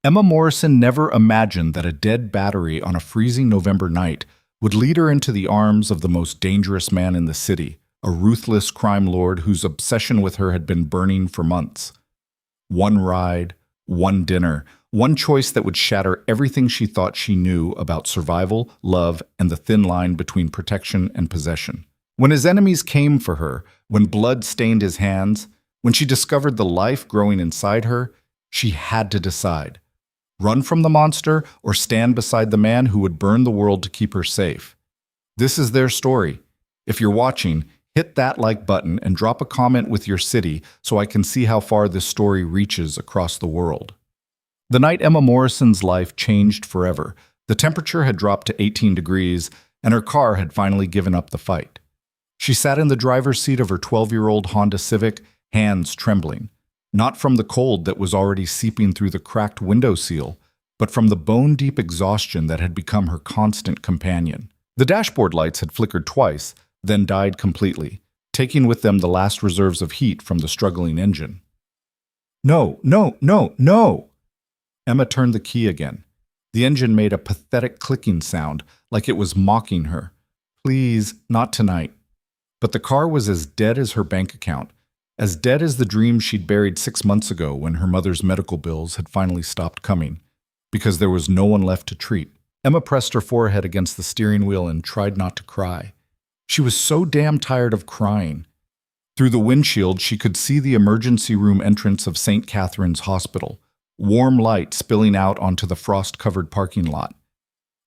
Emma Morrison never imagined that a dead battery on a freezing November night would lead her into the arms of the most dangerous man in the city, a ruthless crime lord whose obsession with her had been burning for months. One ride, one dinner, one choice that would shatter everything she thought she knew about survival, love, and the thin line between protection and possession. When his enemies came for her, when blood stained his hands, when she discovered the life growing inside her, she had to decide. Run from the monster or stand beside the man who would burn the world to keep her safe. This is their story. If you're watching, hit that like button and drop a comment with your city so I can see how far this story reaches across the world. The night Emma Morrison's life changed forever, the temperature had dropped to 18 degrees and her car had finally given up the fight. She sat in the driver's seat of her 12-year-old Honda Civic, hands trembling. Not from the cold that was already seeping through the cracked window seal, but from the bone-deep exhaustion that had become her constant companion. The dashboard lights had flickered twice, then died completely, taking with them the last reserves of heat from the struggling engine. No, no, no, no! Emma turned the key again. The engine made a pathetic clicking sound, like it was mocking her. Please, not tonight. But the car was as dead as her bank account, as dead as the dream she'd buried 6 months ago when her mother's medical bills had finally stopped coming, because there was no one left to treat. Emma pressed her forehead against the steering wheel and tried not to cry. She was so damn tired of crying. Through the windshield, she could see the emergency room entrance of St. Catherine's Hospital, warm light spilling out onto the frost-covered parking lot.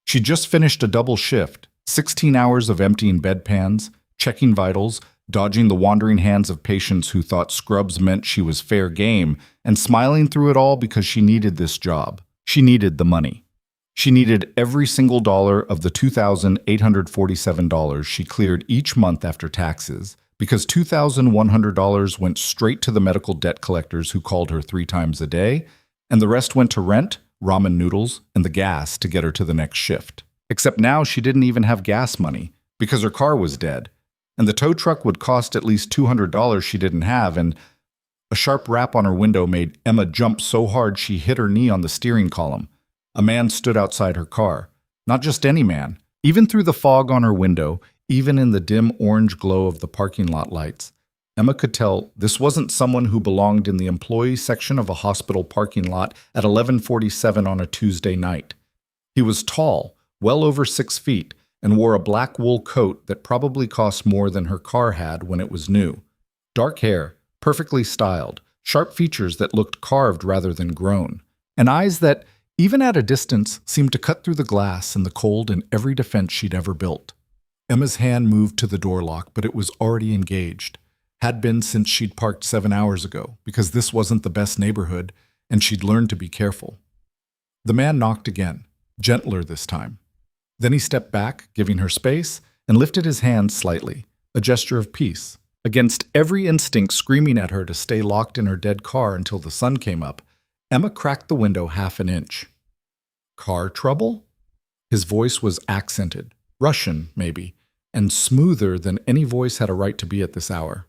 She'd just finished a double shift, 16 hours of emptying bedpans, checking vitals, dodging the wandering hands of patients who thought scrubs meant she was fair game, and smiling through it all because she needed this job. She needed the money. She needed every single dollar of the $2,847 she cleared each month after taxes, because $2,100 went straight to the medical debt collectors who called her 3 times a day, and the rest went to rent, ramen noodles, and the gas to get her to the next shift. Except now she didn't even have gas money, because her car was dead, and the tow truck would cost at least $200 she didn't have, and a sharp rap on her window made Emma jump so hard she hit her knee on the steering column. A man stood outside her car. Not just any man. Even through the fog on her window, even in the dim orange glow of the parking lot lights, Emma could tell this wasn't someone who belonged in the employee section of a hospital parking lot at 11:47 on a Tuesday night. He was tall, well over 6 feet, and wore a black wool coat that probably cost more than her car had when it was new. Dark hair, perfectly styled, sharp features that looked carved rather than grown, and eyes that, even at a distance, seemed to cut through the glass and the cold in every defense she'd ever built. Emma's hand moved to the door lock, but it was already engaged. Had been since she'd parked 7 hours ago, because this wasn't the best neighborhood, and she'd learned to be careful. The man knocked again, gentler this time. Then he stepped back, giving her space, and lifted his hand slightly, a gesture of peace. Against every instinct screaming at her to stay locked in her dead car until the sun came up, Emma cracked the window half an inch. Car trouble? His voice was accented, Russian, maybe, and smoother than any voice had a right to be at this hour.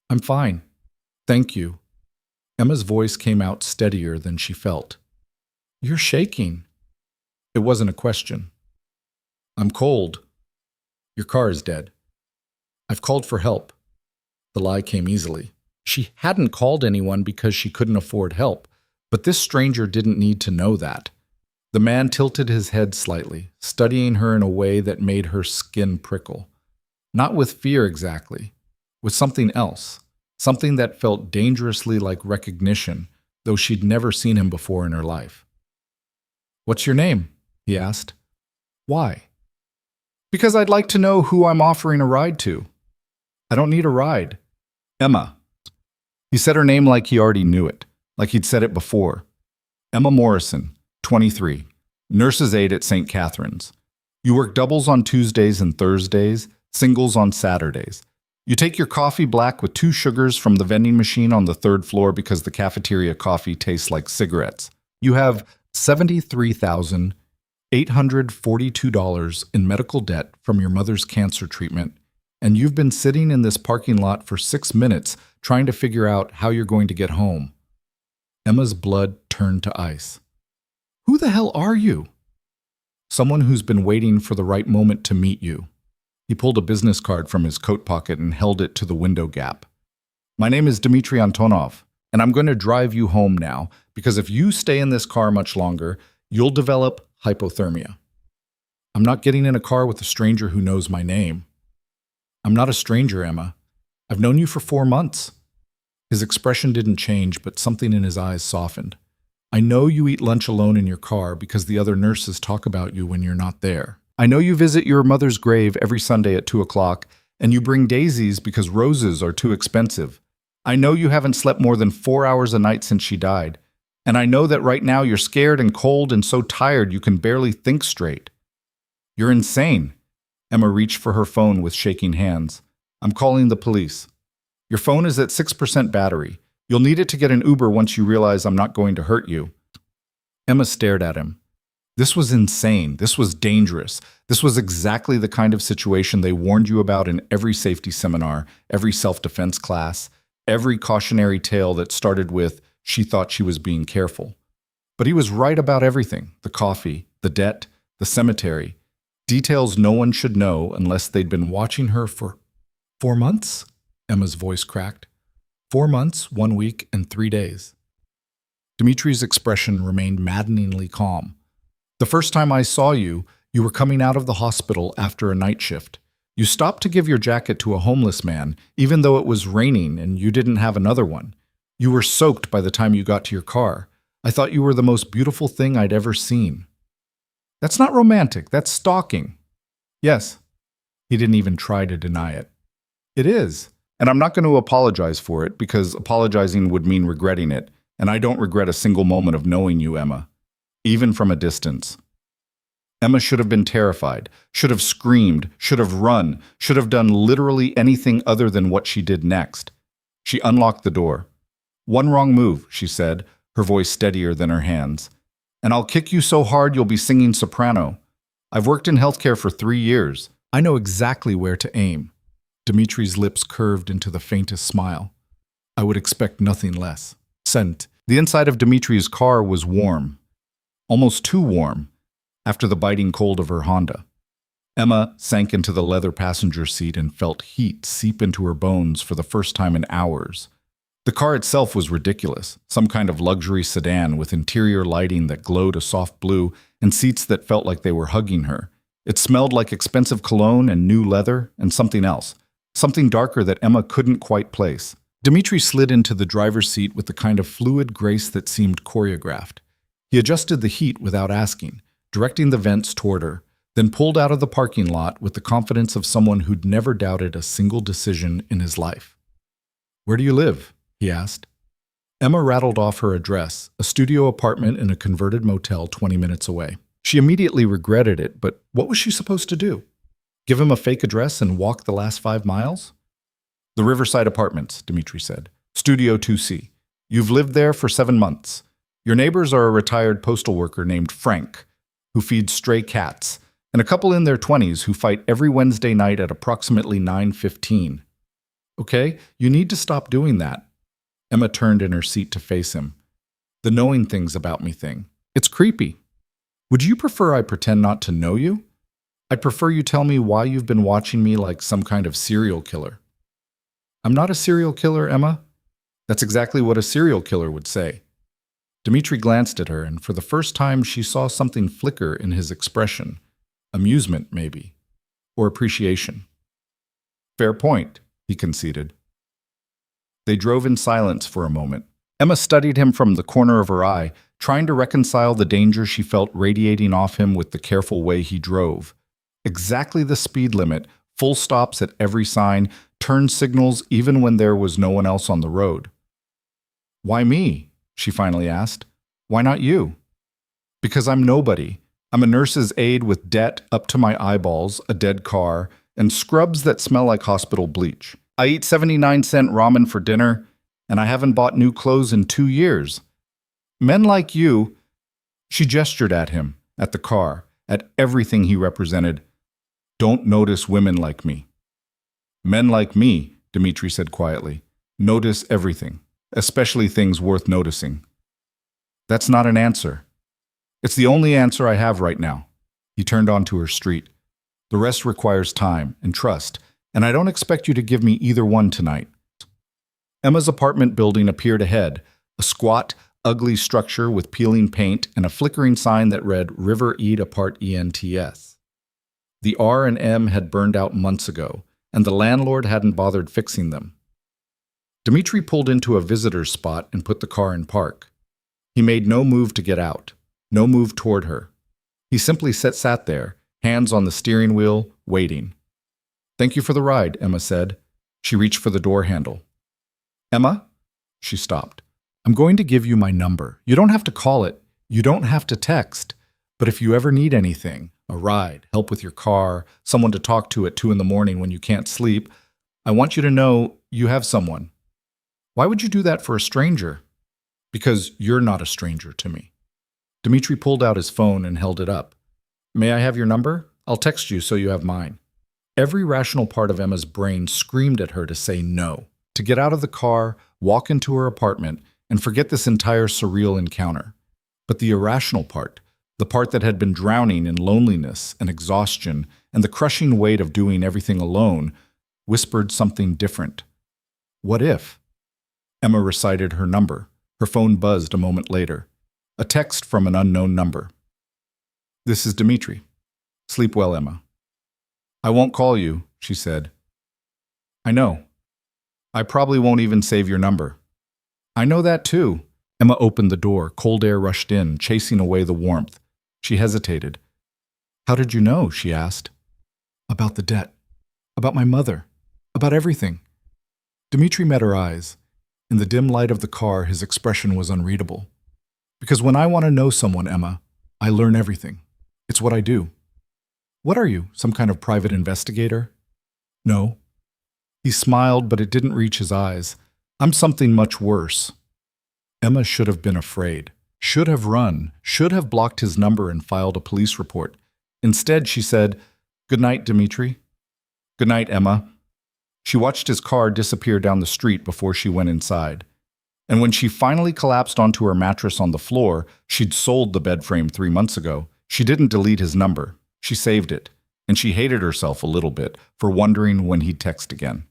I'm fine. Thank you. Emma's voice came out steadier than she felt. You're shaking. It wasn't a question. I'm cold. Your car is dead. I've called for help. The lie came easily. She hadn't called anyone because she couldn't afford help, but this stranger didn't need to know that. The man tilted his head slightly, studying her in a way that made her skin prickle. Not with fear exactly, with something else, something that felt dangerously like recognition, though she'd never seen him before in her life. What's your name? He asked. Why? Because I'd like to know who I'm offering a ride to. I don't need a ride. Emma. He said her name like he already knew it, like he'd said it before. Emma Morrison, 23, nurse's aide at St. Catherine's. You work doubles on Tuesdays and Thursdays, singles on Saturdays. You take your coffee black with 2 sugars from the vending machine on the 3rd floor because the cafeteria coffee tastes like cigarettes. You have $73,842 in medical debt from your mother's cancer treatment, and you've been sitting in this parking lot for 6 minutes trying to figure out how you're going to get home. Emma's blood turned to ice. Who the hell are you? Someone who's been waiting for the right moment to meet you. He pulled a business card from his coat pocket and held it to the window gap. My name is Dmitry Antonov, and I'm going to drive you home now, because if you stay in this car much longer, you'll develop hypothermia. I'm not getting in a car with a stranger who knows my name. I'm not a stranger, Emma. I've known you for 4 months. His expression didn't change, but something in his eyes softened. I know you eat lunch alone in your car because the other nurses talk about you when you're not there. I know you visit your mother's grave every Sunday at 2 o'clock, and you bring daisies because roses are too expensive. I know you haven't slept more than 4 hours a night since she died. And I know that right now you're scared and cold and so tired you can barely think straight. You're insane. Emma reached for her phone with shaking hands. I'm calling the police. Your phone is at 6% battery. You'll need it to get an Uber once you realize I'm not going to hurt you. Emma stared at him. This was insane. This was dangerous. This was exactly the kind of situation they warned you about in every safety seminar, every self-defense class, every cautionary tale that started with, she thought she was being careful. But he was right about everything. The coffee, the debt, the cemetery. Details no one should know unless they'd been watching her for 4 months? Emma's voice cracked. 4 months, 1 week, and 3 days. Dmitry's expression remained maddeningly calm. The first time I saw you, you were coming out of the hospital after a night shift. You stopped to give your jacket to a homeless man, even though it was raining and you didn't have another one. You were soaked by the time you got to your car. I thought you were the most beautiful thing I'd ever seen. That's not romantic, that's stalking. Yes. He didn't even try to deny it. It is. And I'm not going to apologize for it, because apologizing would mean regretting it, and I don't regret a single moment of knowing you, Emma. Even from a distance. Emma should have been terrified, should have screamed, should have run, should have done literally anything other than what she did next. She unlocked the door. One wrong move, she said, her voice steadier than her hands. And I'll kick you so hard you'll be singing soprano. I've worked in healthcare for 3 years. I know exactly where to aim. Dmitry's lips curved into the faintest smile. I would expect nothing less. Scent. The inside of Dmitry's car was warm. Almost too warm, after the biting cold of her Honda. Emma sank into the leather passenger seat and felt heat seep into her bones for the first time in hours. The car itself was ridiculous, some kind of luxury sedan with interior lighting that glowed a soft blue and seats that felt like they were hugging her. It smelled like expensive cologne and new leather and something else, something darker that Emma couldn't quite place. Dmitry slid into the driver's seat with the kind of fluid grace that seemed choreographed. He adjusted the heat without asking, directing the vents toward her, then pulled out of the parking lot with the confidence of someone who'd never doubted a single decision in his life. Where do you live? He asked. Emma rattled off her address, a studio apartment in a converted motel 20 minutes away. She immediately regretted it, but what was she supposed to do? Give him a fake address and walk the last 5 miles? The Riverside Apartments, Dmitry said. Studio 2C. You've lived there for 7 months. Your neighbors are a retired postal worker named Frank, who feeds stray cats, and a couple in their 20s who fight every Wednesday night at approximately 9:15. Okay, you need to stop doing that. Emma turned in her seat to face him. The knowing things about me thing. It's creepy. Would you prefer I pretend not to know you? I'd prefer you tell me why you've been watching me like some kind of serial killer. I'm not a serial killer, Emma. That's exactly what a serial killer would say. Dmitry glanced at her, and for the first time she saw something flicker in his expression. Amusement, maybe. Or appreciation. Fair point, he conceded. They drove in silence for a moment. Emma studied him from the corner of her eye, trying to reconcile the danger she felt radiating off him with the careful way he drove. Exactly the speed limit, full stops at every sign, turn signals even when there was no one else on the road. Why me? She finally asked. Why not you? Because I'm nobody. I'm a nurse's aide with debt up to my eyeballs, a dead car, and scrubs that smell like hospital bleach. I eat 79-cent ramen for dinner, and I haven't bought new clothes in 2 years. Men like you, she gestured at him, at the car, at everything he represented, don't notice women like me. Men like me, Dmitry said quietly, notice everything, especially things worth noticing. That's not an answer. It's the only answer I have right now. He turned onto her street. The rest requires time and trust, and I don't expect you to give me either one tonight. Emma's apartment building appeared ahead, a squat, ugly structure with peeling paint and a flickering sign that read River Eat Apart ENTS. The R and M had burned out months ago, and the landlord hadn't bothered fixing them. Dmitri pulled into a visitor's spot and put the car in park. He made no move to get out, no move toward her. He simply sat there, hands on the steering wheel, waiting. "Thank you for the ride," Emma said. She reached for the door handle. "Emma?" She stopped. "I'm going to give you my number. You don't have to call it. You don't have to text. But if you ever need anything, a ride, help with your car, someone to talk to at 2 in the morning when you can't sleep, I want you to know you have someone." "Why would you do that for a stranger?" "Because you're not a stranger to me." Dmitri pulled out his phone and held it up. "May I have your number? I'll text you so you have mine." Every rational part of Emma's brain screamed at her to say no, to get out of the car, walk into her apartment, and forget this entire surreal encounter. But the irrational part, the part that had been drowning in loneliness and exhaustion and the crushing weight of doing everything alone, whispered something different. What if? Emma recited her number. Her phone buzzed a moment later. A text from an unknown number. "This is Dmitri. Sleep well, Emma." "I won't call you," she said. "I know. I probably won't even save your number." "I know that too." Emma opened the door. Cold air rushed in, chasing away the warmth. She hesitated. "How did you know?" she asked. "About the debt. About my mother. About everything." Dmitri met her eyes. In the dim light of the car, his expression was unreadable. "Because when I want to know someone, Emma, I learn everything. It's what I do." "What are you, some kind of private investigator?" "No." He smiled, but it didn't reach his eyes. "I'm something much worse." Emma should have been afraid, should have run, should have blocked his number and filed a police report. Instead, she said, "Good night, Dmitri." "Good night, Emma." She watched his car disappear down the street before she went inside. And when she finally collapsed onto her mattress on the floor, she'd sold the bed frame 3 months ago. She didn't delete his number. She saved it. And she hated herself a little bit for wondering when he'd text again.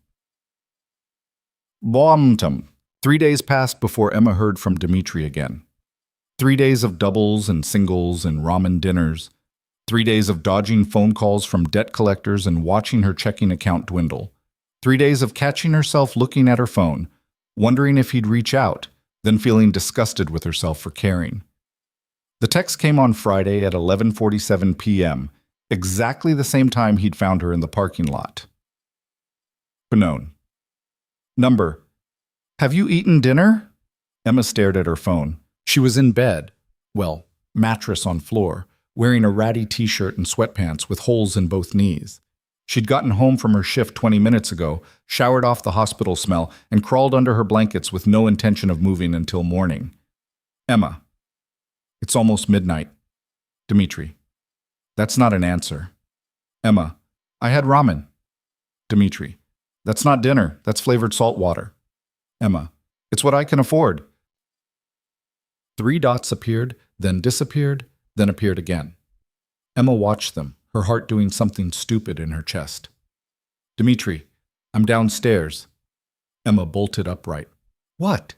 Bomtum. 3 days passed before Emma heard from Dmitri again. 3 days of doubles and singles and ramen dinners. 3 days of dodging phone calls from debt collectors and watching her checking account dwindle. 3 days of catching herself looking at her phone, wondering if he'd reach out, then feeling disgusted with herself for caring. The text came on Friday at 11:47 p.m., exactly the same time he'd found her in the parking lot. Unknown. Number. "Have you eaten dinner?" Emma stared at her phone. She was in bed. Well, mattress on floor, wearing a ratty t-shirt and sweatpants with holes in both knees. She'd gotten home from her shift 20 minutes ago, showered off the hospital smell, and crawled under her blankets with no intention of moving until morning. Emma. "It's almost midnight." Dmitri. "That's not an answer." Emma. "I had ramen." Dmitri. "That's not dinner. That's flavored salt water." Emma. "It's what I can afford." 3 dots appeared, then disappeared, then appeared again. Emma watched them, her heart doing something stupid in her chest. "Dmitri, I'm downstairs." Emma bolted upright. "What?"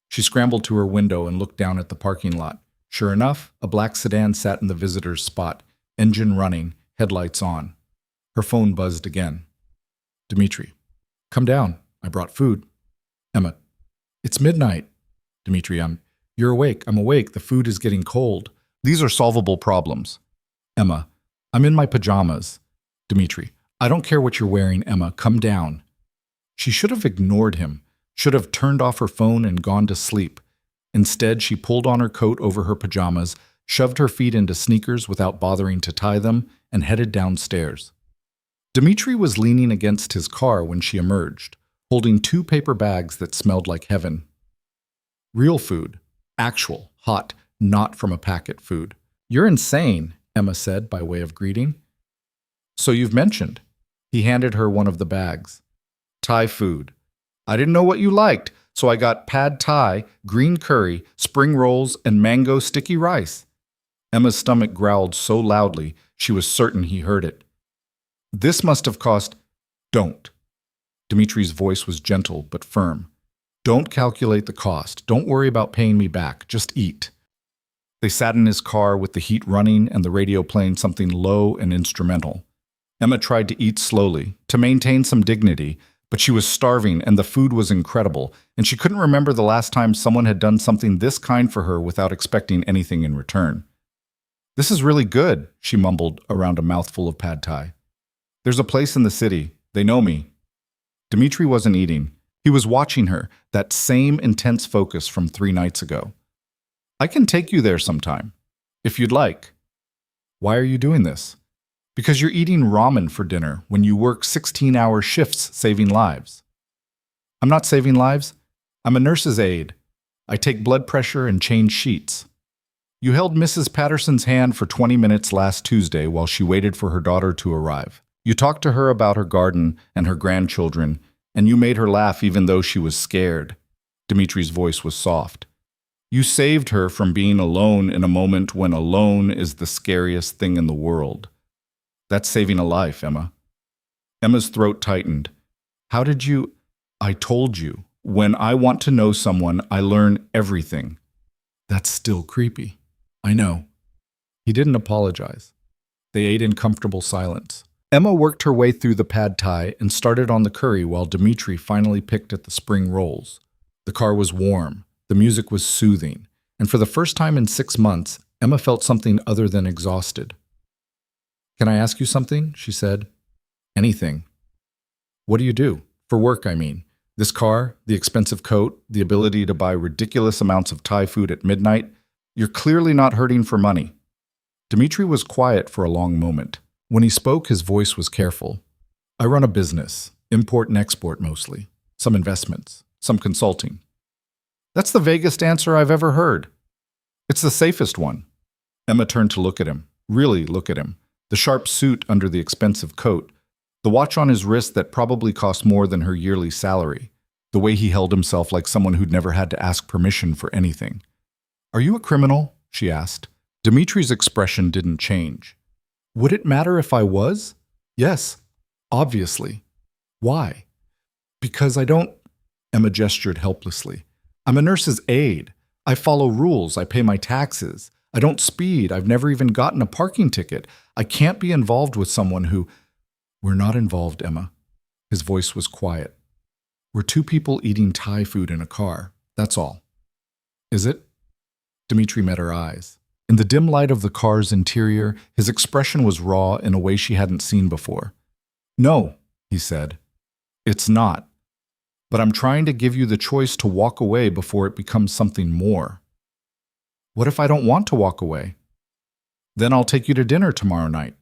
She scrambled to her window and looked down at the parking lot. Sure enough, a black sedan sat in the visitor's spot, engine running, headlights on. Her phone buzzed again. "Dmitri, come down. I brought food." Emma. "It's midnight." Dmitri, You're awake. I'm awake. The food is getting cold. These are solvable problems. Emma. "I'm in my pajamas." Dmitri. "I don't care what you're wearing, Emma. Come down." She should have ignored him, should have turned off her phone and gone to sleep. Instead, she pulled on her coat over her pajamas, shoved her feet into sneakers without bothering to tie them, and headed downstairs. Dmitri was leaning against his car when she emerged, holding 2 paper bags that smelled like heaven. Real food. Actual, hot, not from a packet food. "You're insane," Emma said by way of greeting. "So you've mentioned." He handed her one of the bags. "Thai food. I didn't know what you liked, so I got pad thai, green curry, spring rolls, and mango sticky rice." Emma's stomach growled so loudly she was certain he heard it. This must have cost— Don't. Dimitri's voice was gentle but firm. Don't calculate the cost. Don't worry about paying me back. Just eat. They sat in his car with the heat running and the radio playing something low and instrumental. Emma tried to eat slowly, to maintain some dignity, but she was starving and the food was incredible, and she couldn't remember the last time someone had done something this kind for her without expecting anything in return. This is really good, she mumbled around a mouthful of pad thai. There's a place in the city. They know me. Dimitri wasn't eating. He was watching her, that same intense focus from 3 nights ago. I can take you there sometime, if you'd like. Why are you doing this? Because you're eating ramen for dinner when you work 16-hour shifts saving lives. I'm not saving lives. I'm a nurse's aide. I take blood pressure and change sheets. You held Mrs. Patterson's hand for 20 minutes last Tuesday while she waited for her daughter to arrive. You talked to her about her garden and her grandchildren, and you made her laugh even though she was scared. Dimitri's voice was soft. You saved her from being alone in a moment when alone is the scariest thing in the world. That's saving a life, Emma. Emma's throat tightened. How did you— I told you. When I want to know someone, I learn everything. That's still creepy. I know. He didn't apologize. They ate in comfortable silence. Emma worked her way through the pad thai and started on the curry while Dimitri finally picked at the spring rolls. The car was warm, the music was soothing, and for the first time in 6 months, Emma felt something other than exhausted. Can I ask you something? She said. Anything. What do you do? For work, I mean. This car, the expensive coat, the ability to buy ridiculous amounts of Thai food at midnight. You're clearly not hurting for money. Dimitri was quiet for a long moment. When he spoke, his voice was careful. I run a business, import and export mostly, some investments, some consulting. That's the vaguest answer I've ever heard. It's the safest one. Emma turned to look at him, really look at him. The sharp suit under the expensive coat, the watch on his wrist that probably cost more than her yearly salary, the way he held himself like someone who'd never had to ask permission for anything. Are you a criminal? She asked. Dimitri's expression didn't change. Would it matter if I was? Yes, obviously. Why? Because I don't— Emma gestured helplessly. I'm a nurse's aide. I follow rules. I pay my taxes. I don't speed. I've never even gotten a parking ticket. I can't be involved with someone who— We're not involved, Emma. His voice was quiet. We're 2 people eating Thai food in a car. That's all. Is it? Dimitri met her eyes. In the dim light of the car's interior, his expression was raw in a way she hadn't seen before. No, he said. It's not. But I'm trying to give you the choice to walk away before it becomes something more. What if I don't want to walk away? Then I'll take you to dinner tomorrow night.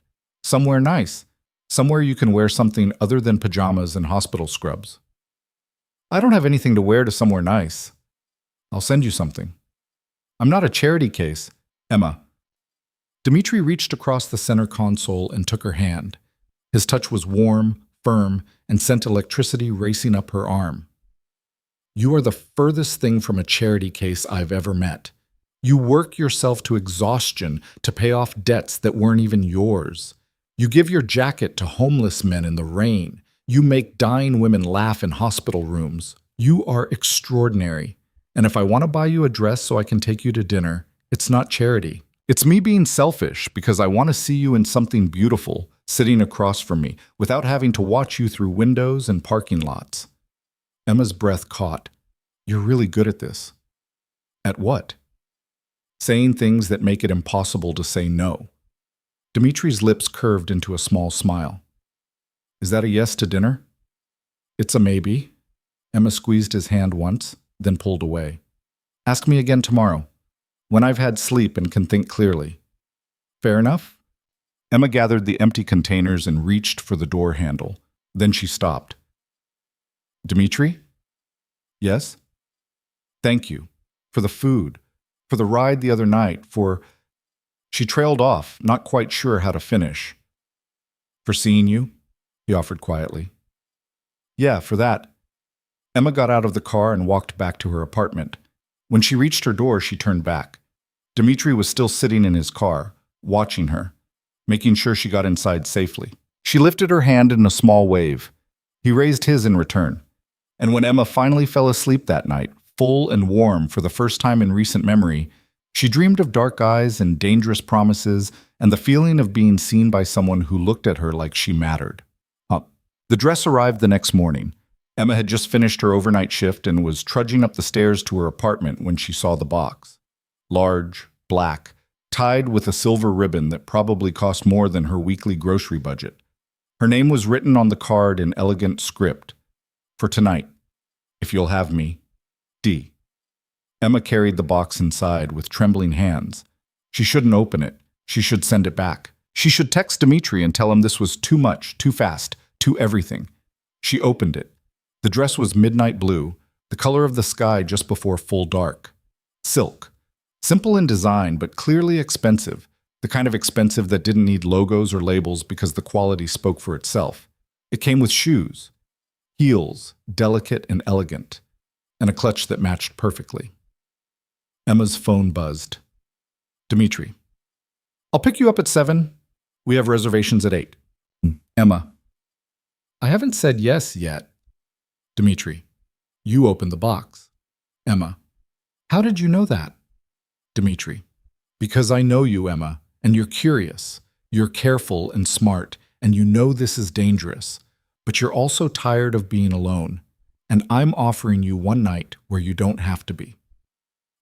Somewhere nice. Somewhere you can wear something other than pajamas and hospital scrubs. I don't have anything to wear to somewhere nice. I'll send you something. I'm not a charity case. Emma. Dimitri reached across the center console and took her hand. His touch was warm, firm, and sent electricity racing up her arm. You are the furthest thing from a charity case I've ever met. You work yourself to exhaustion to pay off debts that weren't even yours. You give your jacket to homeless men in the rain. You make dying women laugh in hospital rooms. You are extraordinary. And if I want to buy you a dress so I can take you to dinner, it's not charity. It's me being selfish because I want to see you in something beautiful, sitting across from me, without having to watch you through windows and parking lots. Emma's breath caught. You're really good at this. At what? Saying things that make it impossible to say no. Dimitri's lips curved into a small smile. Is that a yes to dinner? It's a maybe. Emma squeezed his hand once, then pulled away. Ask me again tomorrow, when I've had sleep and can think clearly. Fair enough? Emma gathered the empty containers and reached for the door handle. Then she stopped. Dimitri? Yes? Thank you. For the food. For the ride the other night. For— She trailed off, not quite sure how to finish. For seeing you? He offered quietly. Yeah, for that. Emma got out of the car and walked back to her apartment. When she reached her door, she turned back. Dmitri was still sitting in his car, watching her, making sure she got inside safely. She lifted her hand in a small wave. He raised his in return. And when Emma finally fell asleep that night, full and warm for the first time in recent memory, she dreamed of dark eyes and dangerous promises and the feeling of being seen by someone who looked at her like she mattered. The dress arrived the next morning. Emma had just finished her overnight shift and was trudging up the stairs to her apartment when she saw the box. Large, black, tied with a silver ribbon that probably cost more than her weekly grocery budget. Her name was written on the card in elegant script. For tonight, if you'll have me, D. Emma carried the box inside with trembling hands. She shouldn't open it. She should send it back. She should text Dmitri and tell him this was too much, too fast, too everything. She opened it. The dress was midnight blue, the color of the sky just before full dark. Silk. Simple in design, but clearly expensive. The kind of expensive that didn't need logos or labels because the quality spoke for itself. It came with shoes. Heels, delicate and elegant. And a clutch that matched perfectly. Emma's phone buzzed. Dmitri. I'll pick you up at 7. We have reservations at 8. Emma. I haven't said yes yet. Dmitri. You opened the box. Emma. How did you know that? Dmitri. Because I know you, Emma, and you're curious. You're careful and smart, and you know this is dangerous. But you're also tired of being alone, and I'm offering you one night where you don't have to be.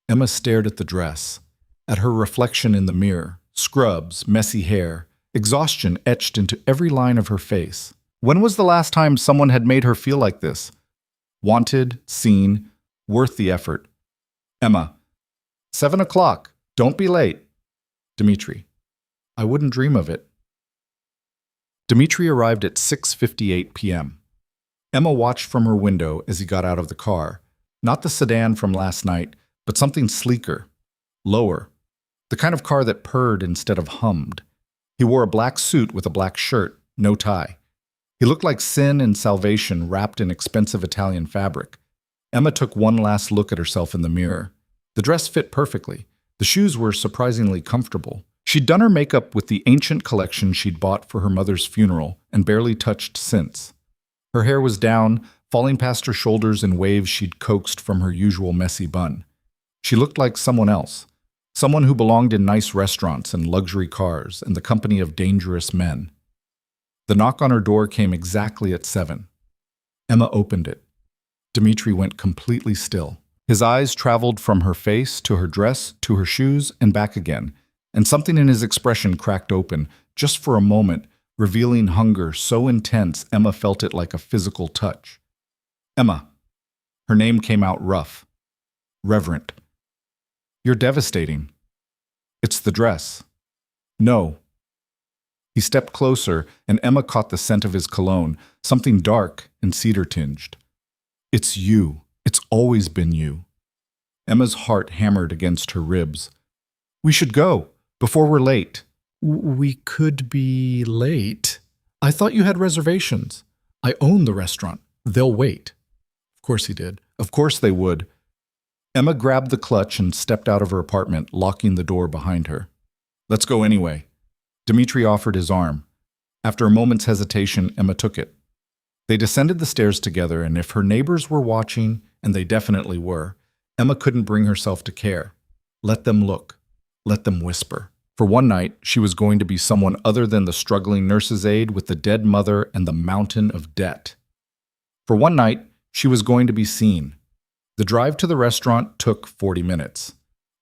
Emma stared at the dress, at her reflection in the mirror, scrubs, messy hair, exhaustion etched into every line of her face. When was the last time someone had made her feel like this? Wanted, seen, worth the effort. Emma. 7 o'clock. Don't be late. Dmitri. I wouldn't dream of it. Dmitri arrived at 6:58 p.m. Emma watched from her window as he got out of the car. Not the sedan from last night, but something sleeker, lower. The kind of car that purred instead of hummed. He wore a black suit with a black shirt, no tie. He looked like sin and salvation wrapped in expensive Italian fabric. Emma took one last look at herself in the mirror. The dress fit perfectly. The shoes were surprisingly comfortable. She'd done her makeup with the ancient collection she'd bought for her mother's funeral and barely touched since. Her hair was down, falling past her shoulders in waves she'd coaxed from her usual messy bun. She looked like someone else, someone who belonged in nice restaurants and luxury cars and the company of dangerous men. The knock on her door came exactly at 7. Emma opened it. Dmitri went completely still. His eyes traveled from her face to her dress to her shoes and back again, and something in his expression cracked open, just for a moment, revealing hunger so intense Emma felt it like a physical touch. Emma. Her name came out rough, reverent. You're devastating. It's the dress. No. He stepped closer, and Emma caught the scent of his cologne, something dark and cedar-tinged. It's you. It's always been you. Emma's heart hammered against her ribs. We should go, before we're late. We could be late. I thought you had reservations. I own the restaurant. They'll wait. Of course he did. Of course they would. Emma grabbed the clutch and stepped out of her apartment, locking the door behind her. Let's go anyway. Dmitri offered his arm. After a moment's hesitation, Emma took it. They descended the stairs together, and if her neighbors were watching, and they definitely were, Emma couldn't bring herself to care. Let them look. Let them whisper. For one night, she was going to be someone other than the struggling nurse's aide with the dead mother and the mountain of debt. For one night, she was going to be seen. The drive to the restaurant took 40 minutes.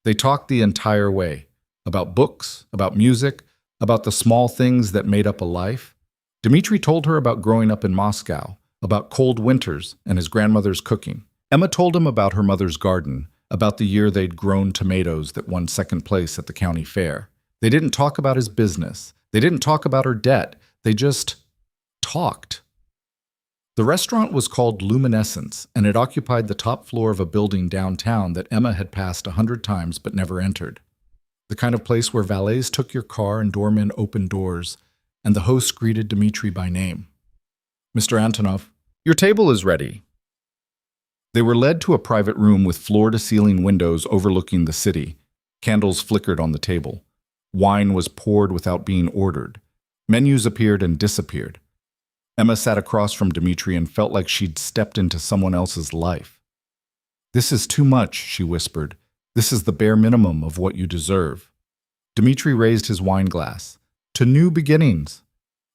They talked the entire way. About books, about music, about the small things that made up a life. Dmitri told her about growing up in Moscow, about cold winters and his grandmother's cooking. Emma told him about her mother's garden, about the year they'd grown tomatoes that won second place at the county fair. They didn't talk about his business. They didn't talk about her debt. They just talked. The restaurant was called Luminescence, and it occupied the top floor of a building downtown that Emma had passed 100 times but never entered. The kind of place where valets took your car and doormen opened doors, and the host greeted Dmitri by name. Mr. Antonov, your table is ready. They were led to a private room with floor-to-ceiling windows overlooking the city. Candles flickered on the table. Wine was poured without being ordered. Menus appeared and disappeared. Emma sat across from Dmitri and felt like she'd stepped into someone else's life. "This is too much," she whispered. "This is the bare minimum of what you deserve." Dmitri raised his wine glass. "To new beginnings."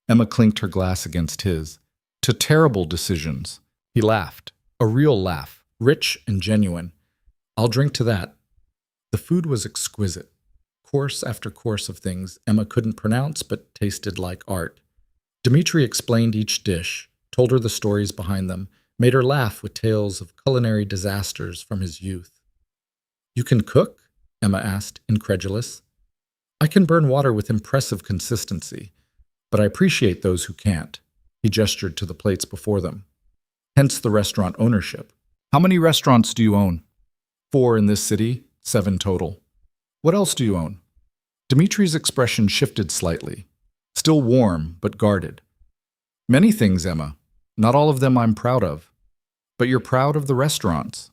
Emma clinked her glass against his. "To terrible decisions." He laughed. A real laugh, rich and genuine. "I'll drink to that." The food was exquisite. Course after course of things Emma couldn't pronounce but tasted like art. Dmitri explained each dish, told her the stories behind them, made her laugh with tales of culinary disasters from his youth. "You can cook?" Emma asked, incredulous. "I can burn water with impressive consistency, but I appreciate those who can't." He gestured to the plates before them. Hence the restaurant ownership. "How many restaurants do you own?" "4 in this city, 7 total." "What else do you own?" Dmitri's expression shifted slightly. Still warm, but guarded. "Many things, Emma. Not all of them I'm proud of. But you're proud of the restaurants."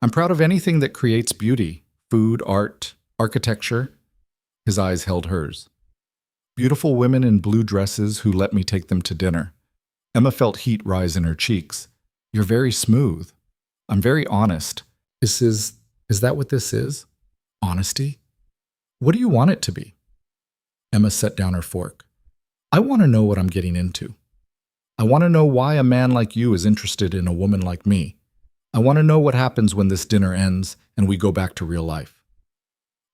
"I'm proud of anything that creates beauty. Food, art, architecture." His eyes held hers. "Beautiful women in blue dresses who let me take them to dinner." Emma felt heat rise in her cheeks. "You're very smooth." "I'm very honest." Is that what this is? Honesty? What do you want it to be?" Emma set down her fork. "I want to know what I'm getting into. I want to know why a man like you is interested in a woman like me. I want to know what happens when this dinner ends and we go back to real life."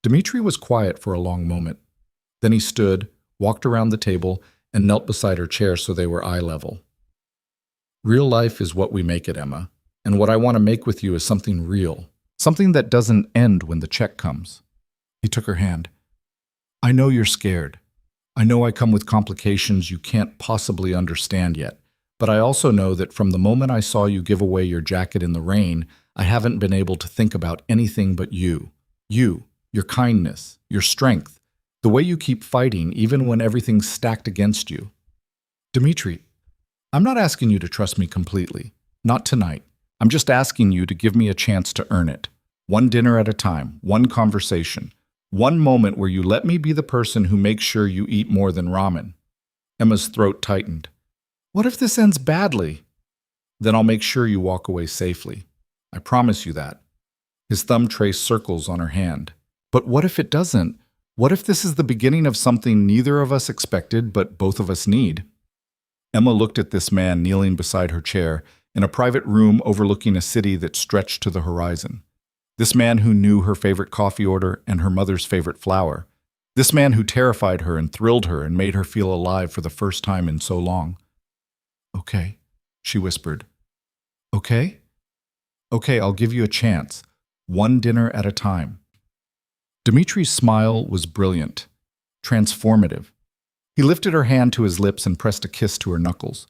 Dmitri was quiet for a long moment. Then he stood, walked around the table, and knelt beside her chair so they were eye level. "Real life is what we make it, Emma, and what I want to make with you is something real, something that doesn't end when the check comes." He took her hand. "I know you're scared. I know I come with complications you can't possibly understand yet, but I also know that from the moment I saw you give away your jacket in the rain, I haven't been able to think about anything but you. You, your kindness, your strength, the way you keep fighting even when everything's stacked against you." "Dmitri, I'm not asking you to trust me completely. Not tonight. I'm just asking you to give me a chance to earn it. One dinner at a time, one conversation. One moment where you let me be the person who makes sure you eat more than ramen." Emma's throat tightened. "What if this ends badly?" "Then I'll make sure you walk away safely. I promise you that." His thumb traced circles on her hand. "But what if it doesn't? What if this is the beginning of something neither of us expected but both of us need?" Emma looked at this man kneeling beside her chair in a private room overlooking a city that stretched to the horizon. This man who knew her favorite coffee order and her mother's favorite flower. This man who terrified her and thrilled her and made her feel alive for the first time in so long. "Okay," she whispered. "Okay? Okay, I'll give you a chance. One dinner at a time." Dmitri's smile was brilliant, transformative. He lifted her hand to his lips and pressed a kiss to her knuckles,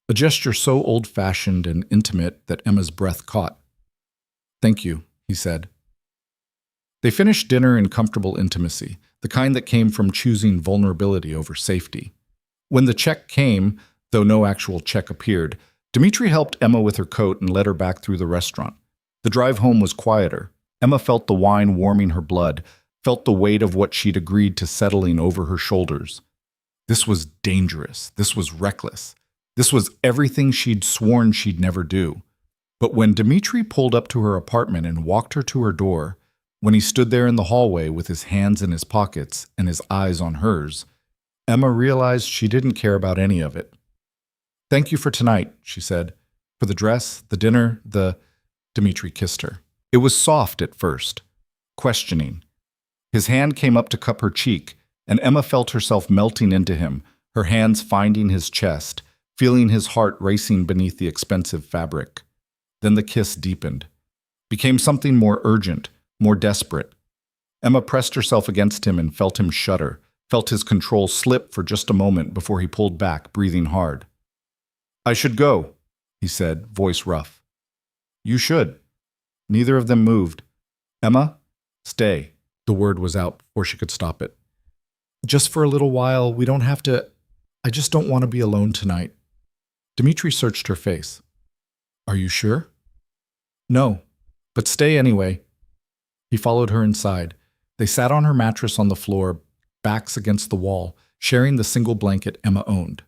a gesture so old-fashioned and intimate that Emma's breath caught. "Thank you," he said. They finished dinner in comfortable intimacy, the kind that came from choosing vulnerability over safety. When the check came, though no actual check appeared, Dmitri helped Emma with her coat and led her back through the restaurant. The drive home was quieter. Emma felt the wine warming her blood, felt the weight of what she'd agreed to settling over her shoulders. This was dangerous. This was reckless. This was everything she'd sworn she'd never do. But when Dmitri pulled up to her apartment and walked her to her door, when he stood there in the hallway with his hands in his pockets and his eyes on hers, Emma realized she didn't care about any of it. "Thank you for tonight," she said. "For the dress, the dinner, the—" Dmitri kissed her. It was soft at first, questioning. His hand came up to cup her cheek, and Emma felt herself melting into him, her hands finding his chest, feeling his heart racing beneath the expensive fabric. Then the kiss deepened, became something more urgent, more desperate. Emma pressed herself against him and felt him shudder, felt his control slip for just a moment before he pulled back, breathing hard. "I should go," he said, voice rough. "You should." Neither of them moved. "Emma, stay." The word was out before she could stop it. "Just for a little while, we don't have to. I just don't want to be alone tonight." Dmitri searched her face. "Are you sure?" "No, but stay anyway." He followed her inside. They sat on her mattress on the floor, backs against the wall, sharing the single blanket Emma owned.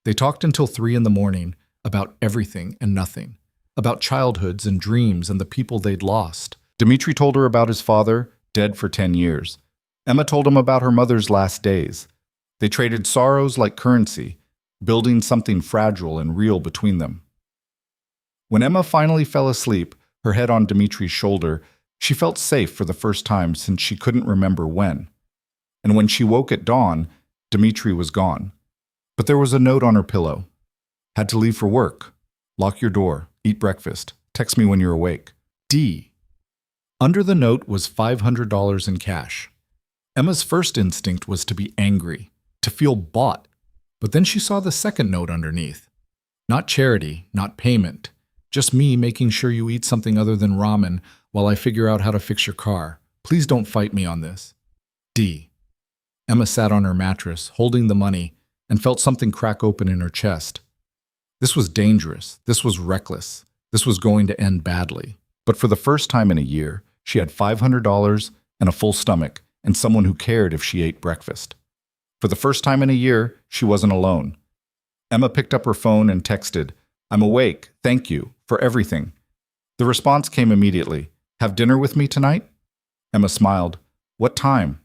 They talked until 3 in the morning about everything and nothing, about childhoods and dreams and the people they'd lost. Dmitri told her about his father, dead for 10 years. Emma told him about her mother's last days. They traded sorrows like currency, building something fragile and real between them. When Emma finally fell asleep, her head on Dmitri's shoulder, she felt safe for the first time since she couldn't remember when. And when she woke at dawn, Dmitri was gone. But there was a note on her pillow. Had to leave for work. Lock your door. Eat breakfast. Text me when you're awake. D. Under the note was $500 in cash. Emma's first instinct was to be angry, to feel bought. But then she saw the second note underneath. Not charity, not payment. Just me making sure you eat something other than ramen while I figure out how to fix your car. Please don't fight me on this. D. Emma sat on her mattress, holding the money, and felt something crack open in her chest. This was dangerous. This was reckless. This was going to end badly. But for the first time in a year, she had $500 and a full stomach and someone who cared if she ate breakfast. For the first time in a year, she wasn't alone. Emma picked up her phone and texted, "I'm awake. Thank you for everything." The response came immediately. "Have dinner with me tonight?" Emma smiled. "What time?"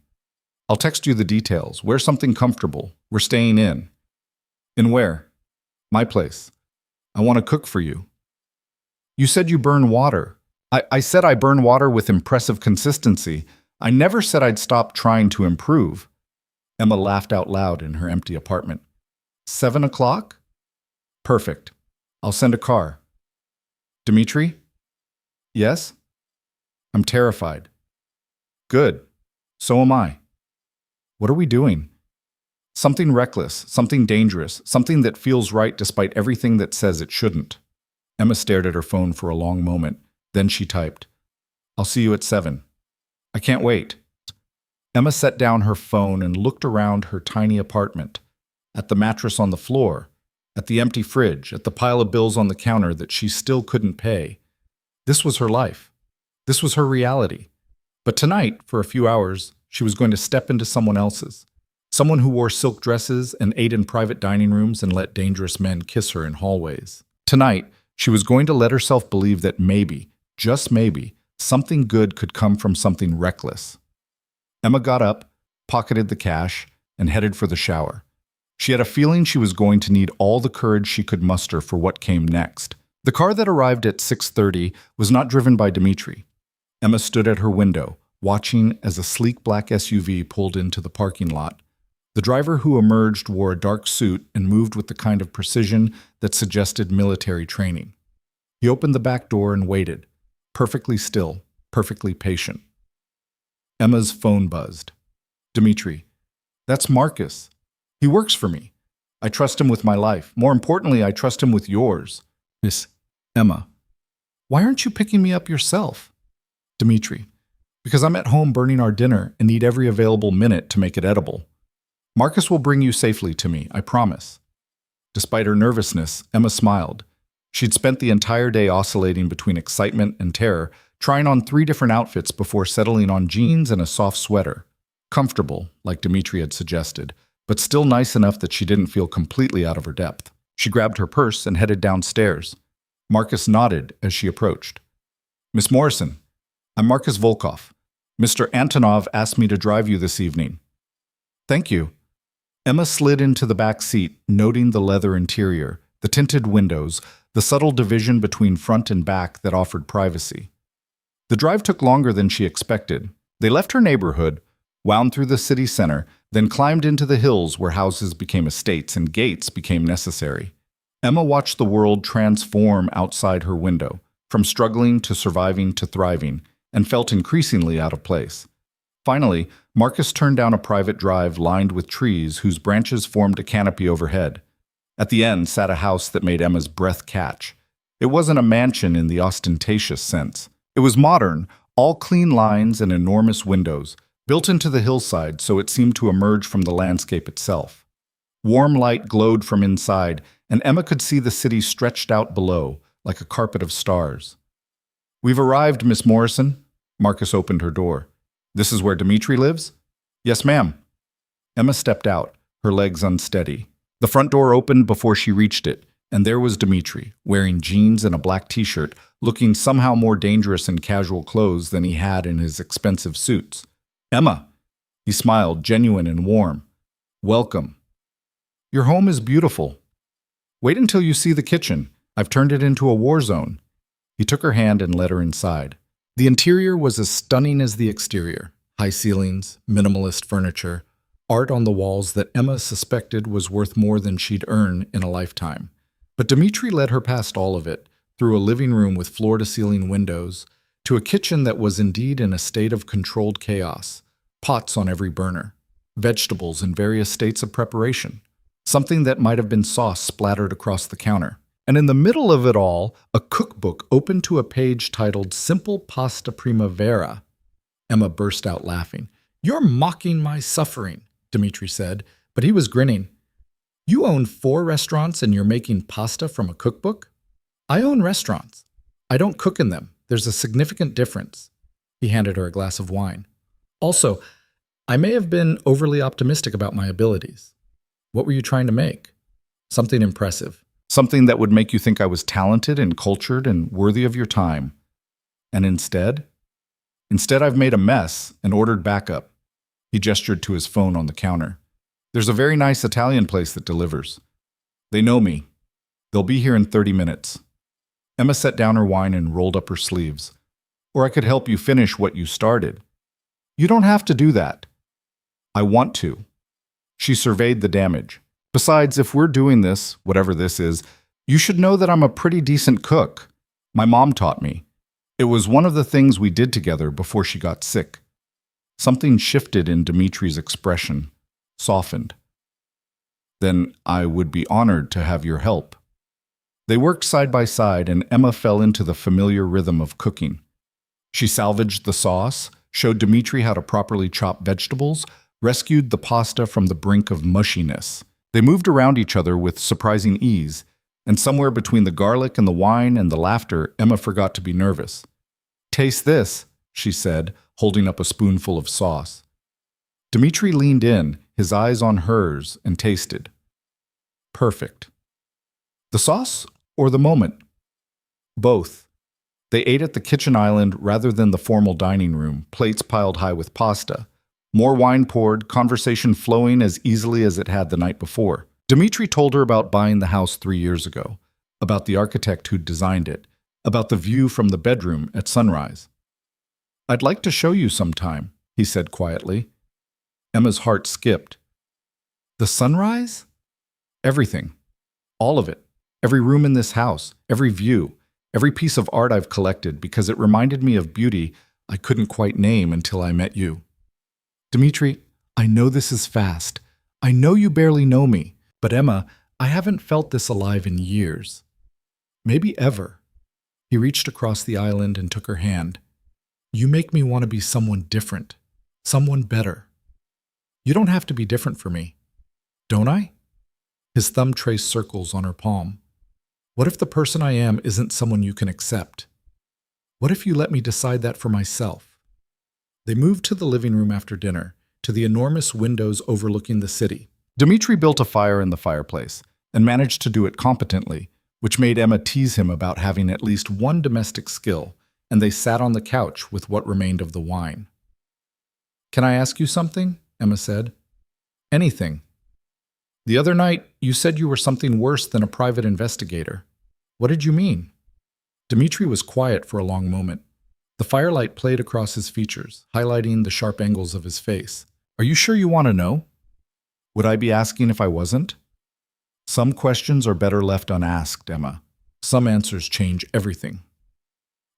"I'll text you the details. Wear something comfortable. We're staying in." "In where?" "My place. I want to cook for you." "You said you burn water." I said I burn water with impressive consistency. I never said I'd stop trying to improve." Emma laughed out loud in her empty apartment. 7 o'clock? Perfect. I'll send a car. Dmitri? Yes? I'm terrified. Good. So am I. What are we doing? Something reckless, something dangerous, something that feels right despite everything that says it shouldn't. Emma stared at her phone for a long moment. Then she typed, "I'll see you at 7. I can't wait." Emma set down her phone and looked around her tiny apartment, at the mattress on the floor, at the empty fridge, at the pile of bills on the counter that she still couldn't pay. This was her life. This was her reality. But tonight, for a few hours, she was going to step into someone else's. Someone who wore silk dresses and ate in private dining rooms and let dangerous men kiss her in hallways. Tonight, she was going to let herself believe that maybe, just maybe, something good could come from something reckless. Emma got up, pocketed the cash, and headed for the shower. She had a feeling she was going to need all the courage she could muster for what came next. The car that arrived at 6:30 was not driven by Dmitri. Emma stood at her window, watching as a sleek black SUV pulled into the parking lot. The driver who emerged wore a dark suit and moved with the kind of precision that suggested military training. He opened the back door and waited, perfectly still, perfectly patient. Emma's phone buzzed. "Dmitri, that's Marcus. He works for me. I trust him with my life. More importantly, I trust him with yours." "Miss Emma, why aren't you picking me up yourself?" "Dmitri, because I'm at home burning our dinner and need every available minute to make it edible. Marcus will bring you safely to me, I promise." Despite her nervousness, Emma smiled. She'd spent the entire day oscillating between excitement and terror, trying on 3 different outfits before settling on jeans and a soft sweater. Comfortable, like Dmitri had suggested, but still nice enough that she didn't feel completely out of her depth. She grabbed her purse and headed downstairs. Marcus nodded as she approached. "Miss Morrison, I'm Marcus Volkov. Mr. Antonov asked me to drive you this evening." "Thank you." Emma slid into the back seat, noting the leather interior, the tinted windows, the subtle division between front and back that offered privacy. The drive took longer than she expected. They left her neighborhood, wound through the city center, then climbed into the hills where houses became estates and gates became necessary. Emma watched the world transform outside her window, from struggling to surviving to thriving, and felt increasingly out of place. Finally, Marcus turned down a private drive lined with trees whose branches formed a canopy overhead. At the end sat a house that made Emma's breath catch. It wasn't a mansion in the ostentatious sense. It was modern, all clean lines and enormous windows, built into the hillside so it seemed to emerge from the landscape itself. Warm light glowed from inside, and Emma could see the city stretched out below, like a carpet of stars. "We've arrived, Miss Morrison." Marcus opened her door. This is where Dimitri lives? Yes, ma'am. Emma stepped out, her legs unsteady. The front door opened before she reached it, and there was Dimitri, wearing jeans and a black t-shirt, looking somehow more dangerous in casual clothes than he had in his expensive suits. Emma! He smiled, genuine and warm. Welcome. Your home is beautiful. Wait until you see the kitchen. I've turned it into a war zone. He took her hand and led her inside. The interior was as stunning as the exterior. High ceilings, minimalist furniture, art on the walls that Emma suspected was worth more than she'd earn in a lifetime. But Dimitri led her past all of it, through a living room with floor-to-ceiling windows, to a kitchen that was indeed in a state of controlled chaos, pots on every burner, vegetables in various states of preparation, something that might have been sauce splattered across the counter. And in the middle of it all, a cookbook open to a page titled Simple Pasta Primavera. Emma burst out laughing. You're mocking my suffering, Dimitri said, but he was grinning. You own 4 restaurants and you're making pasta from a cookbook? I own restaurants. I don't cook in them. There's a significant difference. He handed her a glass of wine. Also, I may have been overly optimistic about my abilities. What were you trying to make? Something impressive. Something that would make you think I was talented and cultured and worthy of your time. And instead? Instead, I've made a mess and ordered backup. He gestured to his phone on the counter. There's a very nice Italian place that delivers. They know me. They'll be here in 30 minutes. Emma set down her wine and rolled up her sleeves. Or I could help you finish what you started. You don't have to do that. I want to. She surveyed the damage. Besides, if we're doing this, whatever this is, you should know that I'm a pretty decent cook. My mom taught me. It was one of the things we did together before she got sick. Something shifted in Dimitri's expression, softened. Then I would be honored to have your help. They worked side by side, and Emma fell into the familiar rhythm of cooking. She salvaged the sauce, showed Dimitri how to properly chop vegetables, rescued the pasta from the brink of mushiness. They moved around each other with surprising ease, and somewhere between the garlic and the wine and the laughter, Emma forgot to be nervous. Taste this, she said, holding up a spoonful of sauce. Dimitri leaned in, his eyes on hers, and tasted. Perfect. The sauce or the moment? Both. They ate at the kitchen island rather than the formal dining room, plates piled high with pasta. More wine poured, conversation flowing as easily as it had the night before. Dimitri told her about buying the house 3 years ago, about the architect who'd designed it, about the view from the bedroom at sunrise. I'd like to show you sometime, he said quietly. Emma's heart skipped. The sunrise? Everything. All of it. Every room in this house, every view, every piece of art I've collected because it reminded me of beauty I couldn't quite name until I met you. Dimitri, I know this is fast. I know you barely know me, but Emma, I haven't felt this alive in years. Maybe ever. He reached across the island and took her hand. You make me want to be someone different, someone better. You don't have to be different for me, don't I? His thumb traced circles on her palm. What if the person I am isn't someone you can accept? What if you let me decide that for myself? They moved to the living room after dinner, to the enormous windows overlooking the city. Dimitri built a fire in the fireplace and managed to do it competently, which made Emma tease him about having at least one domestic skill, and they sat on the couch with what remained of the wine. Can I ask you something? Emma said. Anything. The other night, you said you were something worse than a private investigator. What did you mean? Dimitri was quiet for a long moment. The firelight played across his features, highlighting the sharp angles of his face. Are you sure you want to know? Would I be asking if I wasn't? Some questions are better left unasked, Emma. Some answers change everything.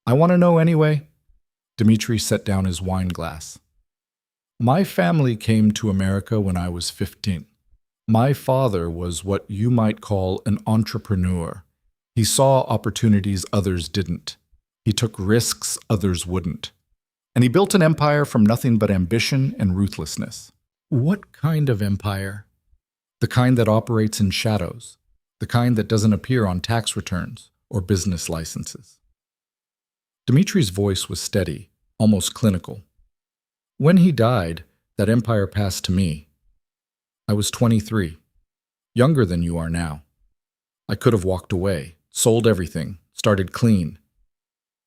I want to know anyway. Dimitri set down his wine glass. My family came to America when I was 15. My father was what you might call an entrepreneur. He saw opportunities others didn't. He took risks others wouldn't. And he built an empire from nothing but ambition and ruthlessness. What kind of empire? The kind that operates in shadows. The kind that doesn't appear on tax returns or business licenses. Dimitri's voice was steady, almost clinical. When he died, that empire passed to me. I was 23, younger than you are now. I could have walked away, sold everything, started clean.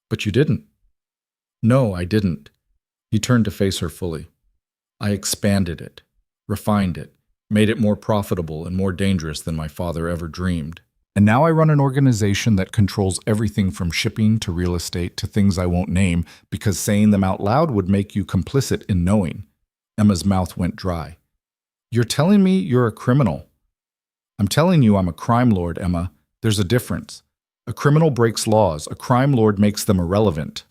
But you didn't. No, I didn't. He turned to face her fully. I expanded it, refined it, made it more profitable and more dangerous than my father ever dreamed. And now I run an organization that controls everything from shipping to real estate to things I won't name because saying them out loud would make you complicit in knowing. Emma's mouth went dry. You're telling me you're a criminal. I'm telling you I'm a crime lord, Emma. There's a difference. A criminal breaks laws. A crime lord makes them irrelevant.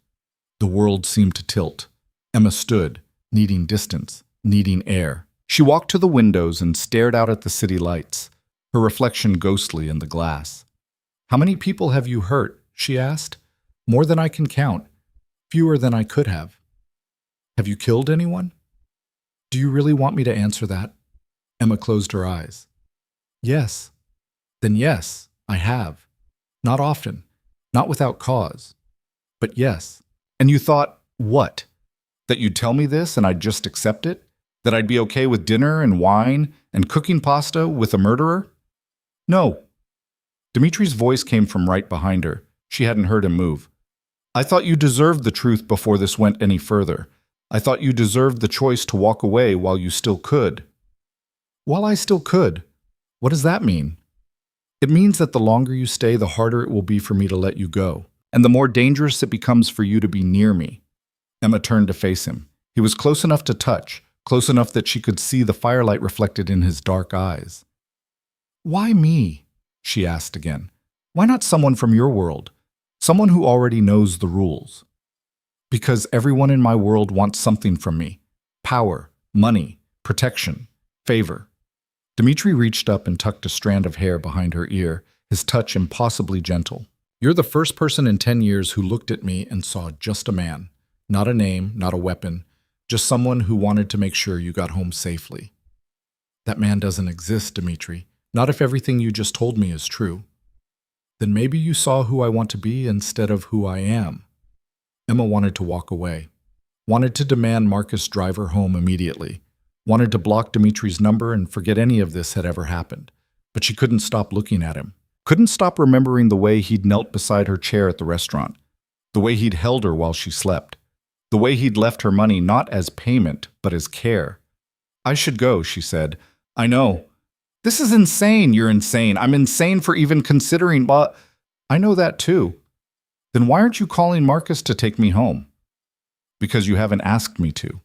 The world seemed to tilt. Emma stood, needing distance, needing air. She walked to the windows and stared out at the city lights, her reflection ghostly in the glass. How many people have you hurt? She asked. More than I can count. Fewer than I could have. Have you killed anyone? Do you really want me to answer that? Emma closed her eyes. Yes. Then yes, I have. Not often. Not without cause. But yes. And you thought, what? That you'd tell me this and I'd just accept it? That I'd be okay with dinner and wine and cooking pasta with a murderer? No. Dimitri's voice came from right behind her. She hadn't heard him move. I thought you deserved the truth before this went any further. I thought you deserved the choice to walk away while you still could. While I still could? What does that mean? It means that the longer you stay, the harder it will be for me to let you go, and the more dangerous it becomes for you to be near me. Emma turned to face him. He was close enough to touch, close enough that she could see the firelight reflected in his dark eyes. Why me? She asked again. Why not someone from your world? Someone who already knows the rules. Because everyone in my world wants something from me. Power, money, protection, favor. Dimitri reached up and tucked a strand of hair behind her ear, his touch impossibly gentle. You're the first person in 10 years who looked at me and saw just a man. Not a name, not a weapon, just someone who wanted to make sure you got home safely. That man doesn't exist, Dimitri. Not if everything you just told me is true. Then maybe you saw who I want to be instead of who I am. Emma wanted to walk away. Wanted to demand Marcus drive her home immediately. Wanted to block Dimitri's number and forget any of this had ever happened. But she couldn't stop looking at him. Couldn't stop remembering the way he'd knelt beside her chair at the restaurant. The way he'd held her while she slept. The way he'd left her money not as payment, but as care. I should go, she said. I know. This is insane. You're insane. I'm insane for even considering, but I know that too. Then why aren't you calling Marcus to take me home? Because you haven't asked me to.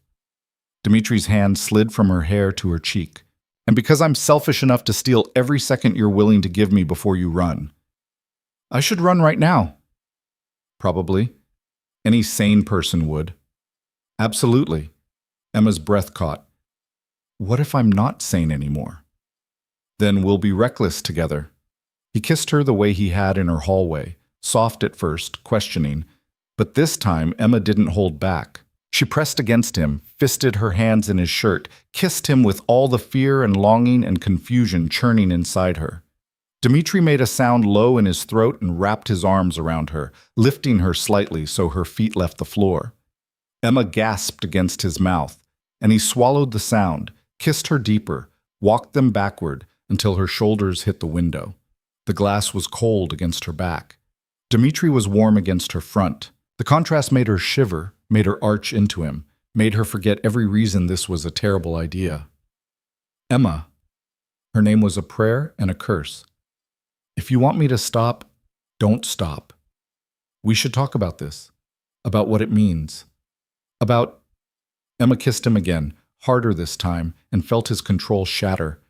Dimitri's hand slid from her hair to her cheek. And because I'm selfish enough to steal every second you're willing to give me before you run. I should run right now. Probably. Any sane person would. Absolutely. Emma's breath caught. What if I'm not sane anymore? Then we'll be reckless together. He kissed her the way he had in her hallway, soft at first, questioning. But this time, Emma didn't hold back. She pressed against him, fisted her hands in his shirt, kissed him with all the fear and longing and confusion churning inside her. Dimitri made a sound low in his throat and wrapped his arms around her, lifting her slightly so her feet left the floor. Emma gasped against his mouth, and he swallowed the sound, kissed her deeper, walked them backward until her shoulders hit the window. The glass was cold against her back. Dimitri was warm against her front. The contrast made her shiver, made her arch into him, made her forget every reason this was a terrible idea. Emma. Her name was a prayer and a curse. If you want me to stop, don't stop. We should talk about this, about what it means, about... Emma kissed him again, harder this time, and felt his control shatter.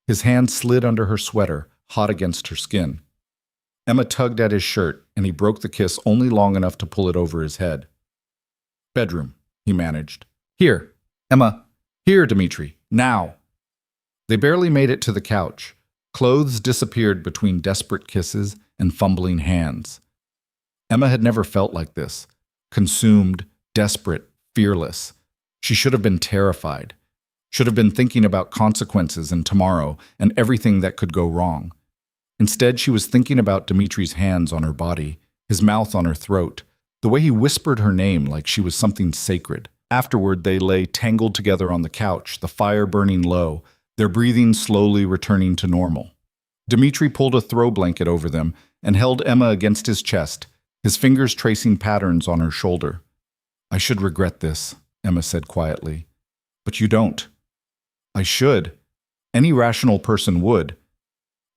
His hand slid under her sweater, hot against her skin. Emma tugged at his shirt, and he broke the kiss only long enough to pull it over his head. Bedroom, he managed. Here, Emma. Here, Dimitri. Now. They barely made it to the couch. Clothes disappeared between desperate kisses and fumbling hands. Emma had never felt like this. Consumed, desperate, fearless. She should have been terrified. Should have been thinking about consequences and tomorrow and everything that could go wrong. Instead, she was thinking about Dimitri's hands on her body, his mouth on her throat, the way he whispered her name like she was something sacred. Afterward, they lay tangled together on the couch, the fire burning low, their breathing slowly returning to normal. Dmitri pulled a throw blanket over them and held Emma against his chest, his fingers tracing patterns on her shoulder. "I should regret this," Emma said quietly. "But you don't." "I should. Any rational person would.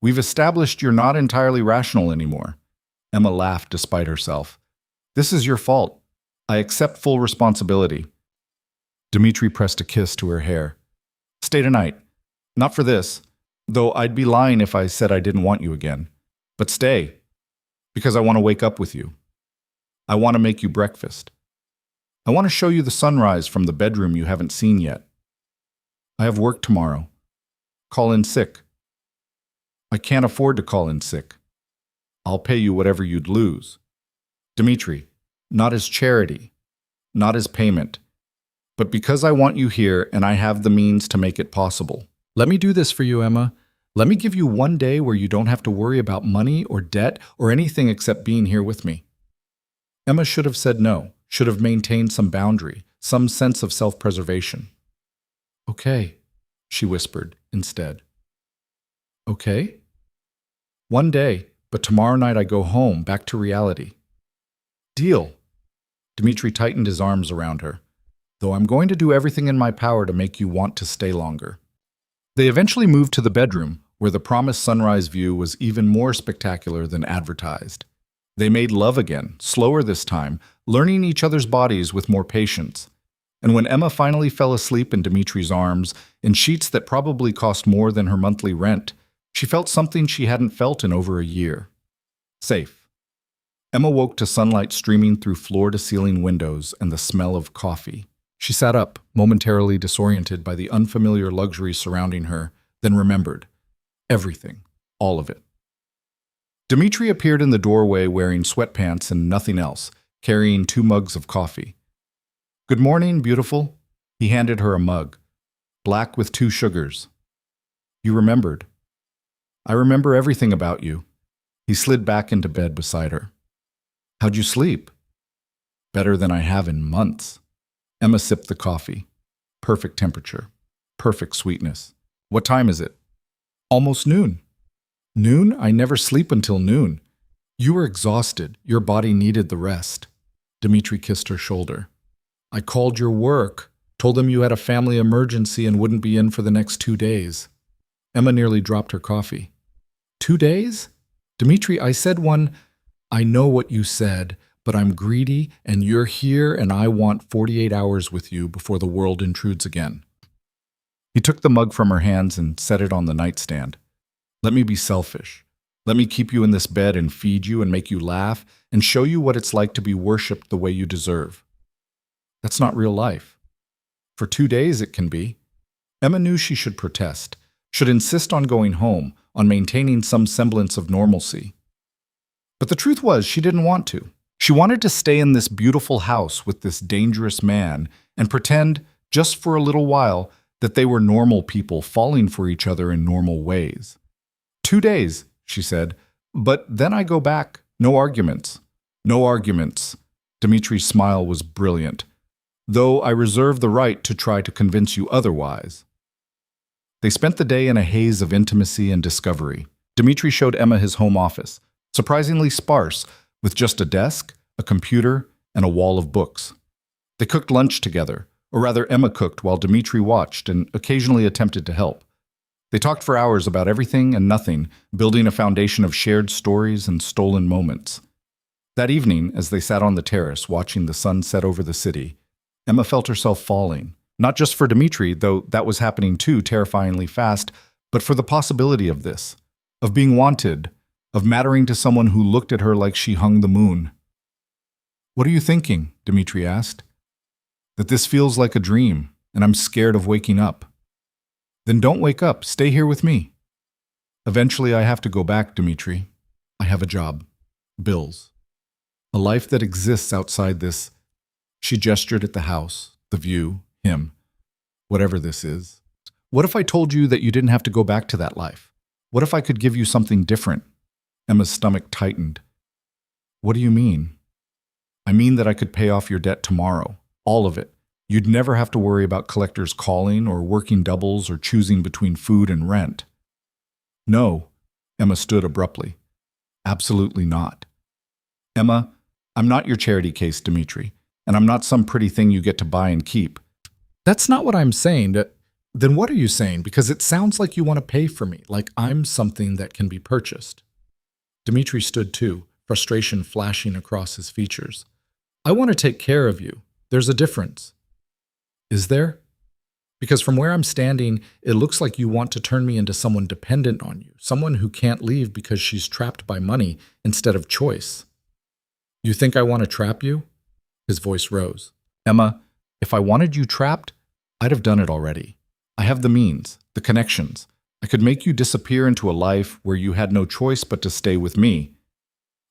We've established you're not entirely rational anymore." Emma laughed despite herself. "This is your fault. I accept full responsibility." Dmitri pressed a kiss to her hair. "Stay tonight. Not for this, though I'd be lying if I said I didn't want you again. But stay, because I want to wake up with you. I want to make you breakfast. I want to show you the sunrise from the bedroom you haven't seen yet. I have work tomorrow. Call in sick." "I can't afford to call in sick. I'll pay you whatever you'd lose." "Dmitri, not as charity, not as payment, but because I want you here and I have the means to make it possible. Let me do this for you, Emma. Let me give you one day where you don't have to worry about money or debt or anything except being here with me." Emma should have said no, should have maintained some boundary, some sense of self-preservation. "Okay," she whispered instead. "Okay? One day, but tomorrow night I go home, back to reality." "Deal." Dmitri tightened his arms around her. "Though I'm going to do everything in my power to make you want to stay longer." They eventually moved to the bedroom, where the promised sunrise view was even more spectacular than advertised. They made love again, slower this time, learning each other's bodies with more patience. And when Emma finally fell asleep in Dmitri's arms, in sheets that probably cost more than her monthly rent, she felt something she hadn't felt in over a year. Safe. Emma woke to sunlight streaming through floor-to-ceiling windows and the smell of coffee. She sat up, momentarily disoriented by the unfamiliar luxury surrounding her, then remembered. Everything. All of it. Dmitri appeared in the doorway wearing sweatpants and nothing else, carrying 2 mugs of coffee. "Good morning, beautiful." He handed her a mug. "Black with 2 sugars." "You remembered." "I remember everything about you." He slid back into bed beside her. "How'd you sleep?" "Better than I have in months." Emma sipped the coffee. Perfect temperature. Perfect sweetness. "What time is it?" "Almost noon." "Noon? I never sleep until noon." "You were exhausted. Your body needed the rest." Dmitri kissed her shoulder. "I called your work, told them you had a family emergency and wouldn't be in for the next 2 days. Emma nearly dropped her coffee. 2 days? "Dmitri, I said one." "I know what you said, but I'm greedy and you're here and I want 48 hours with you before the world intrudes again." He took the mug from her hands and set it on the nightstand. "Let me be selfish. Let me keep you in this bed and feed you and make you laugh and show you what it's like to be worshipped the way you deserve." That's not real life. For 2 days it can be. Emma knew she should protest, should insist on going home, on maintaining some semblance of normalcy. But the truth was she didn't want to. She wanted to stay in this beautiful house with this dangerous man and pretend, just for a little while, that they were normal people falling for each other in normal ways. 2 days, she said, but then I go back. No arguments. No arguments. Dmitri's smile was brilliant, though I reserve the right to try to convince you otherwise. They spent the day in a haze of intimacy and discovery. Dmitri showed Emma his home office, surprisingly sparse, with just a desk, a computer, and a wall of books. They cooked lunch together, or rather Emma cooked while Dmitri watched and occasionally attempted to help. They talked for hours about everything and nothing, building a foundation of shared stories and stolen moments. That evening, as they sat on the terrace watching the sun set over the city, Emma felt herself falling, not just for Dmitri, though that was happening too terrifyingly fast, but for the possibility of this, of being wanted, of mattering to someone who looked at her like she hung the moon. "What are you thinking?" Dmitri asked. "That this feels like a dream, and I'm scared of waking up." "Then don't wake up. Stay here with me." "Eventually I have to go back, Dmitri. I have a job. Bills. A life that exists outside this." She gestured at the house, the view, him, whatever this is. "What if I told you that you didn't have to go back to that life? What if I could give you something different?" Emma's stomach tightened. "What do you mean?" "I mean that I could pay off your debt tomorrow. All of it. You'd never have to worry about collectors calling or working doubles or choosing between food and rent. No, Emma stood abruptly. Absolutely not. Emma, I'm not your charity case, Dimitri, and I'm not some pretty thing you get to buy and keep. That's not what I'm saying. Then what are you saying? Because it sounds like you want to pay for me, like I'm something that can be purchased. Dimitri stood too, frustration flashing across his features. I want to take care of you. There's a difference. Is there? Because from where I'm standing, it looks like you want to turn me into someone dependent on you, someone who can't leave because she's trapped by money instead of choice. You think I want to trap you? His voice rose. Emma, if I wanted you trapped, I'd have done it already. I have the means, the connections. I could make you disappear into a life where you had no choice but to stay with me.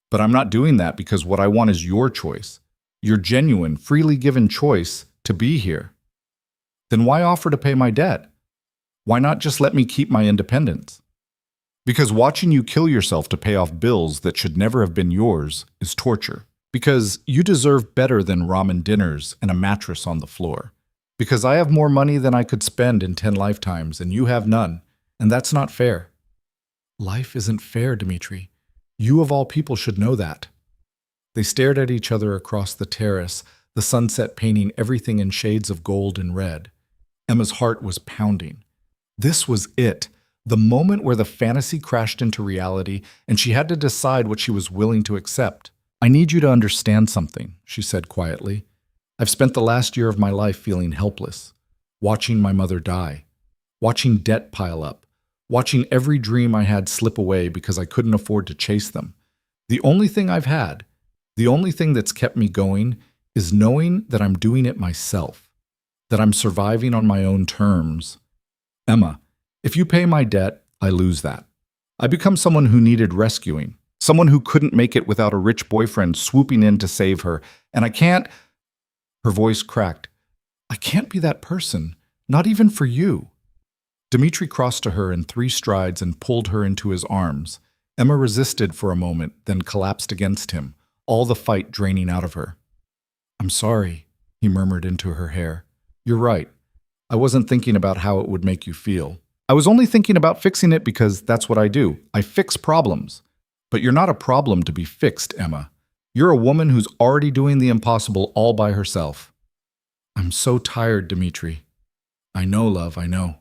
But I'm not doing that because what I want is your choice, your genuine, freely given choice to be here. Then why offer to pay my debt? Why not just let me keep my independence? Because watching you kill yourself to pay off bills that should never have been yours is torture. Because you deserve better than ramen dinners and a mattress on the floor. Because I have more money than I could spend in 10 lifetimes and you have none, and that's not fair. Life isn't fair, Dimitri. You of all people should know that. They stared at each other across the terrace, the sunset painting everything in shades of gold and red. Emma's heart was pounding. This was it, the moment where the fantasy crashed into reality and she had to decide what she was willing to accept. I need you to understand something, she said quietly. I've spent the last year of my life feeling helpless, watching my mother die, watching debt pile up, watching every dream I had slip away because I couldn't afford to chase them. The only thing I've had, the only thing that's kept me going, is knowing that I'm doing it myself, that I'm surviving on my own terms. Emma, if you pay my debt, I lose that. I become someone who needed rescuing, someone who couldn't make it without a rich boyfriend swooping in to save her, and I can't— Her voice cracked. I can't be that person, not even for you. Dimitri crossed to her in 3 strides and pulled her into his arms. Emma resisted for a moment, then collapsed against him, all the fight draining out of her. I'm sorry, he murmured into her hair. You're right. I wasn't thinking about how it would make you feel. I was only thinking about fixing it because that's what I do. I fix problems. But you're not a problem to be fixed, Emma. You're a woman who's already doing the impossible all by herself. I'm so tired, Dimitri. I know, love, I know.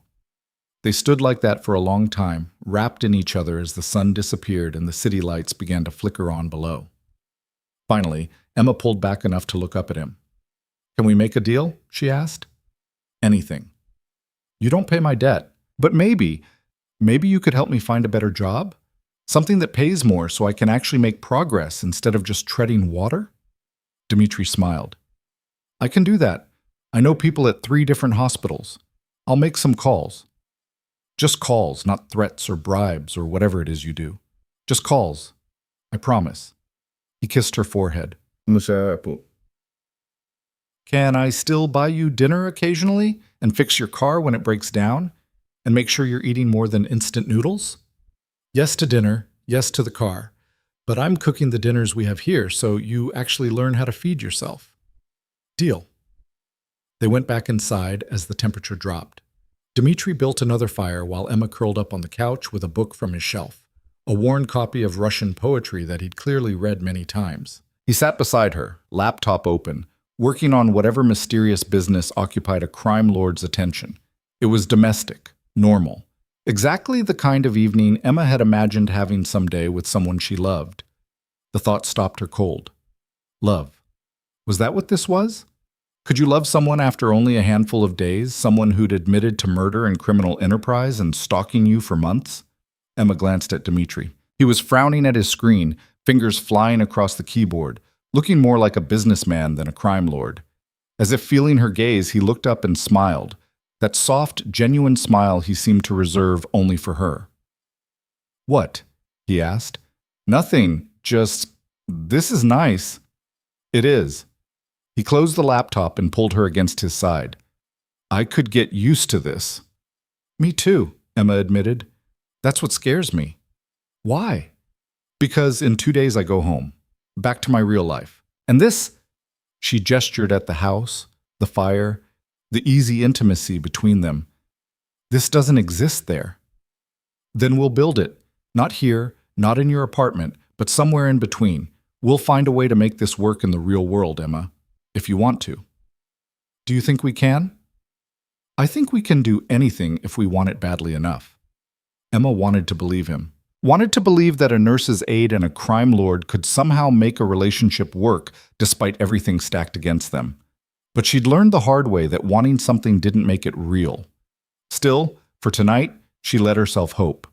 They stood like that for a long time, wrapped in each other as the sun disappeared and the city lights began to flicker on below. Finally, Emma pulled back enough to look up at him. Can we make a deal? She asked. Anything. You don't pay my debt, but maybe you could help me find a better job? Something that pays more so I can actually make progress instead of just treading water? Dimitri smiled. I can do that. I know people at 3 different hospitals. I'll make some calls. Just calls, not threats or bribes or whatever it is you do. Just calls. I promise. He kissed her forehead. Can I still buy you dinner occasionally and fix your car when it breaks down? And make sure you're eating more than instant noodles? Yes to dinner, yes to the car. But I'm cooking the dinners we have here, so you actually learn how to feed yourself. Deal. They went back inside as the temperature dropped. Dimitri built another fire while Emma curled up on the couch with a book from his shelf, a worn copy of Russian poetry that he'd clearly read many times. He sat beside her, laptop open, working on whatever mysterious business occupied a crime lord's attention. It was domestic, normal. Exactly the kind of evening Emma had imagined having someday with someone she loved. The thought stopped her cold. Love. Was that what this was? Could you love someone after only a handful of days, someone who'd admitted to murder and criminal enterprise and stalking you for months? Emma glanced at Dimitri. He was frowning at his screen, fingers flying across the keyboard, looking more like a businessman than a crime lord. As if feeling her gaze, he looked up and smiled, that soft, genuine smile he seemed to reserve only for her. What? He asked. Nothing, just, this is nice. It is. He closed the laptop and pulled her against his side. I could get used to this. Me too, Emma admitted. That's what scares me. Why? Because in 2 days I go home, back to my real life. And this, she gestured at the house, the fire, the easy intimacy between them. This doesn't exist there. Then we'll build it. Not here, not in your apartment, but somewhere in between. We'll find a way to make this work in the real world, Emma, if you want to. Do you think we can? I think we can do anything if we want it badly enough. Emma wanted to believe him. Wanted to believe that a nurse's aide and a crime lord could somehow make a relationship work despite everything stacked against them. But she'd learned the hard way that wanting something didn't make it real. Still, for tonight, she let herself hope.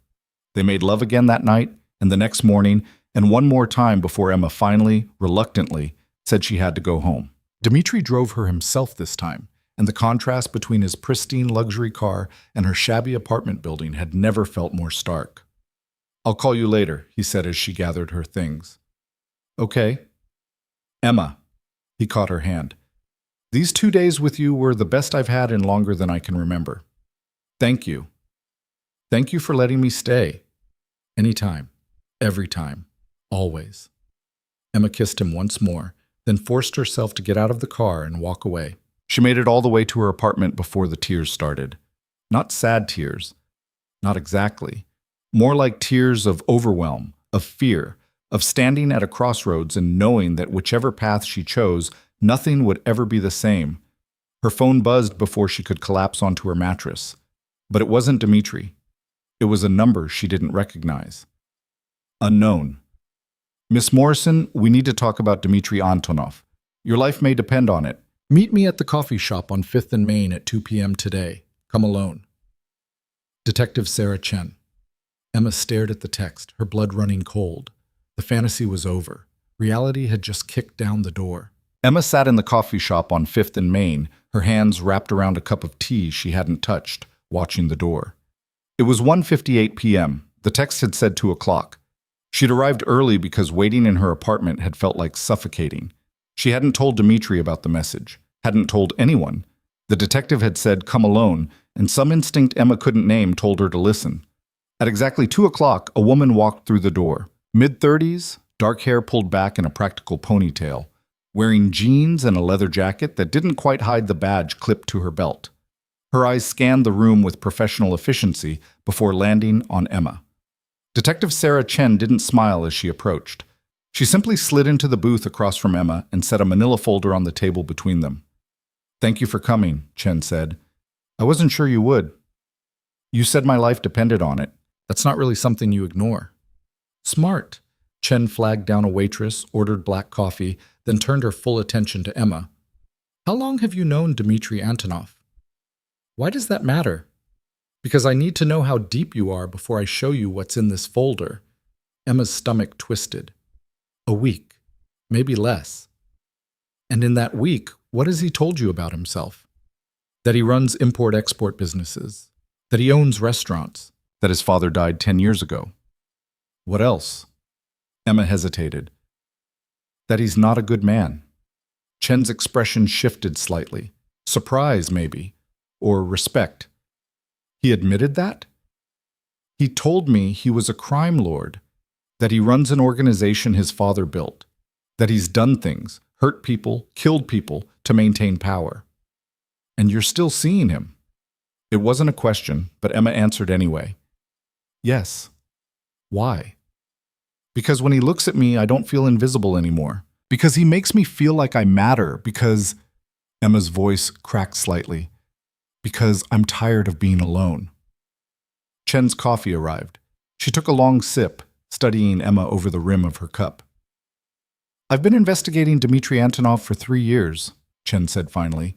They made love again that night, and the next morning, and one more time before Emma finally, reluctantly, said she had to go home. Dmitri drove her himself this time, and the contrast between his pristine luxury car and her shabby apartment building had never felt more stark. "I'll call you later," he said as she gathered her things. "Okay." "Emma," he caught her hand. "These 2 days with you were the best I've had in longer than I can remember. Thank you. Thank you for letting me stay. Anytime. Every time. Always." Emma kissed him once more, then forced herself to get out of the car and walk away. She made it all the way to her apartment before the tears started. Not sad tears. Not exactly. More like tears of overwhelm, of fear, of standing at a crossroads and knowing that whichever path she chose, nothing would ever be the same. Her phone buzzed before she could collapse onto her mattress. But it wasn't Dmitri. It was a number she didn't recognize. Unknown. "Miss Morrison, we need to talk about Dmitri Antonov. Your life may depend on it. Meet me at the coffee shop on 5th and Main at 2 p.m. today. Come alone." Detective Sarah Chen. Emma stared at the text, her blood running cold. The fantasy was over. Reality had just kicked down the door. Emma sat in the coffee shop on 5th and Main, her hands wrapped around a cup of tea she hadn't touched, watching the door. It was 1:58 p.m. The text had said 2 o'clock. She'd arrived early because waiting in her apartment had felt like suffocating. She hadn't told Dmitri about the message, hadn't told anyone. The detective had said, "Come alone," and some instinct Emma couldn't name told her to listen. At exactly 2 o'clock, a woman walked through the door. Mid-30s, dark hair pulled back in a practical ponytail, wearing jeans and a leather jacket that didn't quite hide the badge clipped to her belt. Her eyes scanned the room with professional efficiency before landing on Emma. Detective Sarah Chen didn't smile as she approached. She simply slid into the booth across from Emma and set a manila folder on the table between them. "Thank you for coming," Chen said. "I wasn't sure you would. You said my life depended on it. That's not really something you ignore." "Smart." Chen flagged down a waitress, ordered black coffee, then turned her full attention to Emma. "How long have you known Dmitri Antonov?" "Why does that matter?" "Because I need to know how deep you are before I show you what's in this folder." Emma's stomach twisted. "A week, maybe less." "And in that week, what has he told you about himself?" "That he runs import-export businesses, that he owns restaurants, that his father died 10 years ago." "What else?" Emma hesitated. "That he's not a good man." Chen's expression shifted slightly. Surprise, maybe, or respect. "He admitted that?" "He told me he was a crime lord, that he runs an organization his father built, that he's done things, hurt people, killed people to maintain power." "And you're still seeing him?" It wasn't a question, but Emma answered anyway. "Yes." "Why?" "Because when he looks at me, I don't feel invisible anymore. Because he makes me feel like I matter. Because—" Emma's voice cracked slightly. "Because I'm tired of being alone." Chen's coffee arrived. She took a long sip, studying Emma over the rim of her cup. "I've been investigating Dmitri Antonov for 3 years," Chen said finally.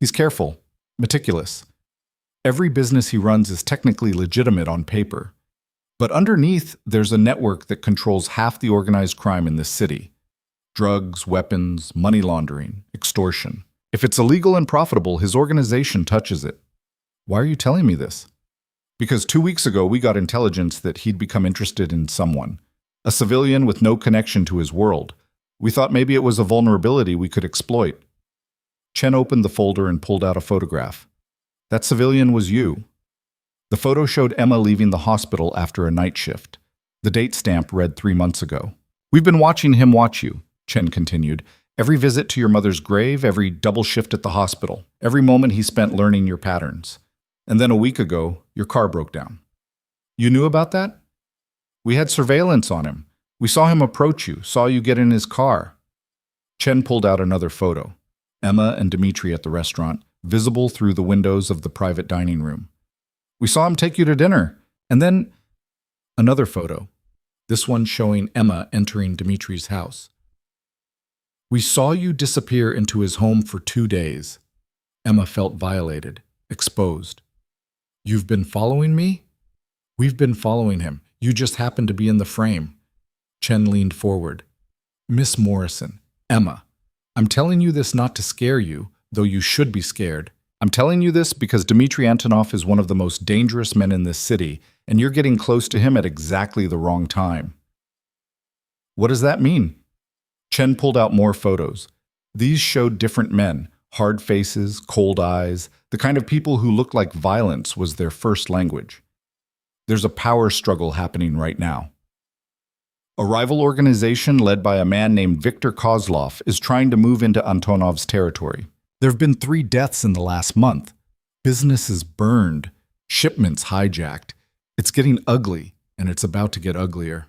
"He's careful, meticulous. Every business he runs is technically legitimate on paper. But underneath, there's a network that controls half the organized crime in this city. Drugs, weapons, money laundering, extortion. If it's illegal and profitable, his organization touches it." "Why are you telling me this?" "Because 2 weeks ago we got intelligence that he'd become interested in someone, a civilian with no connection to his world. We thought maybe it was a vulnerability we could exploit." Chen opened the folder and pulled out a photograph. "That civilian was you." The photo showed Emma leaving the hospital after a night shift. The date stamp read 3 months ago. "We've been watching him watch you," Chen continued, Every visit to your mother's grave, every double shift at the hospital, every moment he spent learning your patterns. And then a week ago, your car broke down. You knew about that? We had surveillance on him. We saw him approach you, saw you get in his car. Chen pulled out another photo. Emma and Dmitri at the restaurant, visible through the windows of the private dining room. We saw him take you to dinner. And then another photo. This one showing Emma entering Dmitri's house. We saw you disappear into his home for 2 days. Emma felt violated, exposed. You've been following me? We've been following him. You just happened to be in the frame. Chen leaned forward. Miss Morrison, Emma, I'm telling you this not to scare you, though you should be scared. I'm telling you this because Dmitri Antonov is one of the most dangerous men in this city, and you're getting close to him at exactly the wrong time. What does that mean? Chen pulled out more photos. These showed different men, hard faces, cold eyes, the kind of people who looked like violence was their first language. There's a power struggle happening right now. A rival organization led by a man named Viktor Kozlov is trying to move into Antonov's territory. There have been 3 deaths in the last month. Businesses burned, shipments hijacked. It's getting ugly, and it's about to get uglier.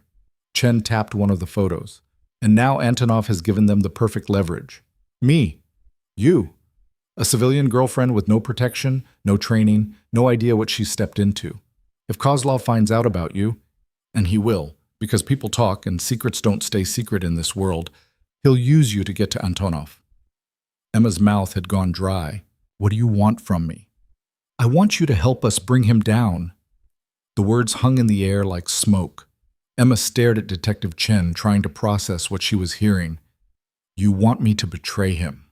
Chen tapped one of the photos. And now Antonov has given them the perfect leverage. Me. You. A civilian girlfriend with no protection, no training, no idea what she's stepped into. If Kozlov finds out about you, and he will, because people talk and secrets don't stay secret in this world, he'll use you to get to Antonov. Emma's mouth had gone dry. What do you want from me? I want you to help us bring him down. The words hung in the air like smoke. Emma stared at Detective Chen, trying to process what she was hearing. You want me to betray him.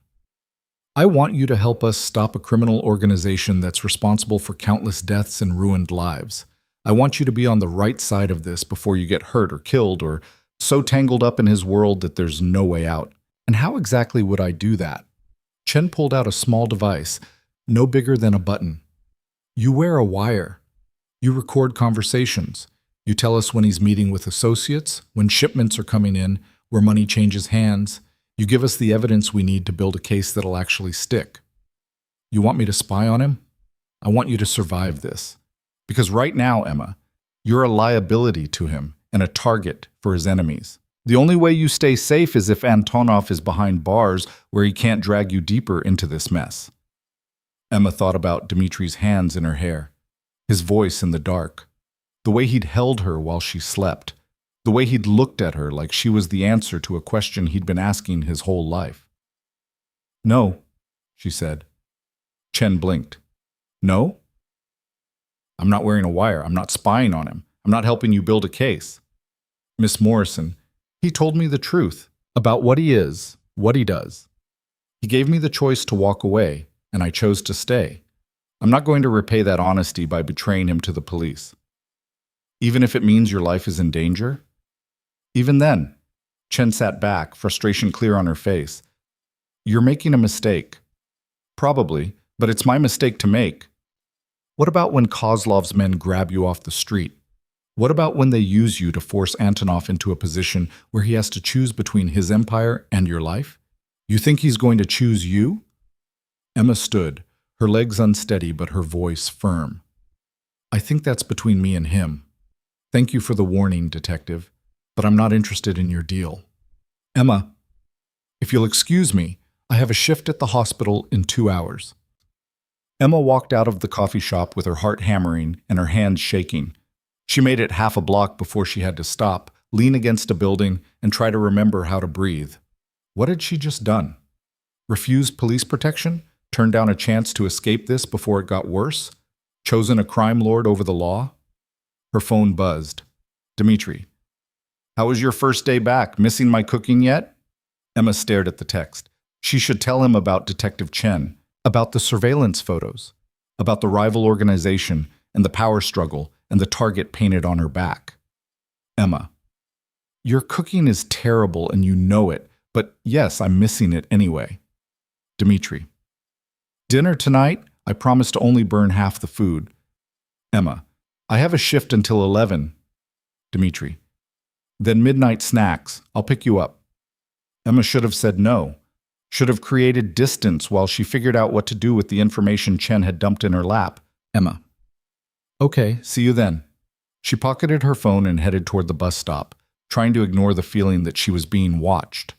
I want you to help us stop a criminal organization that's responsible for countless deaths and ruined lives. I want you to be on the right side of this before you get hurt or killed or so tangled up in his world that there's no way out. And how exactly would I do that? Chen pulled out a small device, no bigger than a button. You wear a wire. You record conversations. You tell us when he's meeting with associates, when shipments are coming in, where money changes hands. You give us the evidence we need to build a case that'll actually stick. You want me to spy on him? I want you to survive this. Because right now, Emma, you're a liability to him and a target for his enemies. The only way you stay safe is if Antonov is behind bars where he can't drag you deeper into this mess. Emma thought about Dmitri's hands in her hair, his voice in the dark, the way he'd held her while she slept, the way he'd looked at her like she was the answer to a question he'd been asking his whole life. No, she said. Chen blinked. No? I'm not wearing a wire. I'm not spying on him. I'm not helping you build a case. Miss Morrison, he told me the truth about what he is, what he does. He gave me the choice to walk away, and I chose to stay. I'm not going to repay that honesty by betraying him to the police. Even if it means your life is in danger? Even then, Chen sat back, frustration clear on her face. You're making a mistake. Probably, but it's my mistake to make. What about when Kozlov's men grab you off the street? What about when they use you to force Antonov into a position where he has to choose between his empire and your life? You think he's going to choose you? Emma stood, her legs unsteady but her voice firm. I think that's between me and him. Thank you for the warning, detective, but I'm not interested in your deal. Emma, if you'll excuse me, I have a shift at the hospital in 2 hours. Emma walked out of the coffee shop with her heart hammering and her hands shaking. She made it half a block before she had to stop, lean against a building, and try to remember how to breathe. What had she just done? Refused police protection? Turned down a chance to escape this before it got worse? Chosen a crime lord over the law? Her phone buzzed. Dmitri. How was your first day back? Missing my cooking yet? Emma stared at the text. She should tell him about Detective Chen, about the surveillance photos, about the rival organization and the power struggle and the target painted on her back. Emma. Your cooking is terrible and you know it, but yes, I'm missing it anyway. Dmitri. Dinner tonight? I promise to only burn half the food. Emma. I have a shift until 11. Dmitri. Then midnight snacks. I'll pick you up. Emma should have said no, Should have created distance while she figured out what to do with the information Chen had dumped in her lap. Emma. Okay, see you then. She pocketed her phone and headed toward the bus stop, trying to ignore the feeling that she was being watched,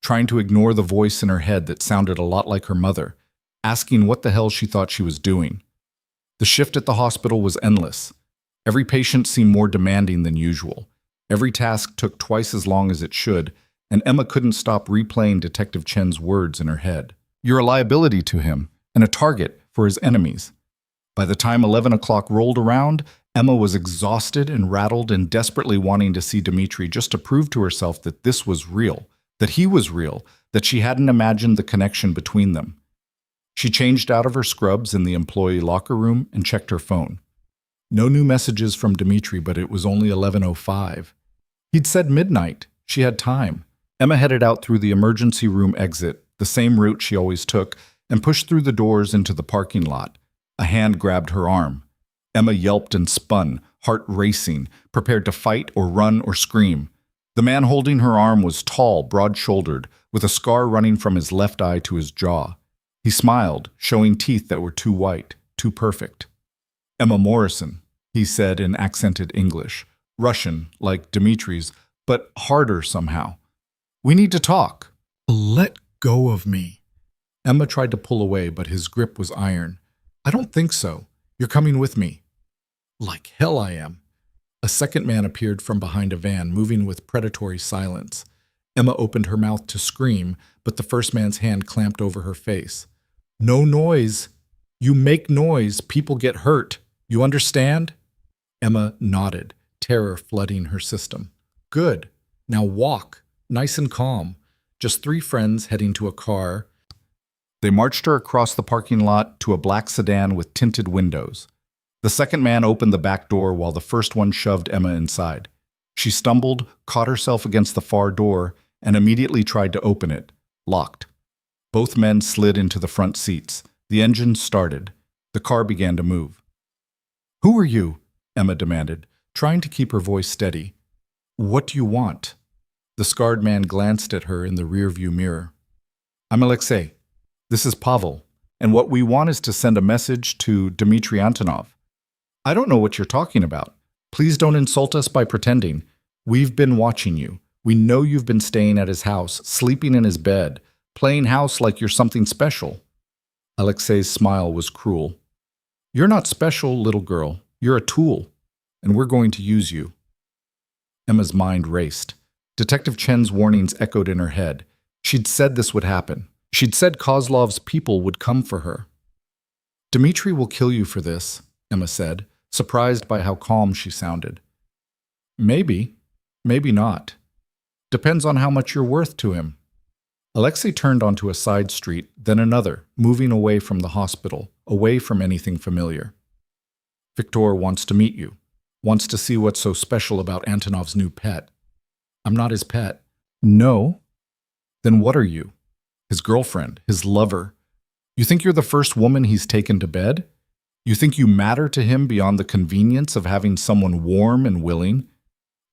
trying to ignore the voice in her head that sounded a lot like her mother, asking what the hell she thought she was doing. The shift at the hospital was endless. Every patient seemed more demanding than usual. Every task took twice as long as it should, and Emma couldn't stop replaying Detective Chen's words in her head. You're a liability to him, and a target for his enemies. By the time 11 o'clock rolled around, Emma was exhausted and rattled and desperately wanting to see Dmitri just to prove to herself that this was real, that he was real, that she hadn't imagined the connection between them. She changed out of her scrubs in the employee locker room and checked her phone. No new messages from Dmitri, but it was only 11:05. He'd said midnight. She had time. Emma headed out through the emergency room exit, the same route she always took, and pushed through the doors into the parking lot. A hand grabbed her arm. Emma yelped and spun, heart racing, prepared to fight or run or scream. The man holding her arm was tall, broad-shouldered, with a scar running from his left eye to his jaw. He smiled, showing teeth that were too white, too perfect. Emma Morrison, he said in accented English, Russian, like Dimitri's, but harder somehow. We need to talk. Let go of me. Emma tried to pull away, but his grip was iron. I don't think so. You're coming with me. Like hell I am. A second man appeared from behind a van, moving with predatory silence. Emma opened her mouth to scream, but the first man's hand clamped over her face. No noise. You make noise. People get hurt. You understand? Emma nodded, terror flooding her system. Good. Now walk. Nice and calm. Just three friends heading to a car. They marched her across the parking lot to a black sedan with tinted windows. The second man opened the back door while the first one shoved Emma inside. She stumbled, caught herself against the far door, and immediately tried to open it. Locked. Both men slid into the front seats. The engine started. The car began to move. Who are you? Emma demanded, trying to keep her voice steady. What do you want? The scarred man glanced at her in the rearview mirror. I'm Alexei. This is Pavel, and what we want is to send a message to Dmitri Antonov. I don't know what you're talking about. Please don't insult us by pretending. We've been watching you. We know you've been staying at his house, sleeping in his bed, playing house like you're something special. Alexei's smile was cruel. You're not special, little girl. You're a tool, and we're going to use you. Emma's mind raced. Detective Chen's warnings echoed in her head. She'd said this would happen. She'd said Kozlov's people would come for her. Dmitri will kill you for this, Emma said, surprised by how calm she sounded. Maybe. Maybe not. Depends on how much you're worth to him. Alexei turned onto a side street, then another, moving away from the hospital, away from anything familiar. Viktor wants to meet you, wants to see what's so special about Antonov's new pet. I'm not his pet. No? Then what are you? His girlfriend, his lover. You think you're the first woman he's taken to bed? You think you matter to him beyond the convenience of having someone warm and willing?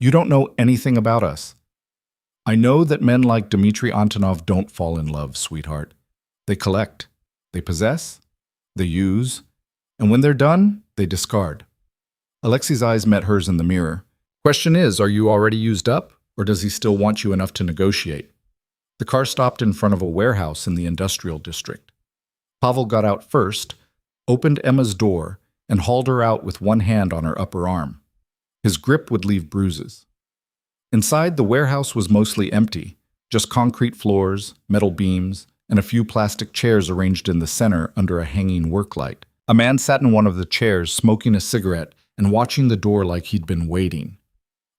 You don't know anything about us. I know that men like Dmitri Antonov don't fall in love, sweetheart. They collect, they possess, they use, and when they're done, they discard. Alexei's eyes met hers in the mirror. Question is, are you already used up, or does he still want you enough to negotiate? The car stopped in front of a warehouse in the industrial district. Pavel got out first, opened Emma's door, and hauled her out with one hand on her upper arm. His grip would leave bruises. Inside, the warehouse was mostly empty, just concrete floors, metal beams, and a few plastic chairs arranged in the center under a hanging work light. A man sat in one of the chairs, smoking a cigarette and watching the door like he'd been waiting.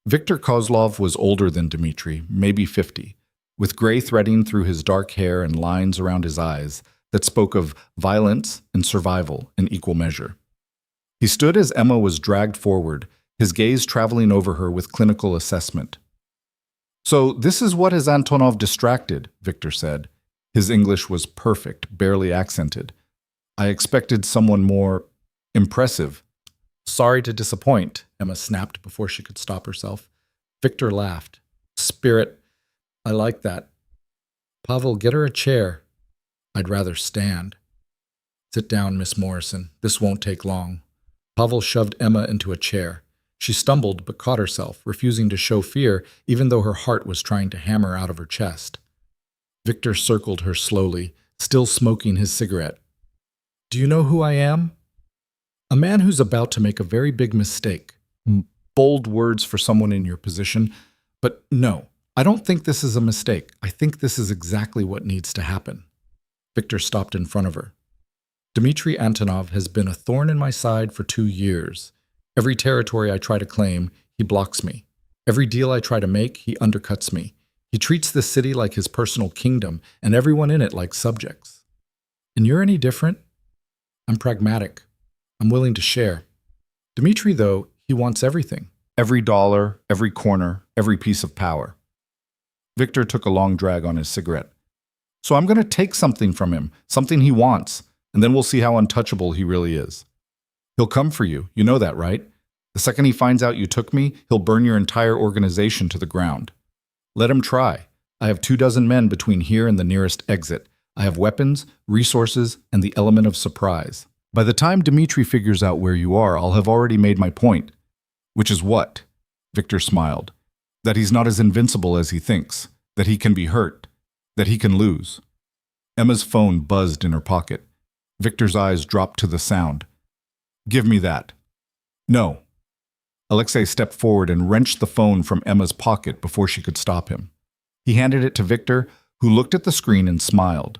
Viktor Kozlov was older than Dmitri, maybe 50, with gray threading through his dark hair and lines around his eyes that spoke of violence and survival in equal measure. He stood as Emma was dragged forward, his gaze traveling over her with clinical assessment. So this is what has Antonov distracted, Viktor said. His English was perfect, barely accented. I expected someone more impressive. Sorry to disappoint, Emma snapped before she could stop herself. Viktor laughed. Spirit, I like that. Pavel, get her a chair. I'd rather stand. Sit down, Miss Morrison. This won't take long. Pavel shoved Emma into a chair. She stumbled but caught herself, refusing to show fear even though her heart was trying to hammer out of her chest. Victor circled her slowly, still smoking his cigarette. Do you know who I am? A man who's about to make a very big mistake. Bold words for someone in your position, but no, I don't think this is a mistake. I think this is exactly what needs to happen. Victor stopped in front of her. Dmitry Antonov has been a thorn in my side for 2 years. Every territory I try to claim, he blocks me. Every deal I try to make, he undercuts me. He treats this city like his personal kingdom and everyone in it like subjects. And you're any different? I'm pragmatic. I'm willing to share. Dmitry, though, he wants everything. Every dollar, every corner, every piece of power. Victor took a long drag on his cigarette. So I'm going to take something from him, something he wants, and then we'll see how untouchable he really is. He'll come for you, you know that, right? The second he finds out you took me, he'll burn your entire organization to the ground. Let him try. I have 24 men between here and the nearest exit. I have weapons, resources, and the element of surprise. By the time Dmitry figures out where you are, I'll have already made my point. Which is what? Victor smiled. That he's not as invincible as he thinks. That he can be hurt. That he can lose. Emma's phone buzzed in her pocket. Victor's eyes dropped to the sound. Give me that. No. Alexei stepped forward and wrenched the phone from Emma's pocket before she could stop him. He handed it to Victor, who looked at the screen and smiled.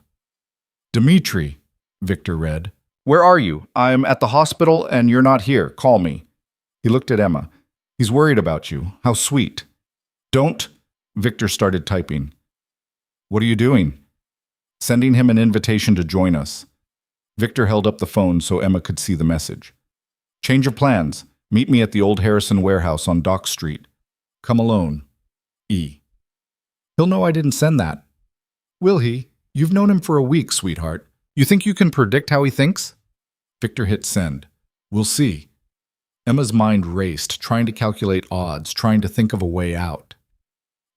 Dmitry, Victor read. Where are you? I'm at the hospital and you're not here. Call me. He looked at Emma. He's worried about you. How sweet. Don't. Victor started typing. What are you doing? Sending him an invitation to join us. Victor held up the phone so Emma could see the message. Change of plans. Meet me at the old Harrison warehouse on Dock Street. Come alone. E. He'll know I didn't send that. Will he? You've known him for a week, sweetheart. You think you can predict how he thinks? Victor hit send. We'll see. Emma's mind raced, trying to calculate odds, trying to think of a way out.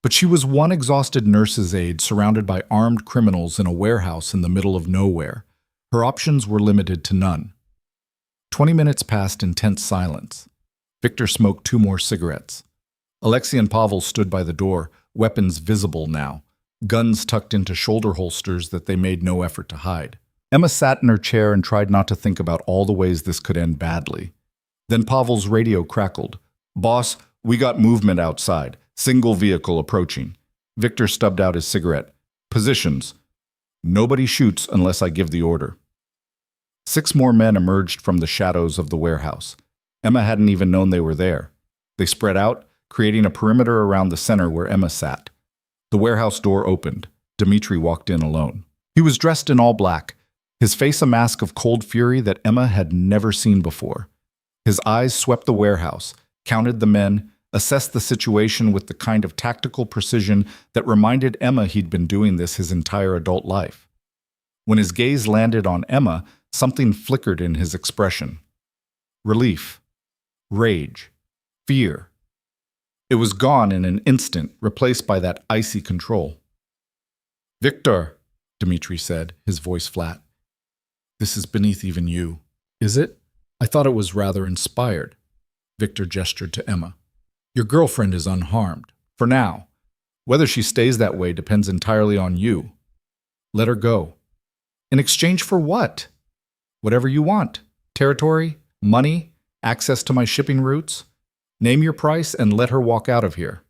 But she was one exhausted nurse's aide surrounded by armed criminals in a warehouse in the middle of nowhere. Her options were limited to none. 20 minutes passed in tense silence. Victor smoked 2 more cigarettes. Alexei and Pavel stood by the door, weapons visible now, guns tucked into shoulder holsters that they made no effort to hide. Emma sat in her chair and tried not to think about all the ways this could end badly. Then Pavel's radio crackled. Boss, we got movement outside. Single vehicle approaching. Victor stubbed out his cigarette. Positions. Nobody shoots unless I give the order. 6 more men emerged from the shadows of the warehouse. Emma hadn't even known they were there. They spread out, creating a perimeter around the center where Emma sat. The warehouse door opened. Dmitry walked in alone. He was dressed in all black, his face a mask of cold fury that Emma had never seen before. His eyes swept the warehouse, counted the men, assessed the situation with the kind of tactical precision that reminded Emma he'd been doing this his entire adult life. When his gaze landed on Emma, something flickered in his expression. Relief, rage, fear. It was gone in an instant, replaced by that icy control. Victor, Dmitry said, his voice flat. This is beneath even you. Is it? I thought it was rather inspired. Victor gestured to Emma. Your girlfriend is unharmed, for now. Whether she stays that way depends entirely on you. Let her go. In exchange for what? Whatever you want. Territory, money, access to my shipping routes. Name your price and let her walk out of here.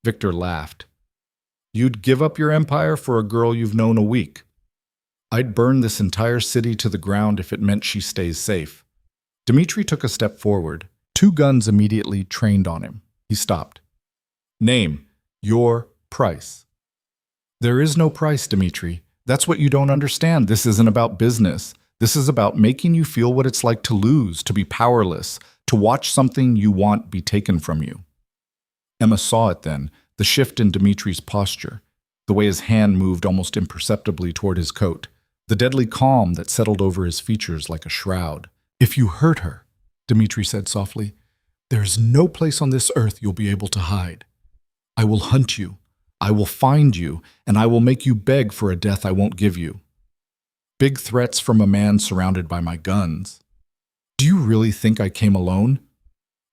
Victor laughed. You'd give up your empire for a girl you've known a week. I'd burn this entire city to the ground if it meant she stays safe. Dmitry took a step forward. 2 guns immediately trained on him. He stopped. Name. Your price. There is no price, Dmitry. That's what you don't understand. This isn't about business. This is about making you feel what it's like to lose, to be powerless, to watch something you want be taken from you. Emma saw it then, the shift in Dmitry's posture, the way his hand moved almost imperceptibly toward his coat, the deadly calm that settled over his features like a shroud. If you hurt her, Dmitry said softly, there is no place on this earth you'll be able to hide. I will hunt you. I will find you, and I will make you beg for a death I won't give you. Big threats from a man surrounded by my guns. Do you really think I came alone?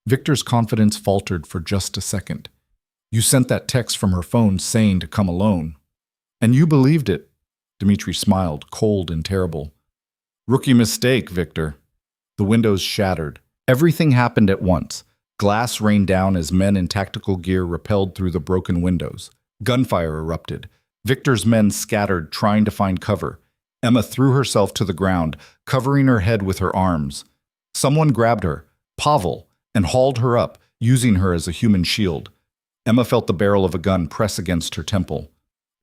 Victor's confidence faltered for just a second. You sent that text from her phone saying to come alone. And you believed it. Dmitri smiled, cold and terrible. Rookie mistake, Victor. The windows shattered. Everything happened at once. Glass rained down as men in tactical gear rappelled through the broken windows. Gunfire erupted. Victor's men scattered, trying to find cover. Emma threw herself to the ground, covering her head with her arms. Someone grabbed her, Pavel, and hauled her up, using her as a human shield. Emma felt the barrel of a gun press against her temple.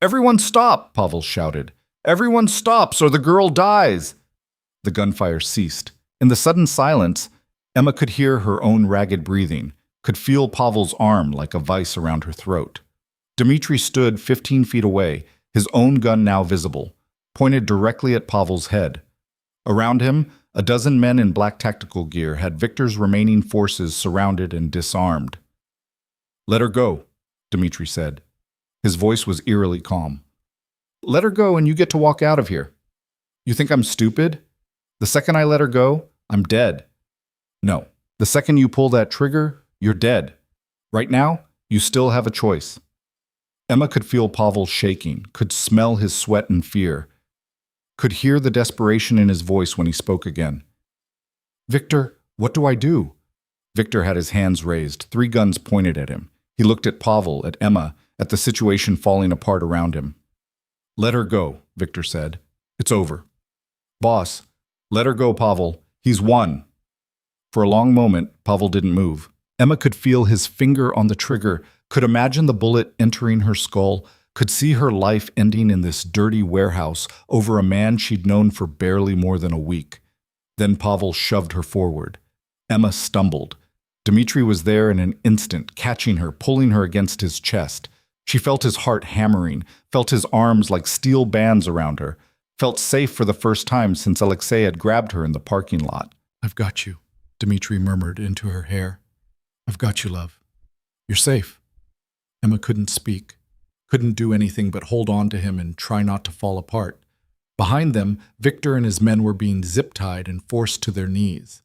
"Everyone stop!" Pavel shouted. "Everyone stops or the girl dies!" The gunfire ceased. In the sudden silence, Emma could hear her own ragged breathing, could feel Pavel's arm like a vice around her throat. Dmitri stood 15 feet away, his own gun now visible, pointed directly at Pavel's head. Around him, a dozen men in black tactical gear had Victor's remaining forces surrounded and disarmed. "Let her go," Dmitri said. His voice was eerily calm. "Let her go and you get to walk out of here. You think I'm stupid? The second I let her go, I'm dead. No, the second you pull that trigger, you're dead. Right now, you still have a choice." Emma could feel Pavel shaking, could smell his sweat and fear, could hear the desperation in his voice when he spoke again. "Victor, what do I do?" Victor had his hands raised, 3 guns pointed at him. He looked at Pavel, at Emma, at the situation falling apart around him. "Let her go," Victor said. "It's over." "Boss, let her go, Pavel. He's won." For a long moment, Pavel didn't move. Emma could feel his finger on the trigger, could imagine the bullet entering her skull, could see her life ending in this dirty warehouse over a man she'd known for barely more than a week. Then Pavel shoved her forward. Emma stumbled. Dmitri was there in an instant, catching her, pulling her against his chest. She felt his heart hammering, felt his arms like steel bands around her, felt safe for the first time since Alexei had grabbed her in the parking lot. "I've got you," Dmitri murmured into her hair. "I've got you, love. You're safe." Emma couldn't speak, couldn't do anything but hold on to him and try not to fall apart. Behind them, Victor and his men were being zip-tied and forced to their knees.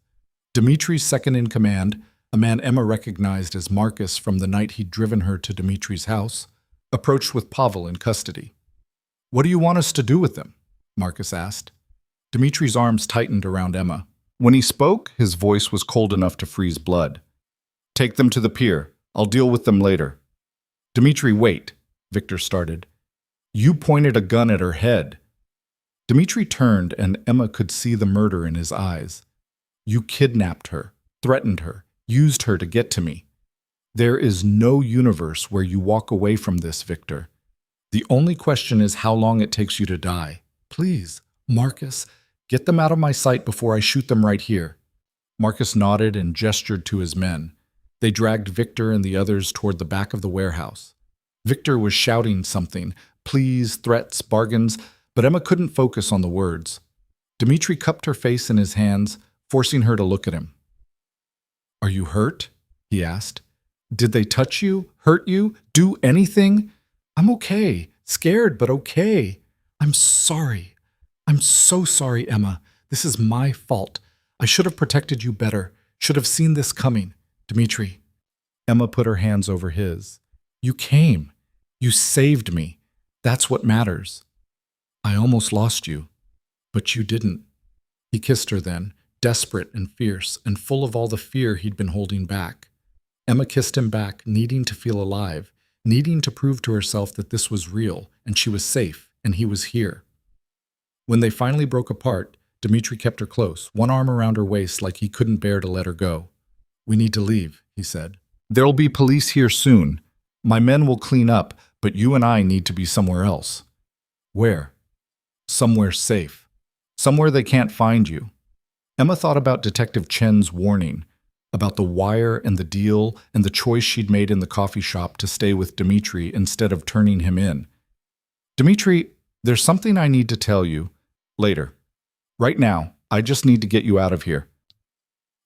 Dmitri's second in command, a man Emma recognized as Marcus from the night he'd driven her to Dmitri's house, approached with Pavel in custody. "What do you want us to do with them?" Marcus asked. Dmitri's arms tightened around Emma. When he spoke, his voice was cold enough to freeze blood. "Take them to the pier. I'll deal with them later." "Dmitri, wait," Victor started. "You pointed a gun at her head." Dmitri turned, and Emma could see the murder in his eyes. "You kidnapped her, threatened her, used her to get to me. There is no universe where you walk away from this, Victor. The only question is how long it takes you to die. Please, Marcus, get them out of my sight before I shoot them right here." Marcus nodded and gestured to his men. They dragged Victor and the others toward the back of the warehouse. Victor was shouting something, pleas, threats, bargains, but Emma couldn't focus on the words. Dmitri cupped her face in his hands, forcing her to look at him. "Are you hurt?" he asked. "Did they touch you, hurt you, do anything?" "I'm okay, scared, but okay. I'm sorry. I'm so sorry, Emma. This is my fault. I should have protected you better, should have seen this coming. Dmitri." Emma put her hands over his. "You came. You saved me. That's what matters. I almost lost you, but you didn't." He kissed her then, desperate and fierce, and full of all the fear he'd been holding back. Emma kissed him back, needing to feel alive, needing to prove to herself that this was real, and she was safe, and he was here. When they finally broke apart, Dmitri kept her close, one arm around her waist like he couldn't bear to let her go. "We need to leave," he said. "There'll be police here soon. My men will clean up, but you and I need to be somewhere else." "Where?" "Somewhere safe. Somewhere they can't find you." Emma thought about Detective Chen's warning, about the wire and the deal and the choice she'd made in the coffee shop to stay with Dmitri instead of turning him in. "Dmitri, there's something I need to tell you. Later. Right now, I just need to get you out of here."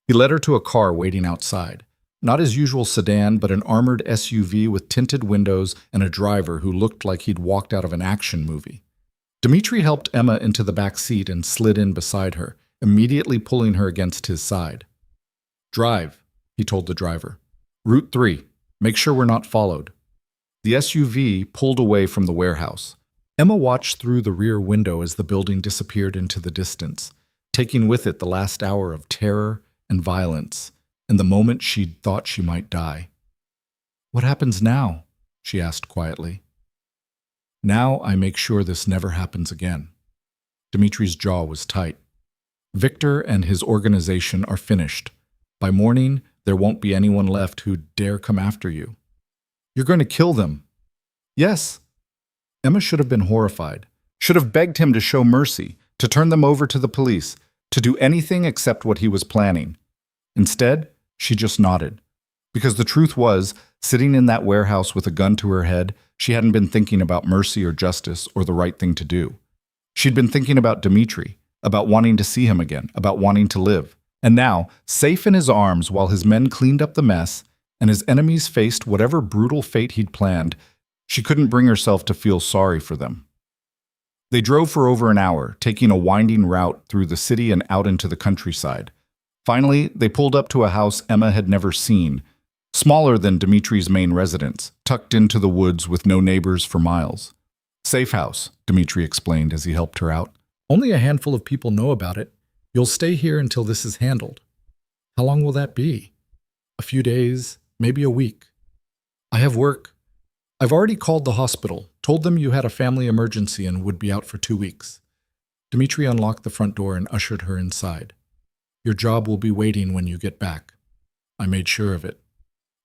He led her to a car waiting outside. Not his usual sedan, but an armored SUV with tinted windows and a driver who looked like he'd walked out of an action movie. Dmitri helped Emma into the back seat and slid in beside her, immediately pulling her against his side. "Drive," he told the driver. "Route 3. Make sure we're not followed." The SUV pulled away from the warehouse. Emma watched through the rear window as the building disappeared into the distance, taking with it the last hour of terror and violence, and the moment she'd thought she might die. "What happens now?" she asked quietly. "Now I make sure this never happens again." Dmitri's jaw was tight. Victor and his organization are finished. By morning, there won't be anyone left who'd dare come after you. "You're going to kill them." "Yes." Emma should have been horrified, should have begged him to show mercy, to turn them over to the police, to do anything except what he was planning. Instead, she just nodded. Because the truth was, sitting in that warehouse with a gun to her head, she hadn't been thinking about mercy or justice or the right thing to do. She'd been thinking about Dmitri, about wanting to see him again, about wanting to live. And now, safe in his arms while his men cleaned up the mess and his enemies faced whatever brutal fate he'd planned, she couldn't bring herself to feel sorry for them. They drove for over an hour, taking a winding route through the city and out into the countryside. Finally, they pulled up to a house Emma had never seen, smaller than Dmitri's main residence, tucked into the woods with no neighbors for miles. "Safe house," Dmitri explained as he helped her out. "Only a handful of people know about it. You'll stay here until this is handled." "How long will that be?" "A few days, maybe a week." "I have work. I've already called the hospital, told them you had a family emergency and would be out for 2 weeks." Dmitri unlocked the front door and ushered her inside. "Your job will be waiting when you get back." I made sure of it.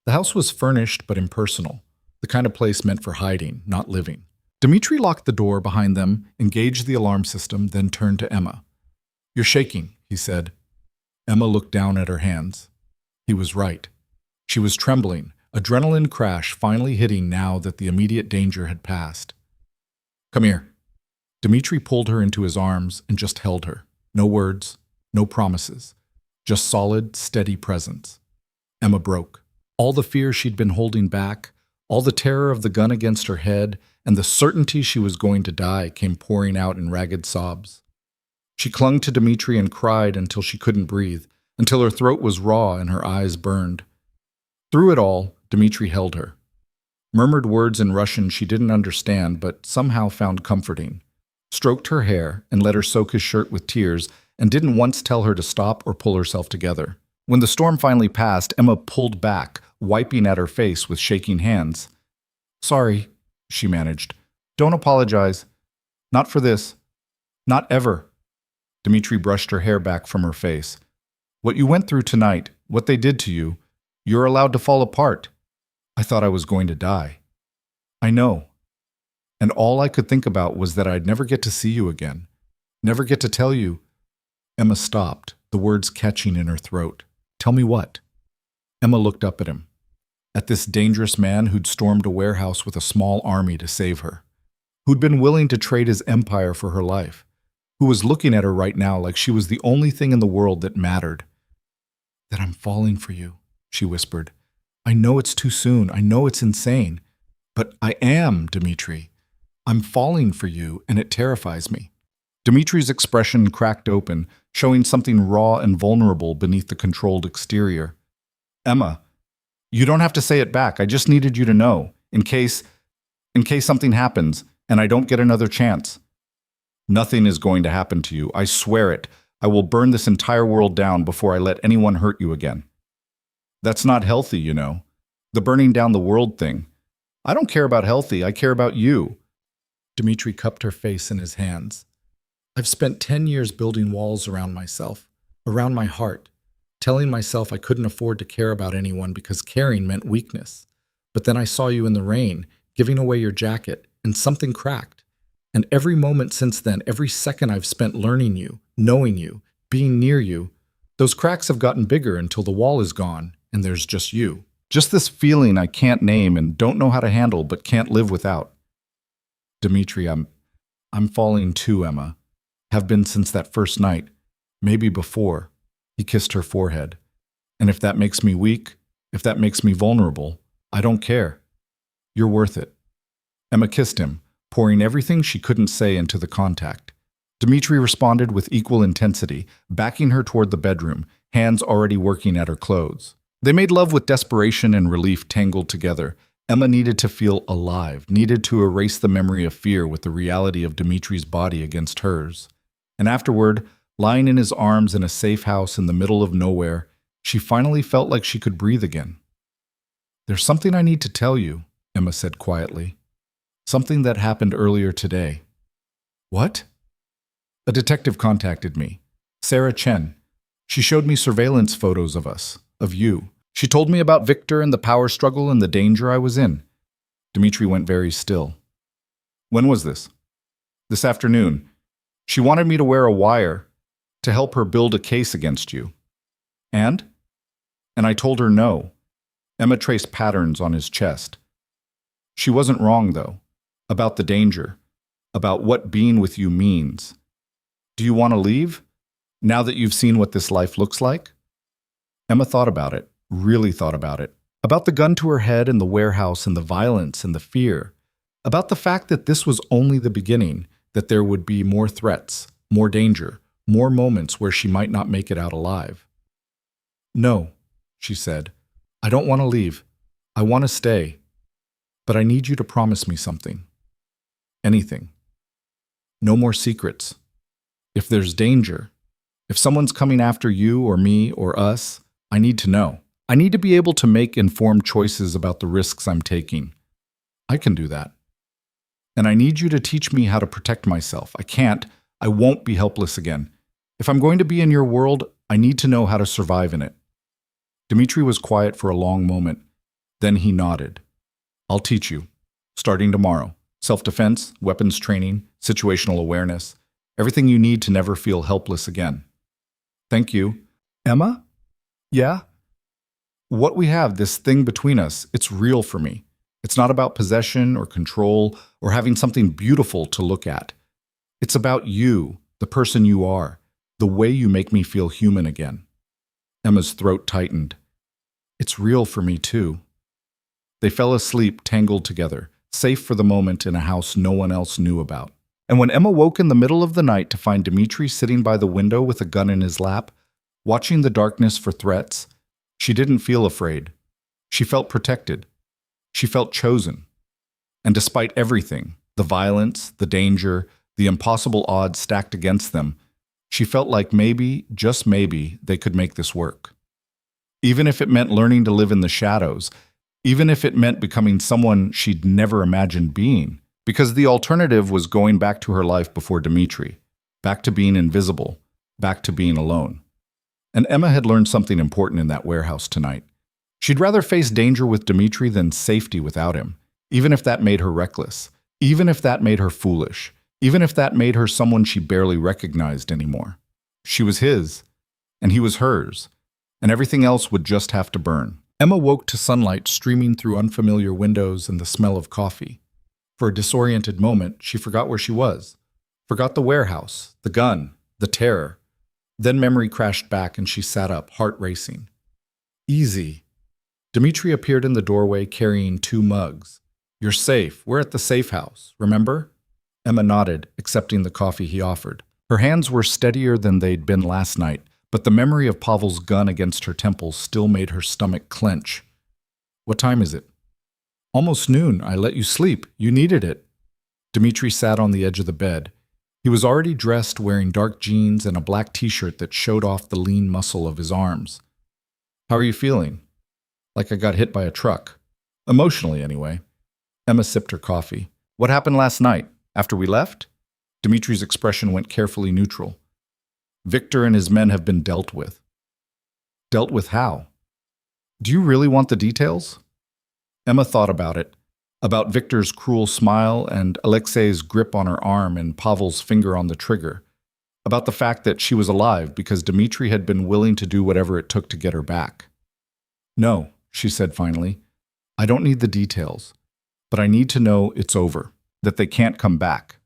The house was furnished but impersonal, the kind of place meant for hiding, not living. Dmitri locked the door behind them, engaged the alarm system, then turned to Emma. "You're shaking," he said. Emma looked down at her hands. He was right. She was trembling, adrenaline crash finally hitting now that the immediate danger had passed. "Come here." Dmitri pulled her into his arms and just held her. No words, no promises, just solid, steady presence. Emma broke. All the fear she'd been holding back, all the terror of the gun against her head, and the certainty she was going to die came pouring out in ragged sobs. She clung to Dmitri and cried until she couldn't breathe, until her throat was raw and her eyes burned. Through it all, Dmitri held her. Murmured words in Russian she didn't understand but somehow found comforting. Stroked her hair and let her soak his shirt with tears and didn't once tell her to stop or pull herself together. When the storm finally passed, Emma pulled back, wiping at her face with shaking hands. "Sorry," she managed. "Don't apologize. Not for this. Not ever." Dmitri brushed her hair back from her face. "What you went through tonight, what they did to you, you're allowed to fall apart. I thought I was going to die." "I know. And all I could think about was that I'd never get to see you again. Never get to tell you." Emma stopped, the words catching in her throat. "Tell me what?" Emma looked up at him. At this dangerous man who'd stormed a warehouse with a small army to save her. Who'd been willing to trade his empire for her life. Who was looking at her right now like she was the only thing in the world that mattered. "That I'm falling for you," she whispered. "I know it's too soon. I know it's insane. But I am, Dmitri. I'm falling for you, and it terrifies me." Dmitri's expression cracked open, showing something raw and vulnerable beneath the controlled exterior. "Emma, you don't have to say it back. I just needed you to know, in case something happens, and I don't get another chance. Nothing is going to happen to you. I swear it. I will burn this entire world down before I let anyone hurt you again." "That's not healthy, you know. The burning down the world thing. I don't care about healthy. I care about you." Dmitri cupped her face in his hands. "I've spent 10 years building walls around myself, around my heart, telling myself I couldn't afford to care about anyone because caring meant weakness. But then I saw you in the rain, giving away your jacket, and something cracked. And every moment since then, every second I've spent learning you, knowing you, being near you, those cracks have gotten bigger until the wall is gone, and there's just you. Just this feeling I can't name and don't know how to handle but can't live without." "Dmitri, I'm falling too, Emma. Have been since that first night. Maybe before." He kissed her forehead. "And if that makes me weak, If that makes me vulnerable, I don't care. You're worth it. Emma kissed him, pouring everything she couldn't say into the contact. Dmitri responded with equal intensity, backing her toward the bedroom, hands already working at her clothes. They made love with desperation and relief tangled together. Emma needed to feel alive, needed to erase the memory of fear with the reality of Dmitri's body against hers. And afterward, lying in his arms in a safe house in the middle of nowhere, she finally felt like she could breathe again. "There's something I need to tell you," Emma said quietly. "Something that happened earlier today." "What?" "A detective contacted me. Sarah Chen. She showed me surveillance photos of us, of you. She told me about Victor and the power struggle and the danger I was in." Dmitri went very still. "When was this?" "This afternoon. She wanted me to wear a wire to help her build a case against you." "And?" "And I told her no." Emma traced patterns on his chest. "She wasn't wrong, though, about the danger, about what being with you means. Do you want to leave, now that you've seen what this life looks like?" Emma thought about it, really thought about it. About the gun to her head and the warehouse and the violence and the fear. About the fact that this was only the beginning, that there would be more threats, more danger, more moments where she might not make it out alive. "No," she said. "I don't want to leave. I want to stay. But I need you to promise me something. Anything. No more secrets. If there's danger, if someone's coming after you or me or us, I need to know. I need to be able to make informed choices about the risks I'm taking. I can do that. And I need you to teach me how to protect myself. I won't be helpless again. If I'm going to be in your world, I need to know how to survive in it." Dmitri was quiet for a long moment. Then he nodded. "I'll teach you, starting tomorrow. Self-defense, weapons training, situational awareness, everything you need to never feel helpless again." "Thank you." "Emma?" "Yeah?" "What we have, this thing between us, it's real for me. It's not about possession or control or having something beautiful to look at. It's about you, the person you are, the way you make me feel human again." Emma's throat tightened. "It's real for me, too." They fell asleep, tangled together, safe for the moment in a house no one else knew about. And when Emma woke in the middle of the night to find Dmitri sitting by the window with a gun in his lap, watching the darkness for threats, she didn't feel afraid. She felt protected. She felt chosen. And despite everything, the violence, the danger, the impossible odds stacked against them, she felt like maybe, just maybe, they could make this work. Even if it meant learning to live in the shadows, even if it meant becoming someone she'd never imagined being, because the alternative was going back to her life before Dmitri, back to being invisible, back to being alone. And Emma had learned something important in that warehouse tonight. She'd rather face danger with Dmitri than safety without him, even if that made her reckless, even if that made her foolish, even if that made her someone she barely recognized anymore. She was his, and he was hers, and everything else would just have to burn. Emma woke to sunlight streaming through unfamiliar windows and the smell of coffee. For a disoriented moment, she forgot where she was, forgot the warehouse, the gun, the terror. Then memory crashed back and she sat up, heart racing. "Easy." Dmitri appeared in the doorway carrying 2 mugs. "You're safe. We're at the safe house, remember?" Emma nodded, accepting the coffee he offered. Her hands were steadier than they'd been last night, but the memory of Pavel's gun against her temples still made her stomach clench. "What time is it?" "Almost noon. I let you sleep. You needed it." Dmitri sat on the edge of the bed. He was already dressed, wearing dark jeans and a black t-shirt that showed off the lean muscle of his arms. "How are you feeling?" "Like I got hit by a truck. Emotionally, anyway." Emma sipped her coffee. "What happened last night? After we left?" Dmitri's expression went carefully neutral. "Victor and his men have been dealt with." "Dealt with how?" "Do you really want the details?" Emma thought about it, about Victor's cruel smile and Alexei's grip on her arm and Pavel's finger on the trigger, about the fact that she was alive because Dmitri had been willing to do whatever it took to get her back. "No," she said finally. "I don't need the details, but I need to know it's over, that they can't come back.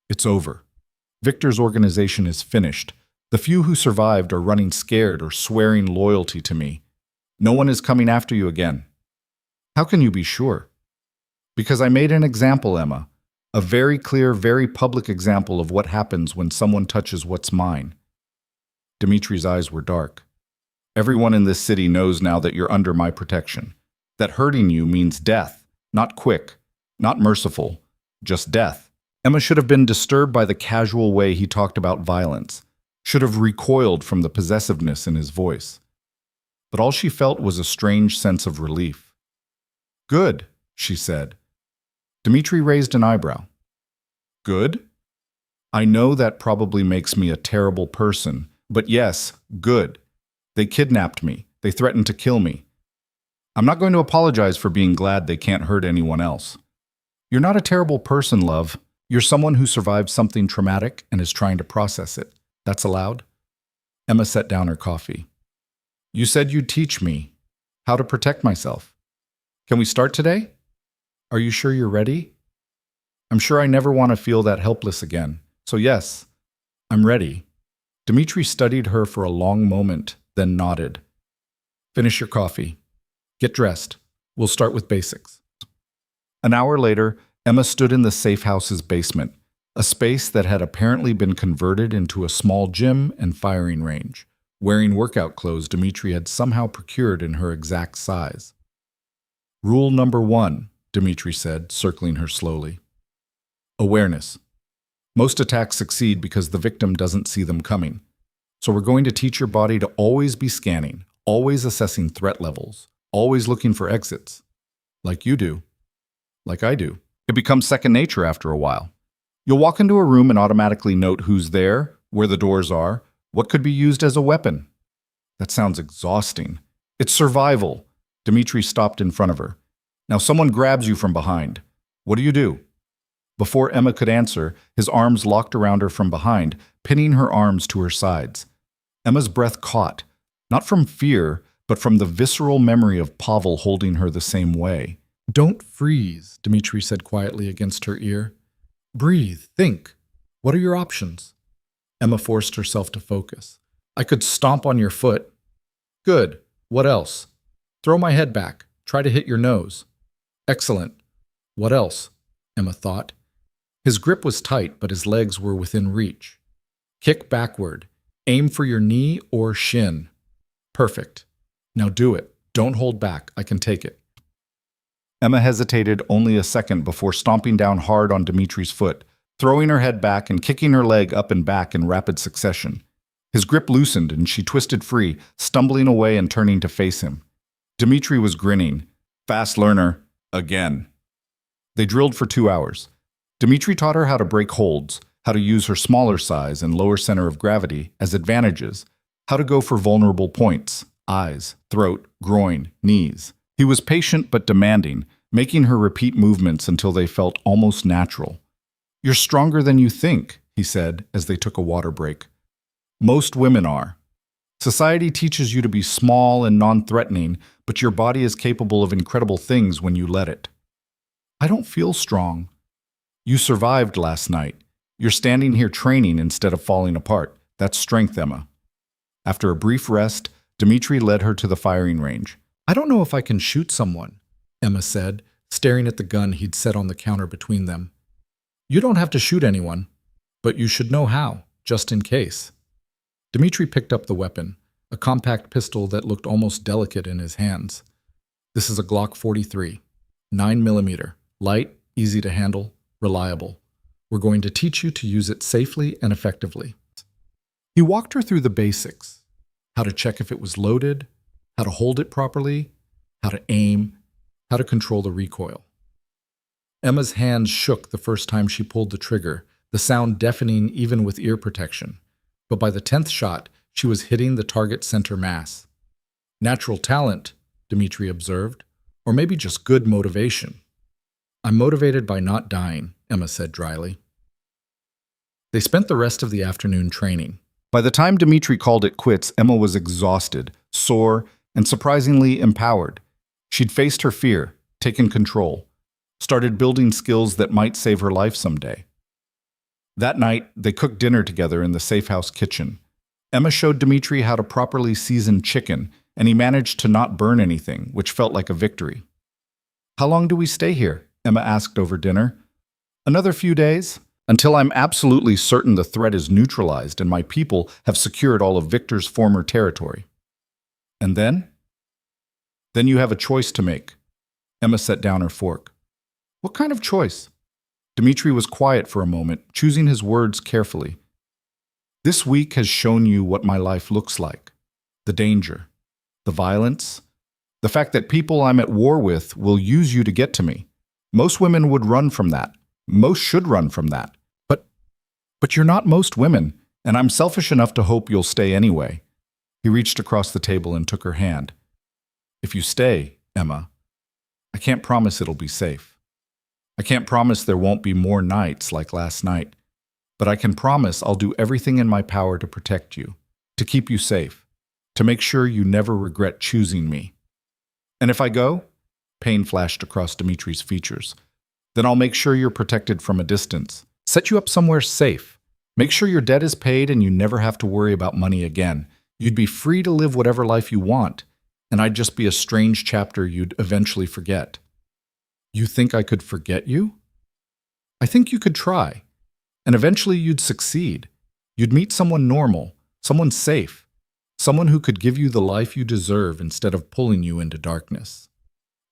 It's over. Victor's organization is finished. The few who survived are running scared or swearing loyalty to me. No one is coming after you again. How can you be sure? Because I made an example, Emma. A very clear, very public example of what happens when someone touches what's mine. Dimitri's eyes were dark. Everyone in this city knows now that you're under my protection. That hurting you means death, not quick, not merciful, just death. Emma should have been disturbed by the casual way he talked about violence, should have recoiled from the possessiveness in his voice. But all she felt was a strange sense of relief. Good, she said. Dimitri raised an eyebrow. Good? I know that probably makes me a terrible person, but yes, good. They kidnapped me. They threatened to kill me. I'm not going to apologize for being glad they can't hurt anyone else. You're not a terrible person, love. You're someone who survived something traumatic and is trying to process it. That's allowed? Emma set down her coffee. You said you'd teach me how to protect myself. Can we start today? Are you sure you're ready? I'm sure I never want to feel that helpless again. So yes, I'm ready. Dimitri studied her for a long moment, then nodded. Finish your coffee. Get dressed. We'll start with basics. An hour later, Emma stood in the safe house's basement, a space that had apparently been converted into a small gym and firing range, wearing workout clothes Dimitri had somehow procured in her exact size. Rule number 1, Dimitri said, circling her slowly. Awareness. Most attacks succeed because the victim doesn't see them coming. So we're going to teach your body to always be scanning, always assessing threat levels, always looking for exits. Like you do. Like I do. It becomes second nature after a while. You'll walk into a room and automatically note who's there, where the doors are, what could be used as a weapon. That sounds exhausting. It's survival. Dimitri stopped in front of her. Now someone grabs you from behind. What do? Before Emma could answer, his arms locked around her from behind, pinning her arms to her sides. Emma's breath caught, not from fear, but from the visceral memory of Pavel holding her the same way. Don't freeze, Dimitri said quietly against her ear. Breathe, think. What are your options? Emma forced herself to focus. I could stomp on your foot. Good. What else? Throw my head back. Try to hit your nose. Excellent. What else? Emma thought. His grip was tight, but his legs were within reach. Kick backward. Aim for your knee or shin. Perfect. Now do it. Don't hold back. I can take it. Emma hesitated only a second before stomping down hard on Dimitri's foot, throwing her head back and kicking her leg up and back in rapid succession. His grip loosened and she twisted free, stumbling away and turning to face him. Dimitri was grinning. Fast learner. Again. They drilled for 2 hours. Dimitri taught her how to break holds, how to use her smaller size and lower center of gravity as advantages, how to go for vulnerable points, eyes, throat, groin, knees. He was patient but demanding, making her repeat movements until they felt almost natural. You're stronger than you think, he said as they took a water break. Most women are. Society teaches you to be small and non-threatening, but your body is capable of incredible things when you let it. I don't feel strong. You survived last night. You're standing here training instead of falling apart. That's strength, Emma. After a brief rest, Dimitri led her to the firing range. I don't know if I can shoot someone, Emma said, staring at the gun he'd set on the counter between them. You don't have to shoot anyone, but you should know how, just in case. Dimitri picked up the weapon, a compact pistol that looked almost delicate in his hands. This is a Glock 43, 9mm, light, easy to handle, reliable. We're going to teach you to use it safely and effectively. He walked her through the basics, how to check if it was loaded, how to hold it properly, how to aim, how to control the recoil. Emma's hands shook the first time she pulled the trigger, the sound deafening even with ear protection. But by the 10th shot, she was hitting the target center mass. Natural talent, Dimitri observed, or maybe just good motivation. I'm motivated by not dying, Emma said dryly. They spent the rest of the afternoon training. By the time Dimitri called it quits, Emma was exhausted, sore, and surprisingly empowered. She'd faced her fear, taken control, started building skills that might save her life someday. That night, they cooked dinner together in the safe house kitchen. Emma showed Dimitri how to properly season chicken, and he managed to not burn anything, which felt like a victory. "How long do we stay here?" Emma asked over dinner. "Another few days, until I'm absolutely certain the threat is neutralized and my people have secured all of Victor's former territory." "And then?" "Then you have a choice to make." Emma set down her fork. "What kind of choice?" Dmitri was quiet for a moment, choosing his words carefully. "This week has shown you what my life looks like. The danger, the violence, the fact that people I'm at war with will use you to get to me. Most women would run from that. Most should run from that. But you're not most women, and I'm selfish enough to hope you'll stay anyway." He reached across the table and took her hand. "If you stay, Emma, I can't promise it'll be safe. I can't promise there won't be more nights like last night, but I can promise I'll do everything in my power to protect you, to keep you safe, to make sure you never regret choosing me. And if I go," pain flashed across Dmitri's features, "then I'll make sure you're protected from a distance, set you up somewhere safe, make sure your debt is paid and you never have to worry about money again. You'd be free to live whatever life you want, and I'd just be a strange chapter you'd eventually forget." "You think I could forget you?" "I think you could try, and eventually you'd succeed. You'd meet someone normal, someone safe, someone who could give you the life you deserve instead of pulling you into darkness."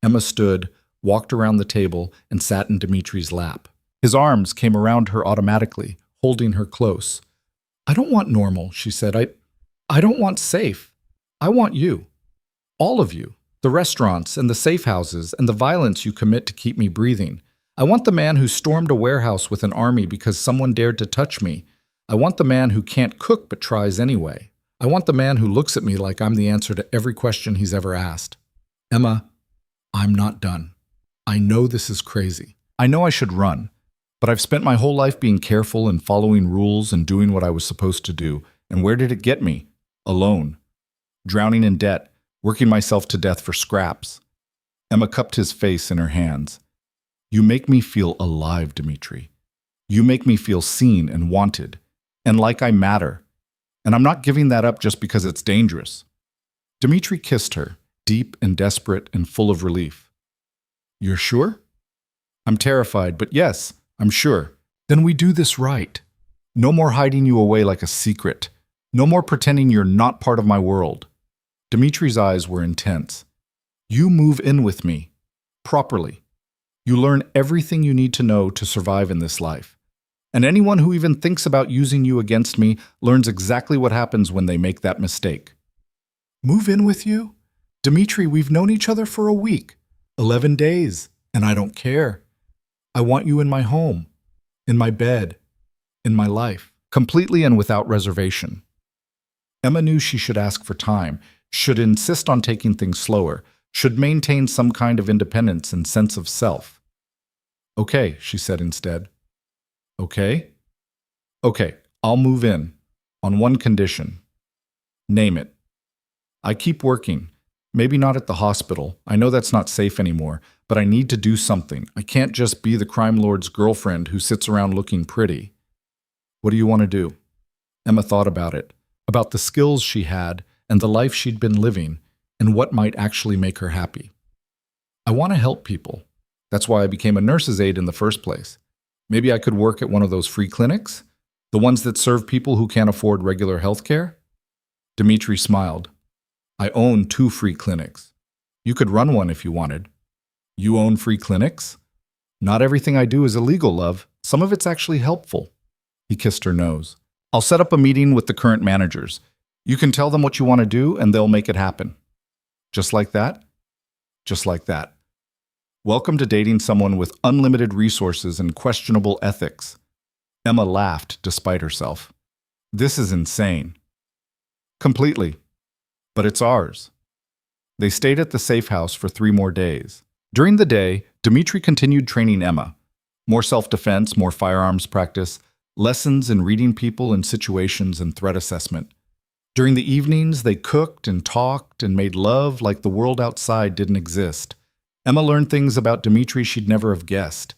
Emma stood, walked around the table, and sat in Dmitri's lap. His arms came around her automatically, holding her close. "I don't want normal," she said. I don't want safe. I want you. All of you. The restaurants and the safe houses and the violence you commit to keep me breathing. I want the man who stormed a warehouse with an army because someone dared to touch me. I want the man who can't cook but tries anyway. I want the man who looks at me like I'm the answer to every question he's ever asked. Emma, I'm not done. I know this is crazy. I know I should run. But I've spent my whole life being careful and following rules and doing what I was supposed to do. And where did it get me? Alone. Drowning in debt, working myself to death for scraps. Emma cupped his face in her hands. You make me feel alive, Dmitri. You make me feel seen and wanted, and like I matter. And I'm not giving that up just because it's dangerous. Dmitri kissed her, deep and desperate and full of relief. You're sure? I'm terrified, but yes, I'm sure. Then we do this right. No more hiding you away like a secret. No more pretending you're not part of my world. Dmitri's eyes were intense. You move in with me, properly. You learn everything you need to know to survive in this life. And anyone who even thinks about using you against me learns exactly what happens when they make that mistake. Move in with you? Dmitri, we've known each other for a week, 11 days, and I don't care. I want you in my home, in my bed, in my life, completely and without reservation. Emma knew she should ask for time, should insist on taking things slower, should maintain some kind of independence and sense of self. Okay, she said instead. Okay? Okay, I'll move in, on one condition. Name it. I keep working. Maybe not at the hospital. I know that's not safe anymore, but I need to do something. I can't just be the crime lord's girlfriend who sits around looking pretty. What do you want to do? Emma thought about it, about the skills she had and the life she'd been living, and what might actually make her happy. I want to help people. That's why I became a nurse's aide in the first place. Maybe I could work at one of those free clinics? The ones that serve people who can't afford regular health care? Dmitri smiled. I own 2 free clinics. You could run one if you wanted. You own free clinics? Not everything I do is illegal, love. Some of it's actually helpful. He kissed her nose. I'll set up a meeting with the current managers. You can tell them what you want to do and they'll make it happen. Just like that? Just like that. Welcome to dating someone with unlimited resources and questionable ethics. Emma laughed despite herself. This is insane. Completely. But it's ours. They stayed at the safe house for 3 more days. During the day, Dmitri continued training Emma. More self-defense, more firearms practice, lessons in reading people and situations and threat assessment. During the evenings, they cooked and talked and made love like the world outside didn't exist. Emma learned things about Dmitri she'd never have guessed.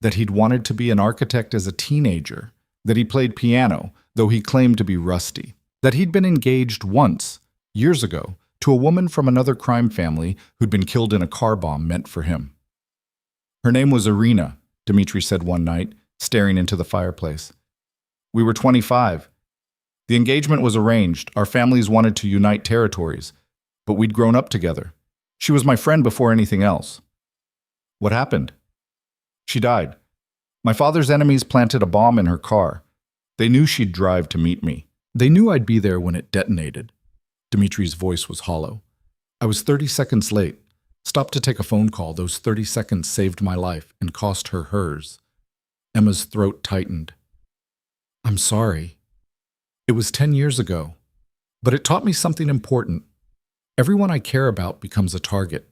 That he'd wanted to be an architect as a teenager. That he played piano, though he claimed to be rusty. That he'd been engaged once, years ago, to a woman from another crime family who'd been killed in a car bomb meant for him. Her name was Irina, Dmitri said one night, staring into the fireplace. We were 25. The engagement was arranged. Our families wanted to unite territories, but we'd grown up together. She was my friend before anything else. What happened? She died. My father's enemies planted a bomb in her car. They knew she'd drive to meet me. They knew I'd be there when it detonated. Dmitri's voice was hollow. I was 30 seconds late. Stopped to take a phone call. Those 30 seconds saved my life and cost her hers. Emma's throat tightened. I'm sorry. It was 10 years ago. But it taught me something important. Everyone I care about becomes a target.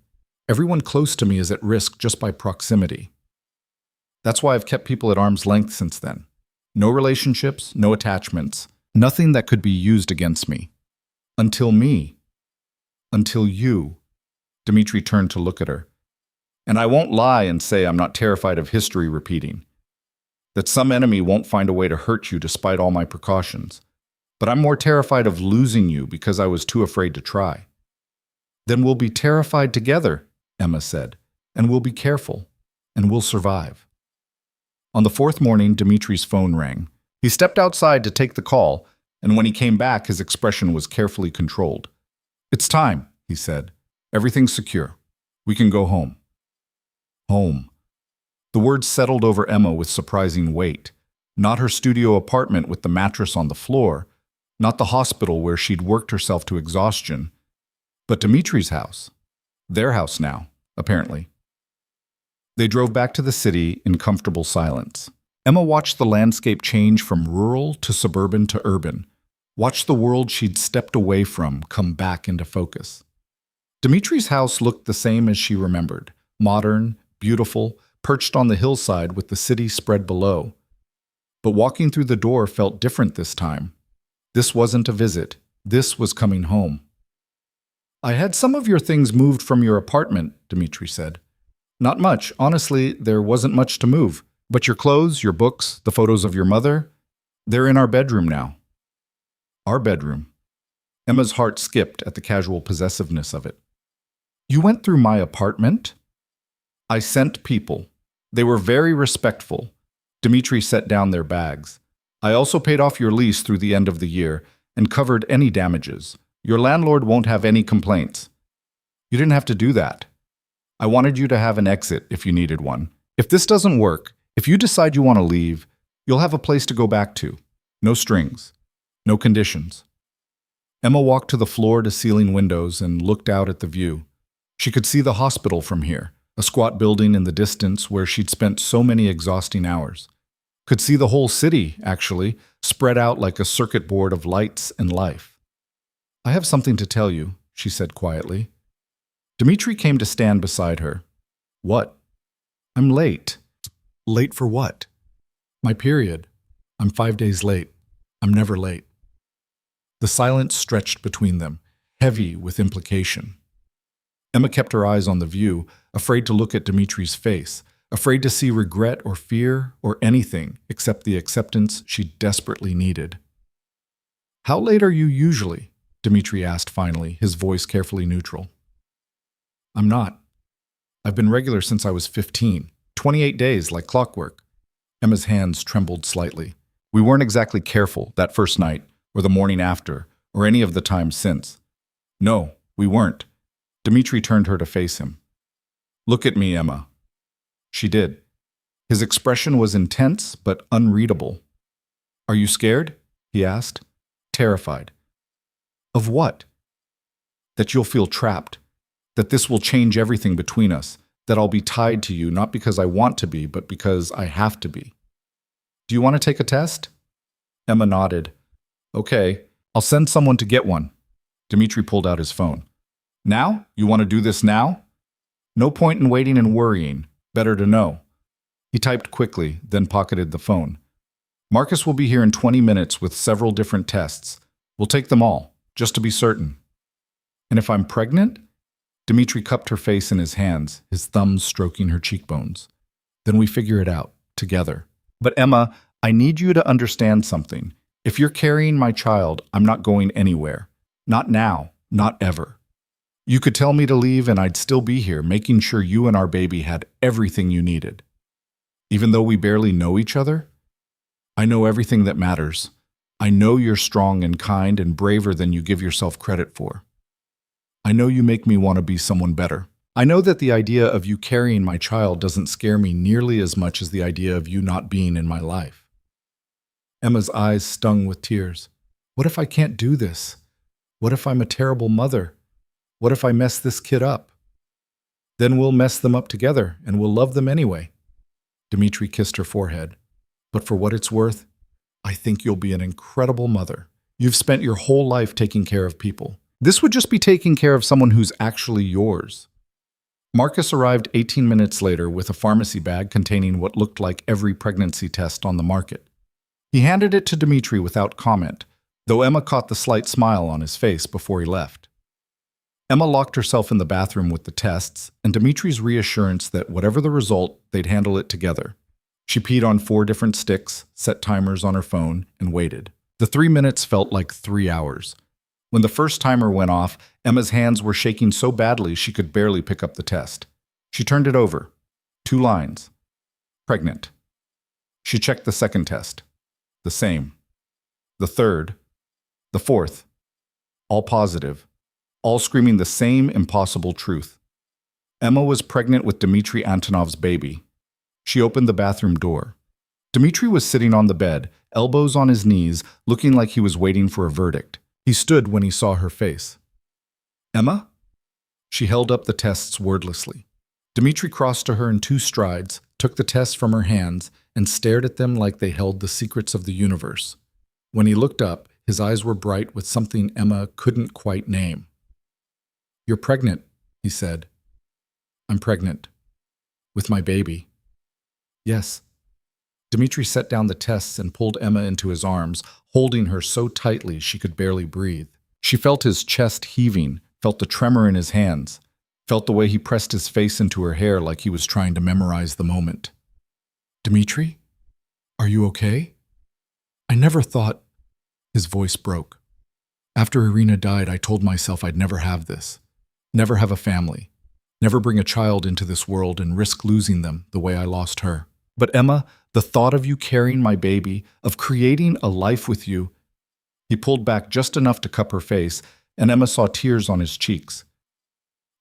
Everyone close to me is at risk just by proximity. That's why I've kept people at arm's length since then. No relationships, no attachments, nothing that could be used against me. Until me. Until you. Dmitri turned to look at her. And I won't lie and say I'm not terrified of history repeating. That some enemy won't find a way to hurt you despite all my precautions. But I'm more terrified of losing you because I was too afraid to try. Then we'll be terrified together, Emma said, and we'll be careful, and we'll survive. On the fourth morning, Dmitri's phone rang. He stepped outside to take the call, and when he came back, his expression was carefully controlled. It's time, he said. Everything's secure. We can go home. Home. The words settled over Emma with surprising weight. Not her studio apartment with the mattress on the floor, not the hospital where she'd worked herself to exhaustion, but Dmitri's house. Their house now, apparently. They drove back to the city in comfortable silence. Emma watched the landscape change from rural to suburban to urban, watched the world she'd stepped away from come back into focus. Dmitri's house looked the same as she remembered, modern, beautiful, perched on the hillside with the city spread below. But walking through the door felt different this time. This wasn't a visit. This was coming home. I had some of your things moved from your apartment, Dmitri said. Not much. Honestly, there wasn't much to move. But your clothes, your books, the photos of your mother, they're in our bedroom now. Our bedroom. Emma's heart skipped at the casual possessiveness of it. You went through my apartment? I sent people. They were very respectful. Dmitri set down their bags. I also paid off your lease through the end of the year and covered any damages. Your landlord won't have any complaints. You didn't have to do that. I wanted you to have an exit if you needed one. If this doesn't work, if you decide you want to leave, you'll have a place to go back to. No strings. No conditions. Emma walked to the floor-to-ceiling windows and looked out at the view. She could see the hospital from here, a squat building in the distance where she'd spent so many exhausting hours. Could see the whole city, actually, spread out like a circuit board of lights and life. I have something to tell you, she said quietly. Dmitri came to stand beside her. What? I'm late. Late for what? My period. I'm 5 days late. I'm never late. The silence stretched between them, heavy with implication. Emma kept her eyes on the view, afraid to look at Dmitri's face, afraid to see regret or fear or anything except the acceptance she desperately needed. How late are you usually? Dmitri asked finally, his voice carefully neutral. I'm not. I've been regular since I was 15, 28 days like clockwork. Emma's hands trembled slightly. We weren't exactly careful that first night, or the morning after, or any of the times since. No, we weren't. Dmitri turned her to face him. Look at me, Emma. She did. His expression was intense but unreadable. Are you scared? He asked. Terrified. Of what? That you'll feel trapped. That this will change everything between us. That I'll be tied to you not because I want to be, but because I have to be. Do you want to take a test? Emma nodded. Okay, I'll send someone to get one. Dmitri pulled out his phone. Now? You want to do this now? No point in waiting and worrying. Better to know. He typed quickly, then pocketed the phone. Marcus will be here in 20 minutes with several different tests. We'll take them all, just to be certain. And if I'm pregnant? Dmitri cupped her face in his hands, his thumbs stroking her cheekbones. Then we figure it out, together. But Emma, I need you to understand something. If you're carrying my child, I'm not going anywhere. Not now, not ever. You could tell me to leave and I'd still be here, making sure you and our baby had everything you needed. Even though we barely know each other, I know everything that matters. I know you're strong and kind and braver than you give yourself credit for. I know you make me want to be someone better. I know that the idea of you carrying my child doesn't scare me nearly as much as the idea of you not being in my life. Emma's eyes stung with tears. What if I can't do this? What if I'm a terrible mother? What if I mess this kid up? Then we'll mess them up together and we'll love them anyway. Dimitri kissed her forehead. But for what it's worth, I think you'll be an incredible mother. You've spent your whole life taking care of people. This would just be taking care of someone who's actually yours. Marcus arrived 18 minutes later with a pharmacy bag containing what looked like every pregnancy test on the market. He handed it to Dimitri without comment, though Emma caught the slight smile on his face before he left. Emma locked herself in the bathroom with the tests and Dimitri's reassurance that whatever the result, they'd handle it together. She peed on 4 different sticks, set timers on her phone, and waited. The 3 minutes felt like 3 hours. When the first timer went off, Emma's hands were shaking so badly she could barely pick up the test. She turned it over. 2 lines. Pregnant. She checked the second test. The same. The third. The fourth. All positive. All screaming the same impossible truth. Emma was pregnant with Dmitri Antonov's baby. She opened the bathroom door. Dmitri was sitting on the bed, elbows on his knees, looking like he was waiting for a verdict. He stood when he saw her face. Emma? She held up the tests wordlessly. Dmitri crossed to her in 2 strides, took the tests from her hands, and stared at them like they held the secrets of the universe. When he looked up, his eyes were bright with something Emma couldn't quite name. You're pregnant, he said. I'm pregnant. With my baby. Yes. Dmitri set down the tests and pulled Emma into his arms, holding her so tightly she could barely breathe. She felt his chest heaving, felt the tremor in his hands, felt the way he pressed his face into her hair like he was trying to memorize the moment. Dmitri? Are you okay? I never thought... His voice broke. After Irina died, I told myself I'd never have this. Never have a family. Never bring a child into this world and risk losing them the way I lost her. But Emma, the thought of you carrying my baby, of creating a life with you... He pulled back just enough to cup her face, and Emma saw tears on his cheeks.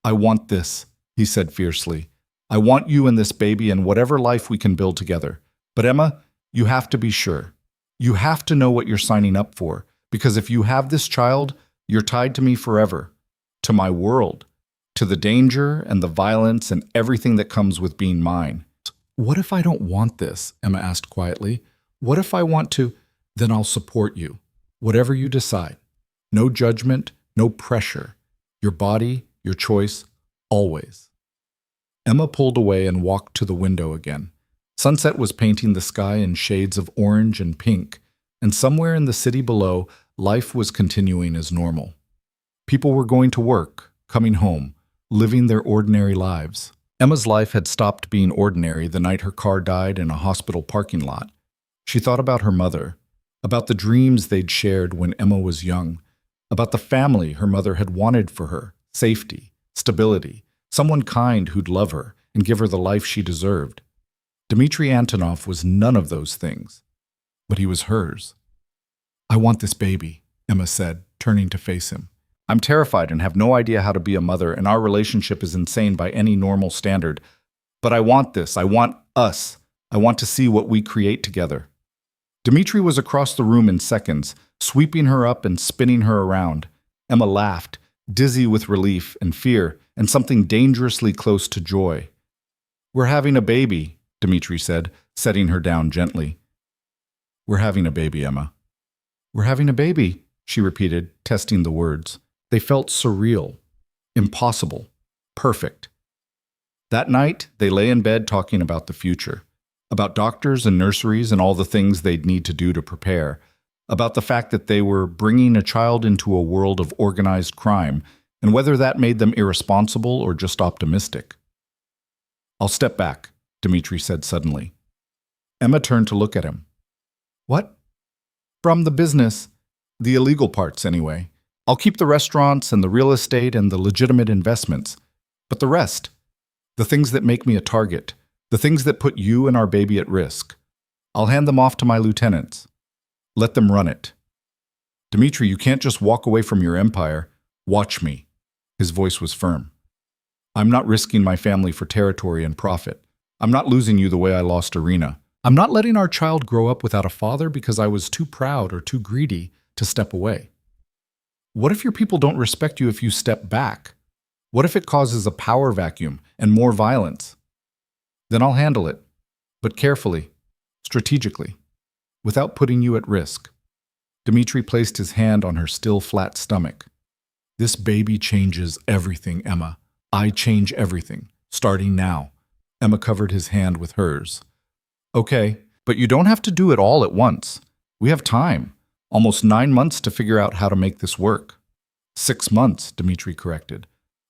I want this, he said fiercely. I want you and this baby and whatever life we can build together. But Emma, you have to be sure. You have to know what you're signing up for, because if you have this child, you're tied to me forever, to my world, to the danger and the violence and everything that comes with being mine. What if I don't want this? Emma asked quietly. What if I want to? Then I'll support you. Whatever you decide. No judgment, no pressure. Your body, your choice, always. Emma pulled away and walked to the window again. Sunset was painting the sky in shades of orange and pink, and somewhere in the city below, life was continuing as normal. People were going to work, coming home, living their ordinary lives. Emma's life had stopped being ordinary the night her car died in a hospital parking lot. She thought about her mother, about the dreams they'd shared when Emma was young, about the family her mother had wanted for her, safety, stability, someone kind who'd love her and give her the life she deserved. Dmitri Antonov was none of those things, but he was hers. I want this baby, Emma said, turning to face him. I'm terrified and have no idea how to be a mother, and our relationship is insane by any normal standard. But I want this. I want us. I want to see what we create together. Dmitri was across the room in seconds, sweeping her up and spinning her around. Emma laughed, dizzy with relief and fear and something dangerously close to joy. We're having a baby, Dmitri said, setting her down gently. We're having a baby, Emma. We're having a baby, she repeated, testing the words. They felt surreal, impossible, perfect. That night, they lay in bed talking about the future, about doctors and nurseries and all the things they'd need to do to prepare, about the fact that they were bringing a child into a world of organized crime, and whether that made them irresponsible or just optimistic. I'll step back, Dmitri said suddenly. Emma turned to look at him. What? From the business, the illegal parts anyway. I'll keep the restaurants and the real estate and the legitimate investments. But the rest, the things that make me a target, the things that put you and our baby at risk, I'll hand them off to my lieutenants. Let them run it. Dmitri, you can't just walk away from your empire. Watch me. His voice was firm. I'm not risking my family for territory and profit. I'm not losing you the way I lost Irina. I'm not letting our child grow up without a father because I was too proud or too greedy to step away. What if your people don't respect you if you step back? What if it causes a power vacuum and more violence? Then I'll handle it, but carefully, strategically, without putting you at risk. Dmitri placed his hand on her still flat stomach. This baby changes everything, Emma. I change everything, starting now. Emma covered his hand with hers. Okay, but you don't have to do it all at once. We have time. Almost 9 months to figure out how to make this work. 6 months, Dmitri corrected.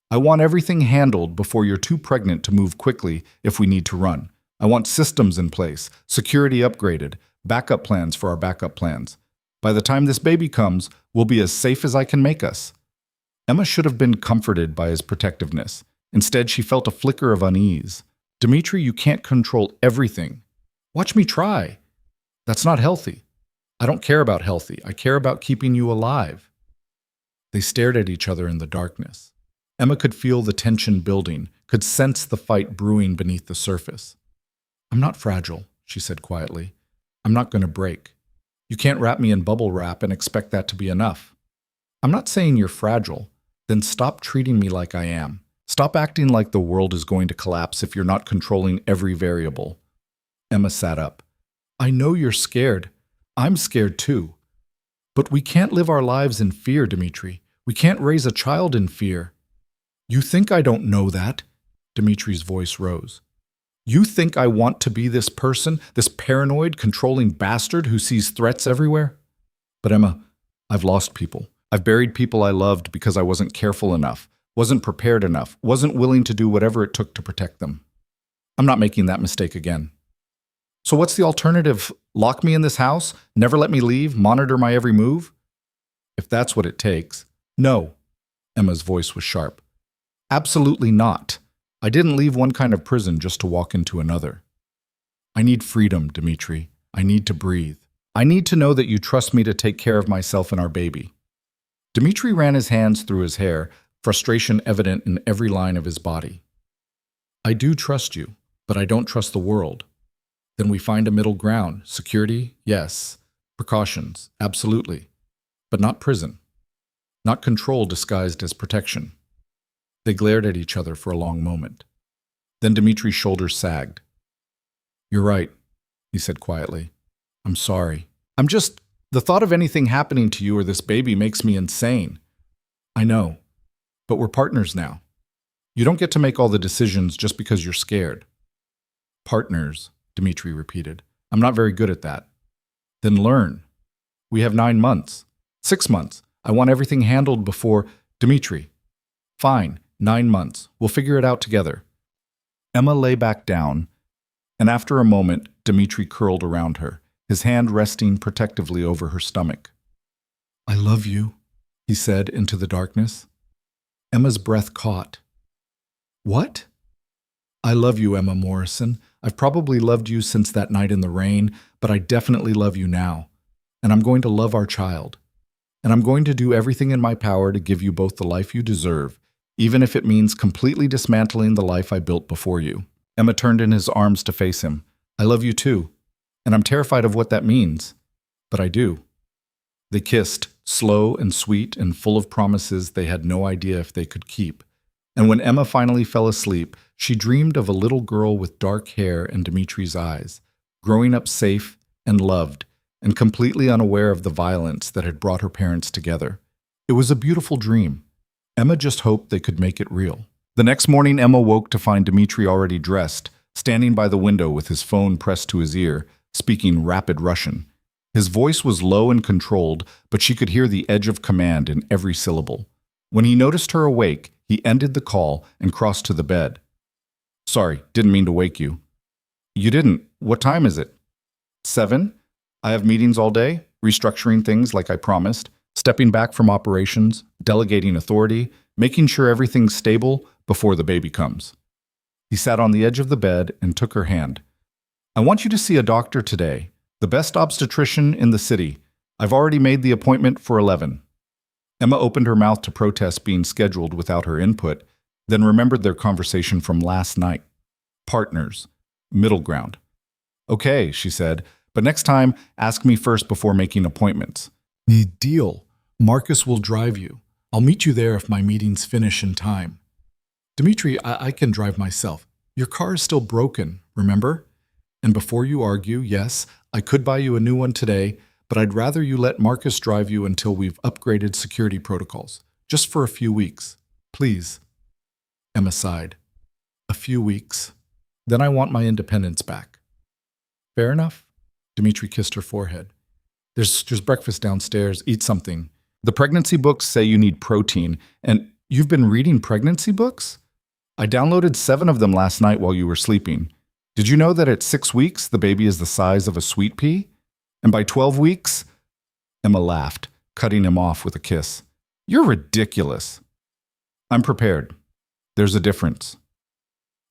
I want everything handled before you're too pregnant to move quickly if we need to run. I want systems in place, security upgraded, backup plans for our backup plans. By the time this baby comes, we'll be as safe as I can make us. Emma should have been comforted by his protectiveness. Instead, she felt a flicker of unease. Dmitri, you can't control everything. Watch me try. That's not healthy. I don't care about healthy. I care about keeping you alive. They stared at each other in the darkness. Emma could feel the tension building, could sense the fight brewing beneath the surface. I'm not fragile, she said quietly. I'm not going to break. You can't wrap me in bubble wrap and expect that to be enough. I'm not saying you're fragile. Then stop treating me like I am. Stop acting like the world is going to collapse if you're not controlling every variable. Emma sat up. I know you're scared. I'm scared too. But we can't live our lives in fear, Dmitri. We can't raise a child in fear. You think I don't know that? Dmitri's voice rose. You think I want to be this person, this paranoid, controlling bastard who sees threats everywhere? But Emma, I've lost people. I've buried people I loved because I wasn't careful enough, wasn't prepared enough, wasn't willing to do whatever it took to protect them. I'm not making that mistake again. So what's the alternative? Lock me in this house? Never let me leave? Monitor my every move? If that's what it takes. No. Emma's voice was sharp. Absolutely not. I didn't leave one kind of prison just to walk into another. I need freedom, Dmitri. I need to breathe. I need to know that you trust me to take care of myself and our baby. Dmitri ran his hands through his hair, frustration evident in every line of his body. I do trust you, but I don't trust the world. Then we find a middle ground. Security, yes. Precautions, absolutely. But not prison. Not control disguised as protection. They glared at each other for a long moment. Then Dmitri's shoulders sagged. You're right, he said quietly. I'm sorry. The thought of anything happening to you or this baby makes me insane. I know, but we're partners now. You don't get to make all the decisions just because you're scared. Partners, Dmitri repeated. I'm not very good at that. Then learn. We have 9 months. 6 months. I want everything handled before... Dmitri. Fine, 9 months. We'll figure it out together. Emma lay back down, and after a moment, Dmitri curled around her, his hand resting protectively over her stomach. I love you, he said into the darkness. Emma's breath caught. What? I love you, Emma Morrison. I've probably loved you since that night in the rain, but I definitely love you now. And I'm going to love our child. And I'm going to do everything in my power to give you both the life you deserve, even if it means completely dismantling the life I built before you. Emma turned in his arms to face him. I love you too. And I'm terrified of what that means. But I do. They kissed, slow and sweet and full of promises they had no idea if they could keep. And when Emma finally fell asleep, she dreamed of a little girl with dark hair and Dmitri's eyes, growing up safe and loved, and completely unaware of the violence that had brought her parents together. It was a beautiful dream. Emma just hoped they could make it real. The next morning, Emma woke to find Dmitri already dressed, standing by the window with his phone pressed to his ear, speaking rapid Russian. His voice was low and controlled, but she could hear the edge of command in every syllable. When he noticed her awake, he ended the call and crossed to the bed. Sorry, didn't mean to wake you. You didn't. What time is it? 7? I have meetings all day, restructuring things like I promised. stepping back from operations, delegating authority, making sure everything's stable before the baby comes. He sat on the edge of the bed and took her hand. I want you to see a doctor today, the best obstetrician in the city. I've already made the appointment for 11. Emma opened her mouth to protest being scheduled without her input, then remembered their conversation from last night. Partners. Middle ground. Okay, she said, but next time, ask me first before making appointments. The deal. Marcus will drive you. I'll meet you there if my meetings finish in time. Dimitri, I can drive myself. Your car is still broken, remember? And before you argue, yes, I could buy you a new one today, but I'd rather you let Marcus drive you until we've upgraded security protocols, just for a few weeks. Please. Emma sighed. A few weeks. Then I want my independence back. Fair enough. Dimitri kissed her forehead. There's breakfast downstairs. Eat something. The pregnancy books say you need protein, and you've been reading pregnancy books? I downloaded 7 of them last night while you were sleeping. Did you know that at 6 weeks, the baby is the size of a sweet pea? And by 12 weeks? Emma laughed, cutting him off with a kiss. You're ridiculous. I'm prepared. There's a difference.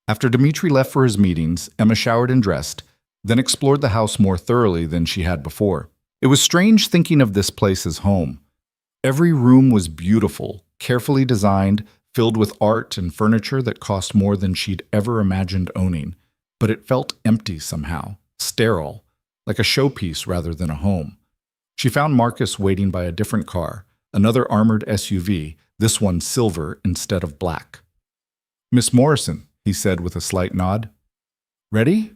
After Dimitri left for his meetings, Emma showered and dressed, then explored the house more thoroughly than she had before. It was strange thinking of this place as home. Every room was beautiful, carefully designed, filled with art and furniture that cost more than she'd ever imagined owning. But it felt empty somehow, sterile, like a showpiece rather than a home. She found Marcus waiting by a different car, another armored SUV, this one silver instead of black. Miss Morrison, he said with a slight nod. Ready?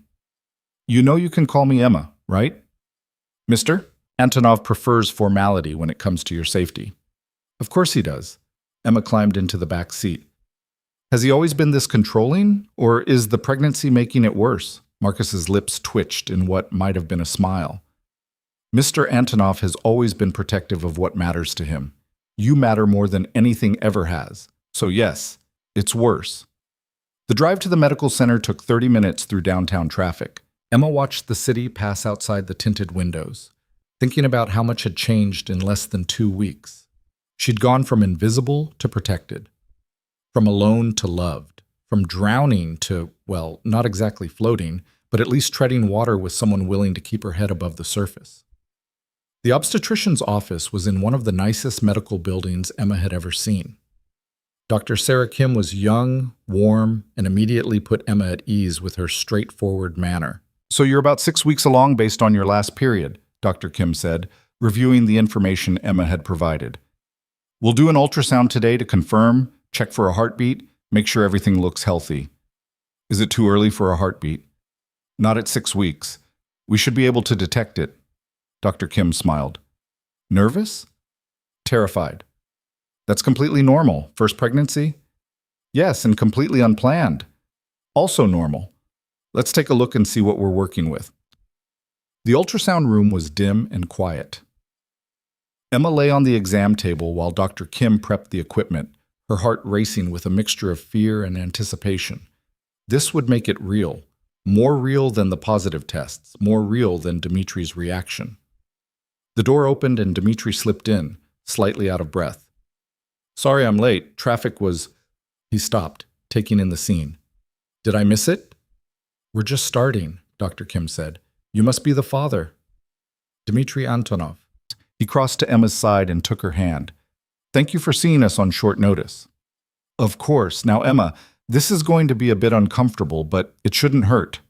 You know you can call me Emma, right? Mister? Antonov prefers formality when it comes to your safety. Of course he does. Emma climbed into the back seat. Has he always been this controlling, or is the pregnancy making it worse? Marcus's lips twitched in what might have been a smile. Mr. Antonov has always been protective of what matters to him. You matter more than anything ever has. So yes, it's worse. The drive to the medical center took 30 minutes through downtown traffic. Emma watched the city pass outside the tinted windows, thinking about how much had changed in less than 2 weeks. She'd gone from invisible to protected, from alone to loved, from drowning to, well, not exactly floating, but at least treading water with someone willing to keep her head above the surface. The obstetrician's office was in one of the nicest medical buildings Emma had ever seen. Dr. Sarah Kim was young, warm, and immediately put Emma at ease with her straightforward manner. So you're about 6 weeks along based on your last period, Dr. Kim said, reviewing the information Emma had provided. We'll do an ultrasound today to confirm, check for a heartbeat, make sure everything looks healthy. Is it too early for a heartbeat? Not at 6 weeks. We should be able to detect it. Dr. Kim smiled. Nervous? Terrified. That's completely normal. First pregnancy? Yes, and completely unplanned. Also normal. Let's take a look and see what we're working with. The ultrasound room was dim and quiet. Emma lay on the exam table while Dr. Kim prepped the equipment, her heart racing with a mixture of fear and anticipation. This would make it real, more real than the positive tests, more real than Dimitri's reaction. The door opened and Dimitri slipped in, slightly out of breath. Sorry I'm late. Traffic was... He stopped, taking in the scene. Did I miss it? We're just starting, Dr. Kim said. You must be the father. Dmitri Antonov. He crossed to Emma's side and took her hand. Thank you for seeing us on short notice. Of course. Now, Emma, this is going to be a bit uncomfortable, but it shouldn't hurt.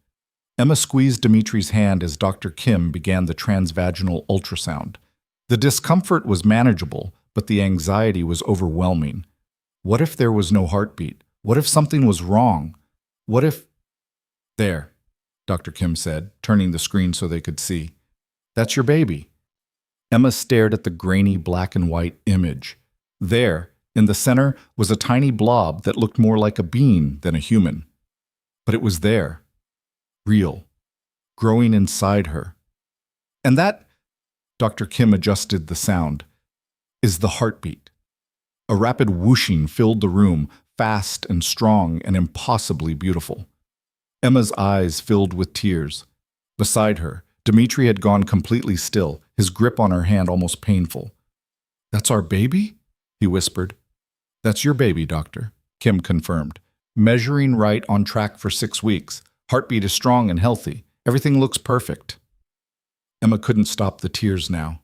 Emma squeezed Dimitri's hand as Dr. Kim began the transvaginal ultrasound. The discomfort was manageable, but the anxiety was overwhelming. What if there was no heartbeat? What if something was wrong? What if... There, Dr. Kim said, turning the screen so they could see. That's your baby. Emma stared at the grainy black and white image. There, in the center, was a tiny blob that looked more like a bean than a human. But it was there. Real. Growing inside her. And that, Dr. Kim adjusted the sound, is the heartbeat. A rapid whooshing filled the room, fast and strong and impossibly beautiful. Emma's eyes filled with tears. Beside her, Dimitri had gone completely still, his grip on her hand almost painful. That's our baby? He whispered. That's your baby, doctor, Kim confirmed. Measuring right, on track for 6 weeks. Heartbeat is strong and healthy. Everything looks perfect. Emma couldn't stop the tears now.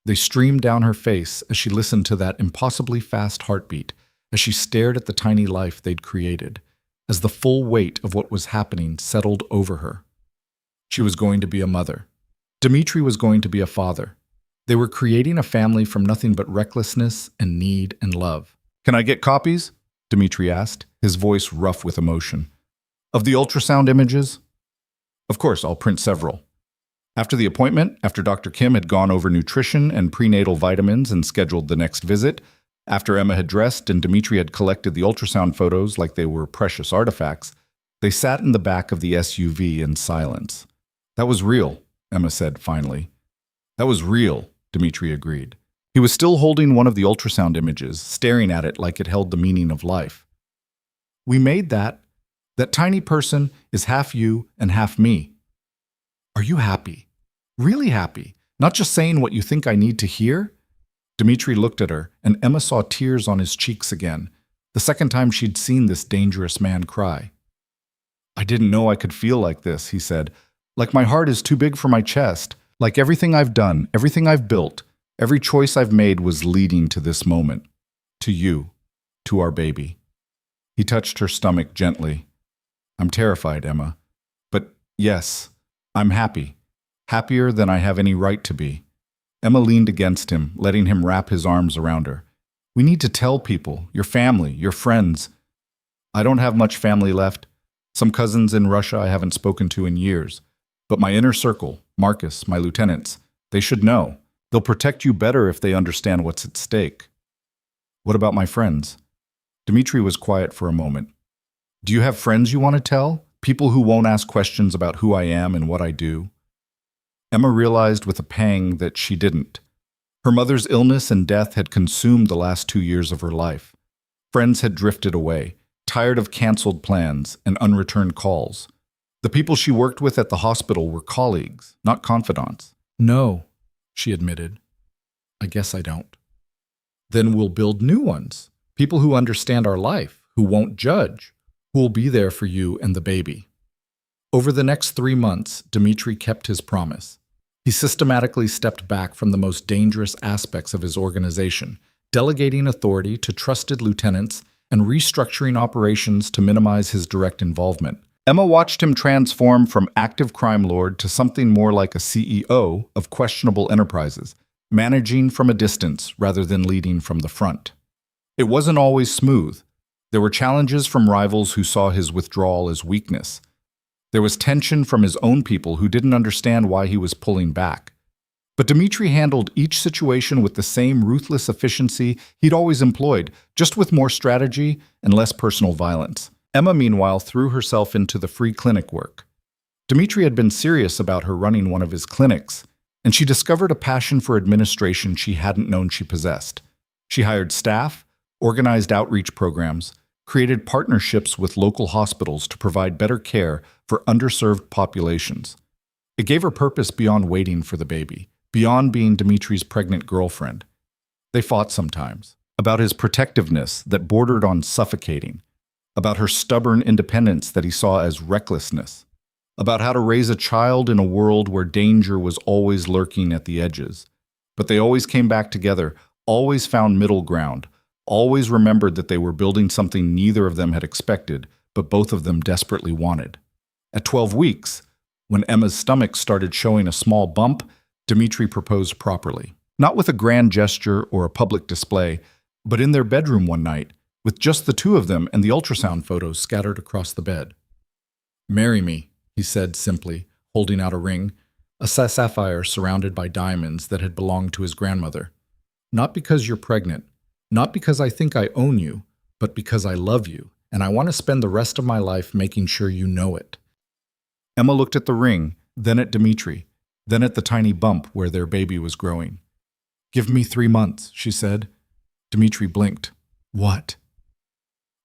They streamed down her face as she listened to that impossibly fast heartbeat, as she stared at the tiny life they'd created, as the full weight of what was happening settled over her. She was going to be a mother. Dmitri was going to be a father. They were creating a family from nothing but recklessness and need and love. Can I get copies? Dmitri asked, his voice rough with emotion. Of the ultrasound images? Of course, I'll print several. After the appointment, after Dr. Kim had gone over nutrition and prenatal vitamins and scheduled the next visit, after Emma had dressed and Dmitri had collected the ultrasound photos like they were precious artifacts, they sat in the back of the SUV in silence. That was real, Emma said finally. That was real, Dmitri agreed. He was still holding one of the ultrasound images, staring at it like it held the meaning of life. We made that. That tiny person is half you and half me. Are you happy? Really happy? Not just saying what you think I need to hear? Dmitri looked at her, and Emma saw tears on his cheeks again, the second time she'd seen this dangerous man cry. I didn't know I could feel like this, he said. Like my heart is too big for my chest. Like everything I've done, everything I've built, every choice I've made was leading to this moment. To you. To our baby. He touched her stomach gently. I'm terrified, Emma. But yes, I'm happy. Happier than I have any right to be. Emma leaned against him, letting him wrap his arms around her. We need to tell people, your family, your friends. I don't have much family left. Some cousins in Russia I haven't spoken to in years. But my inner circle, Marcus, my lieutenants, they should know. They'll protect you better if they understand what's at stake. What about my friends? Dmitri was quiet for a moment. Do you have friends you want to tell? People who won't ask questions about who I am and what I do? Emma realized with a pang that she didn't. Her mother's illness and death had consumed the last 2 years of her life. Friends had drifted away, tired of canceled plans and unreturned calls. The people she worked with at the hospital were colleagues, not confidants. No, she admitted. I guess I don't. Then we'll build new ones. People who understand our life, who won't judge, who will be there for you and the baby. Over the next 3 months, Dmitri kept his promise. He systematically stepped back from the most dangerous aspects of his organization, delegating authority to trusted lieutenants and restructuring operations to minimize his direct involvement. Emma watched him transform from active crime lord to something more like a CEO of questionable enterprises, managing from a distance rather than leading from the front. It wasn't always smooth. There were challenges from rivals who saw his withdrawal as weakness. There was tension from his own people who didn't understand why he was pulling back. But Dmitri handled each situation with the same ruthless efficiency he'd always employed, just with more strategy and less personal violence. Emma, meanwhile, threw herself into the free clinic work. Dmitri had been serious about her running one of his clinics, and she discovered a passion for administration she hadn't known she possessed. She hired staff, organized outreach programs, created partnerships with local hospitals to provide better care for underserved populations. It gave her purpose beyond waiting for the baby, beyond being Dmitri's pregnant girlfriend. They fought sometimes, about his protectiveness that bordered on suffocating, about her stubborn independence that he saw as recklessness, about how to raise a child in a world where danger was always lurking at the edges. But they always came back together, always found middle ground, always remembered that they were building something neither of them had expected, but both of them desperately wanted. At 12 weeks, when Emma's stomach started showing a small bump, Dmitri proposed properly. Not with a grand gesture or a public display, but in their bedroom one night, with just the two of them and the ultrasound photos scattered across the bed. Marry me, he said simply, holding out a ring, a sapphire surrounded by diamonds that had belonged to his grandmother. Not because you're pregnant, not because I think I own you, but because I love you, and I want to spend the rest of my life making sure you know it. Emma looked at the ring, then at Dmitri, then at the tiny bump where their baby was growing. Give me 3 months, she said. Dmitri blinked. What?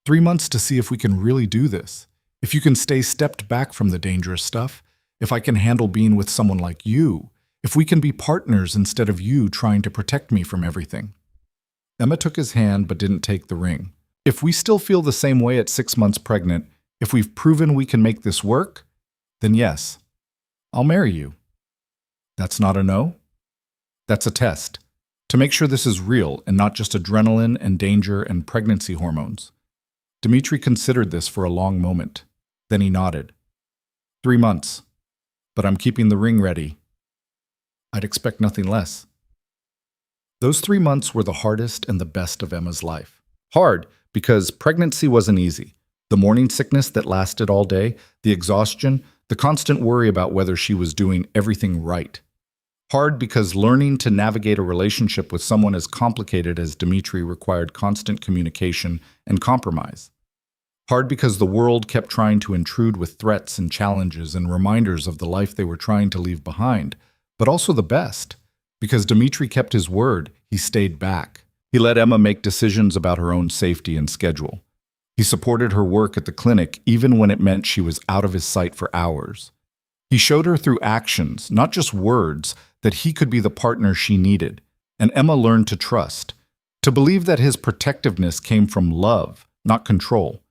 3 months to see if we can really do this. If you can stay stepped back from the dangerous stuff. If I can handle being with someone like you. If we can be partners instead of you trying to protect me from everything. Emma took his hand but didn't take the ring. If we still feel the same way at 6 months pregnant, if we've proven we can make this work, then yes, I'll marry you. That's not a no? That's a test. To make sure this is real and not just adrenaline and danger and pregnancy hormones. Dmitri considered this for a long moment. Then he nodded. 3 months. But I'm keeping the ring ready. I'd expect nothing less. Those 3 months were the hardest and the best of Emma's life. Hard because pregnancy wasn't easy. The morning sickness that lasted all day, the exhaustion, the constant worry about whether she was doing everything right. Hard because learning to navigate a relationship with someone as complicated as Dmitri required constant communication and compromise. Hard because the world kept trying to intrude with threats and challenges and reminders of the life they were trying to leave behind, but also the best. Because Dmitri kept his word, he stayed back. He let Emma make decisions about her own safety and schedule. He supported her work at the clinic even when it meant she was out of his sight for hours. He showed her through actions, not just words, that he could be the partner she needed, and Emma learned to trust, to believe that his protectiveness came from love, not control,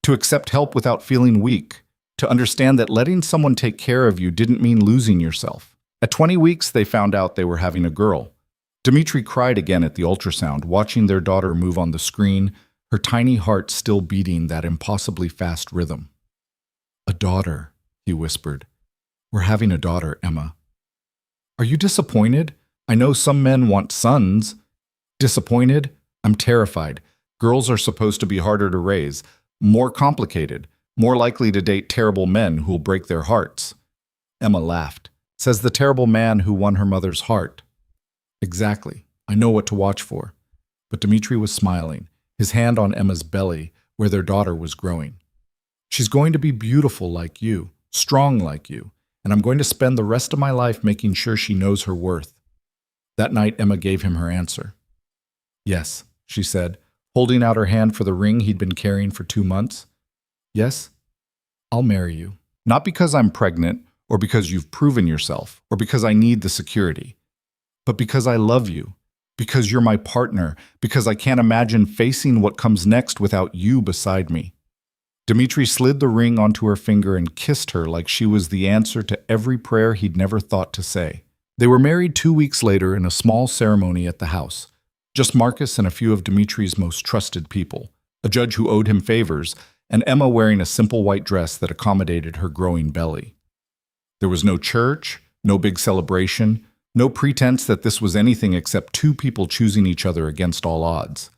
to accept help without feeling weak, to understand that letting someone take care of you didn't mean losing yourself. At 20 weeks, they found out they were having a girl. Dmitri cried again at the ultrasound, watching their daughter move on the screen, her tiny heart still beating that impossibly fast rhythm. "A daughter," he whispered. "We're having a daughter, Emma." "Are you disappointed? I know some men want sons." "Disappointed? I'm terrified. Girls are supposed to be harder to raise, more complicated, more likely to date terrible men who'll break their hearts." Emma laughed. "Says the terrible man who won her mother's heart." "Exactly. I know what to watch for." But Dmitri was smiling, his hand on Emma's belly, where their daughter was growing. "She's going to be beautiful like you, strong like you, and I'm going to spend the rest of my life making sure she knows her worth." That night, Emma gave him her answer. "Yes," she said, holding out her hand for the ring he'd been carrying for 2 months. "Yes, I'll marry you. Not because I'm pregnant, or because you've proven yourself, or because I need the security, but because I love you, because you're my partner, because I can't imagine facing what comes next without you beside me." Dmitri slid the ring onto her finger and kissed her like she was the answer to every prayer he'd never thought to say. They were married 2 weeks later in a small ceremony at the house. Just Marcus and a few of Dmitri's most trusted people, a judge who owed him favors, and Emma wearing a simple white dress that accommodated her growing belly. There was no church, no big celebration, no pretense that this was anything except two people choosing each other against all odds.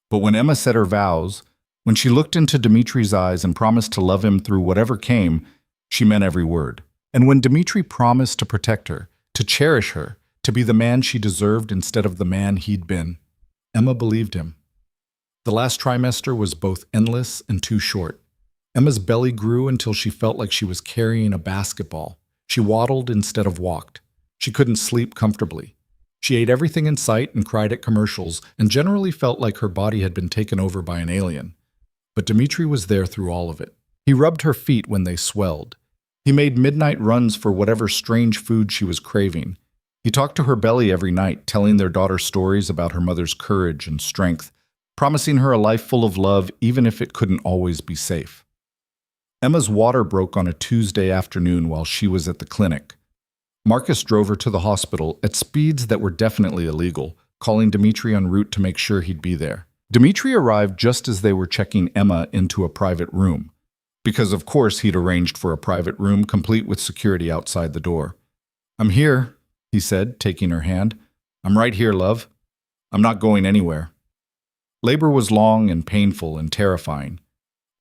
But when Emma said her vows, when she looked into Dmitri's eyes and promised to love him through whatever came, she meant every word. And when Dmitri promised to protect her, to cherish her, to be the man she deserved instead of the man he'd been, Emma believed him. The last trimester was both endless and too short. Emma's belly grew until she felt like she was carrying a basketball. She waddled instead of walked. She couldn't sleep comfortably. She ate everything in sight and cried at commercials and generally felt like her body had been taken over by an alien. But Dmitri was there through all of it. He rubbed her feet when they swelled. He made midnight runs for whatever strange food she was craving. He talked to her belly every night, telling their daughter stories about her mother's courage and strength, promising her a life full of love even if it couldn't always be safe. Emma's water broke on a Tuesday afternoon while she was at the clinic. Marcus drove her to the hospital at speeds that were definitely illegal, calling Dmitri en route to make sure he'd be there. Dmitri arrived just as they were checking Emma into a private room, because of course he'd arranged for a private room complete with security outside the door. "I'm here," he said, taking her hand. "I'm right here, love. I'm not going anywhere." Labor was long and painful and terrifying.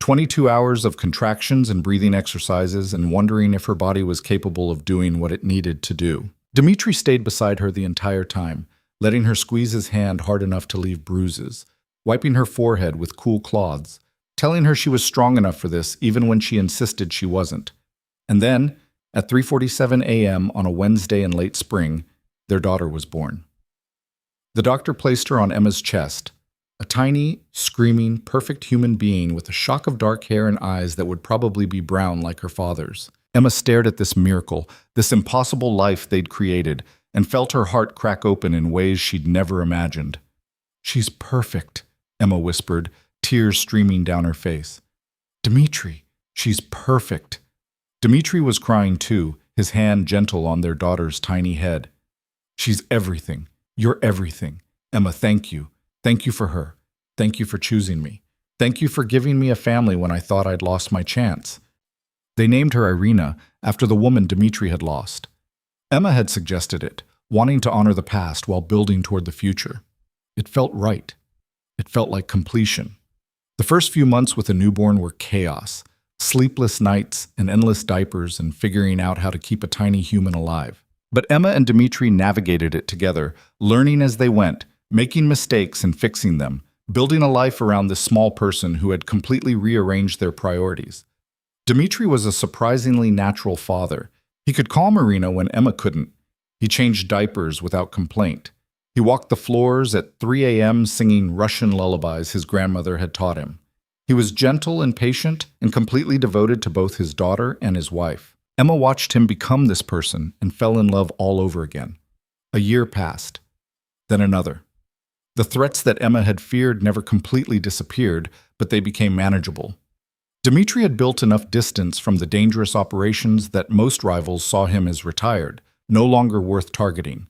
22 hours of contractions and breathing exercises and wondering if her body was capable of doing what it needed to do. Dmitri stayed beside her the entire time, letting her squeeze his hand hard enough to leave bruises, wiping her forehead with cool cloths, telling her she was strong enough for this even when she insisted she wasn't. And then, at 3:47 a.m. on a Wednesday in late spring, their daughter was born. The doctor placed her on Emma's chest, a tiny, screaming, perfect human being with a shock of dark hair and eyes that would probably be brown like her father's. Emma stared at this miracle, this impossible life they'd created, and felt her heart crack open in ways she'd never imagined. She's perfect, Emma whispered, tears streaming down her face. Dmitri, she's perfect. Dmitri was crying too, his hand gentle on their daughter's tiny head. She's everything. You're everything. Emma, thank you. Thank you for her. Thank you for choosing me. Thank you for giving me a family when I thought I'd lost my chance. They named her Irina after the woman Dmitri had lost. Emma had suggested it, wanting to honor the past while building toward the future. It felt right. It felt like completion. The first few months with a newborn were chaos. Sleepless nights and endless diapers and figuring out how to keep a tiny human alive. But Emma and Dmitri navigated it together, learning as they went, making mistakes and fixing them, building a life around this small person who had completely rearranged their priorities. Dmitri was a surprisingly natural father. He could calm Irina when Emma couldn't. He changed diapers without complaint. He walked the floors at 3 a.m. singing Russian lullabies his grandmother had taught him. He was gentle and patient and completely devoted to both his daughter and his wife. Emma watched him become this person and fell in love all over again. A year passed, then another. The threats that Emma had feared never completely disappeared, but they became manageable. Dmitri had built enough distance from the dangerous operations that most rivals saw him as retired, no longer worth targeting.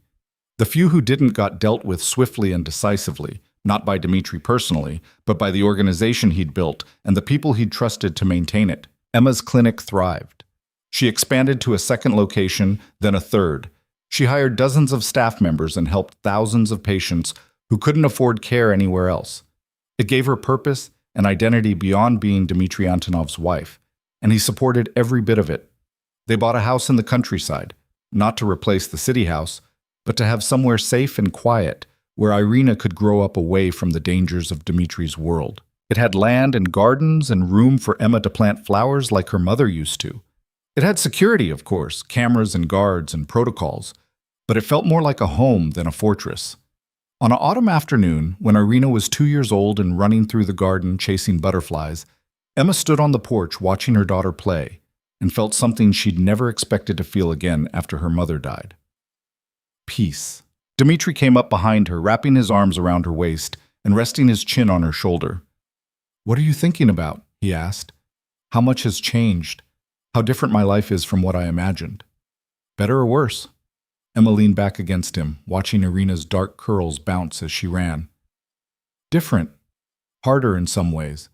The few who didn't got dealt with swiftly and decisively, not by Dmitri personally, but by the organization he'd built and the people he'd trusted to maintain it. Emma's clinic thrived. She expanded to a second location, then a third. She hired dozens of staff members and helped thousands of patients who couldn't afford care anywhere else. It gave her purpose and identity beyond being Dmitri Antonov's wife, and he supported every bit of it. They bought a house in the countryside, not to replace the city house, but to have somewhere safe and quiet, where Irina could grow up away from the dangers of Dmitri's world. It had land and gardens and room for Emma to plant flowers like her mother used to. It had security, of course, cameras and guards and protocols, but it felt more like a home than a fortress. On an autumn afternoon, when Irina was 2 years old and running through the garden chasing butterflies, Emma stood on the porch watching her daughter play and felt something she'd never expected to feel again after her mother died. Peace. Dmitri came up behind her, wrapping his arms around her waist and resting his chin on her shoulder. "What are you thinking about?" he asked. "How much has changed? How different my life is from what I imagined. Better or worse?" Emma leaned back against him, watching Irina's dark curls bounce as she ran. "Different. Harder in some ways,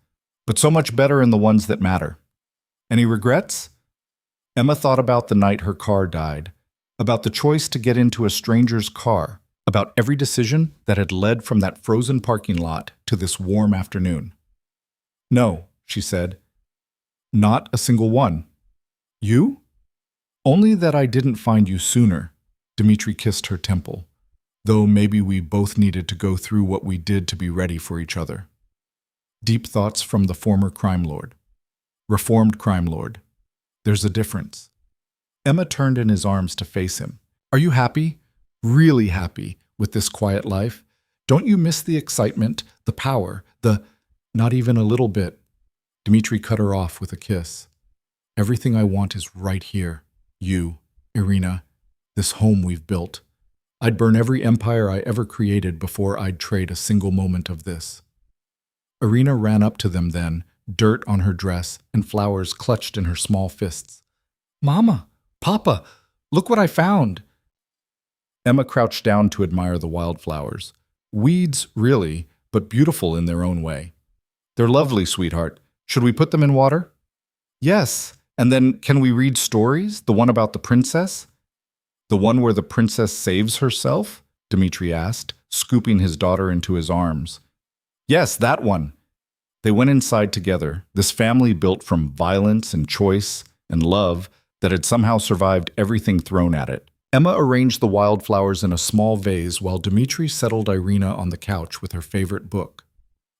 but so much better in the ones that matter. Any regrets?" Emma thought about the night her car died, about the choice to get into a stranger's car, about every decision that had led from that frozen parking lot to this warm afternoon. "No," she said. "Not a single one." "You?" "Only that I didn't find you sooner." Dmitri kissed her temple, though maybe we both needed to go through what we did to be ready for each other. Deep thoughts from the former crime lord. Reformed crime lord. There's a difference. Emma turned in his arms to face him. "Are you happy? Really happy with this quiet life? Don't you miss the excitement, the power, the not even a little bit?" Dmitri cut her off with a kiss. "Everything I want is right here. You, Irina, this home we've built. I'd burn every empire I ever created before I'd trade a single moment of this." Irina ran up to them then, dirt on her dress and flowers clutched in her small fists. "Mama! Papa! Look what I found!" Emma crouched down to admire the wildflowers. Weeds, really, but beautiful in their own way. "They're lovely, sweetheart. Should we put them in water?" "Yes. And then can we read stories? The one about the princess?" "The one where the princess saves herself?" Dmitri asked, scooping his daughter into his arms. "Yes, that one." They went inside together, this family built from violence and choice and love that had somehow survived everything thrown at it. Emma arranged the wildflowers in a small vase while Dmitri settled Irina on the couch with her favorite book.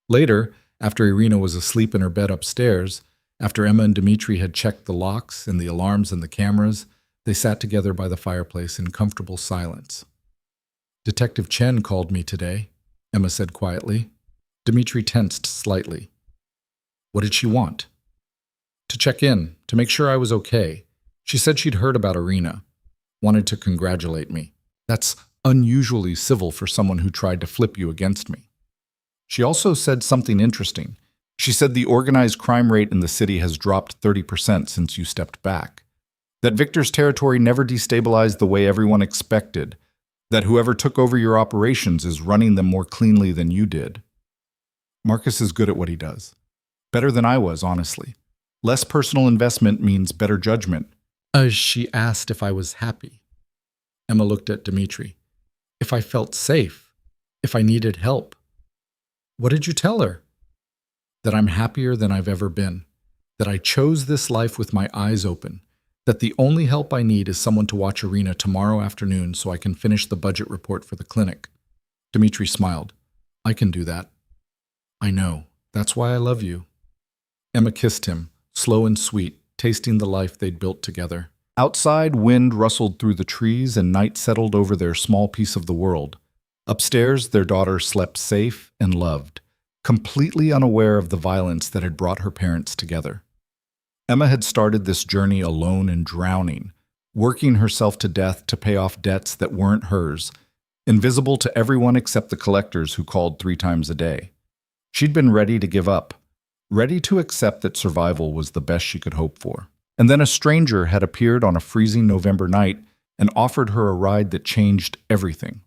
Later, after Irina was asleep in her bed upstairs, after Emma and Dmitri had checked the locks and the alarms and the cameras, they sat together by the fireplace in comfortable silence. "Detective Chen called me today," Emma said quietly. Dmitri tensed slightly. "What did she want?" "To check in, to make sure I was okay. She said she'd heard about Irina. Wanted to congratulate me. That's unusually civil for someone who tried to flip you against me." She also said something interesting. She said the organized crime rate in the city has dropped 30% since you stepped back. That Victor's territory never destabilized the way everyone expected. That whoever took over your operations is running them more cleanly than you did. Marcus is good at what he does. Better than I was, honestly. Less personal investment means better judgment. She asked if I was happy. Emma looked at Dmitri. If I felt safe. If I needed help. What did you tell her? That I'm happier than I've ever been. That I chose this life with my eyes open. That the only help I need is someone to watch Irina tomorrow afternoon so I can finish the budget report for the clinic. Dmitri smiled. I can do that. I know. That's why I love you. Emma kissed him, slow and sweet, tasting the life they'd built together. Outside, wind rustled through the trees and night settled over their small piece of the world. Upstairs, their daughter slept safe and loved, completely unaware of the violence that had brought her parents together. Emma had started this journey alone and drowning, working herself to death to pay off debts that weren't hers, invisible to everyone except the collectors who called 3 times a day. She'd been ready to give up, ready to accept that survival was the best she could hope for. And then a stranger had appeared on a freezing November night and offered her a ride that changed everything.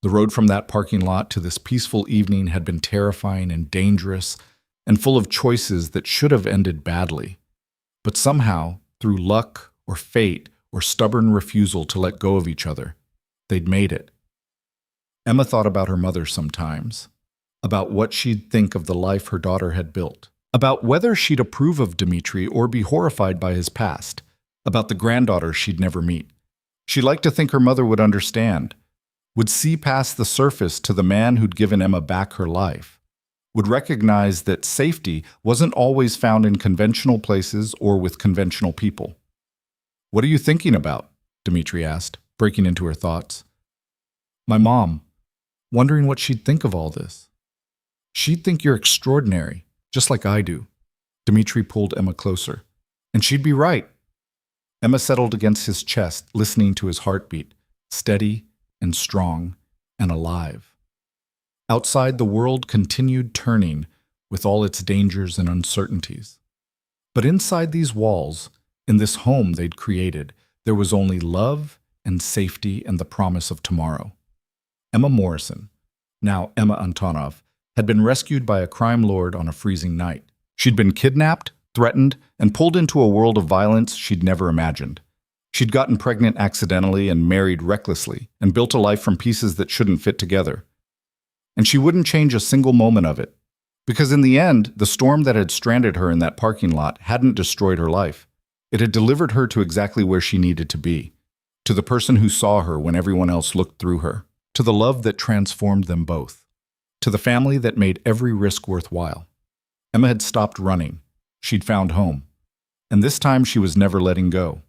The road from that parking lot to this peaceful evening had been terrifying and dangerous and full of choices that should have ended badly. But somehow, through luck or fate or stubborn refusal to let go of each other, they'd made it. Emma thought about her mother sometimes, about what she'd think of the life her daughter had built, about whether she'd approve of Dmitri or be horrified by his past, about the granddaughter she'd never meet. She'd like to think her mother would understand, would see past the surface to the man who'd given Emma back her life, would recognize that safety wasn't always found in conventional places or with conventional people. What are you thinking about? Dmitri asked, breaking into her thoughts. My mom, wondering what she'd think of all this. She'd think you're extraordinary, just like I do. Dmitri pulled Emma closer. And she'd be right. Emma settled against his chest, listening to his heartbeat, steady and strong and alive. Outside, the world continued turning with all its dangers and uncertainties. But inside these walls, in this home they'd created, there was only love and safety and the promise of tomorrow. Emma Morrison, now Emma Antonov, had been rescued by a crime lord on a freezing night. She'd been kidnapped, threatened, and pulled into a world of violence she'd never imagined. She'd gotten pregnant accidentally and married recklessly, and built a life from pieces that shouldn't fit together. And she wouldn't change a single moment of it. Because in the end, the storm that had stranded her in that parking lot hadn't destroyed her life. It had delivered her to exactly where she needed to be, to the person who saw her when everyone else looked through her, to the love that transformed them both, to the family that made every risk worthwhile. Emma had stopped running. She'd found home. And this time she was never letting go.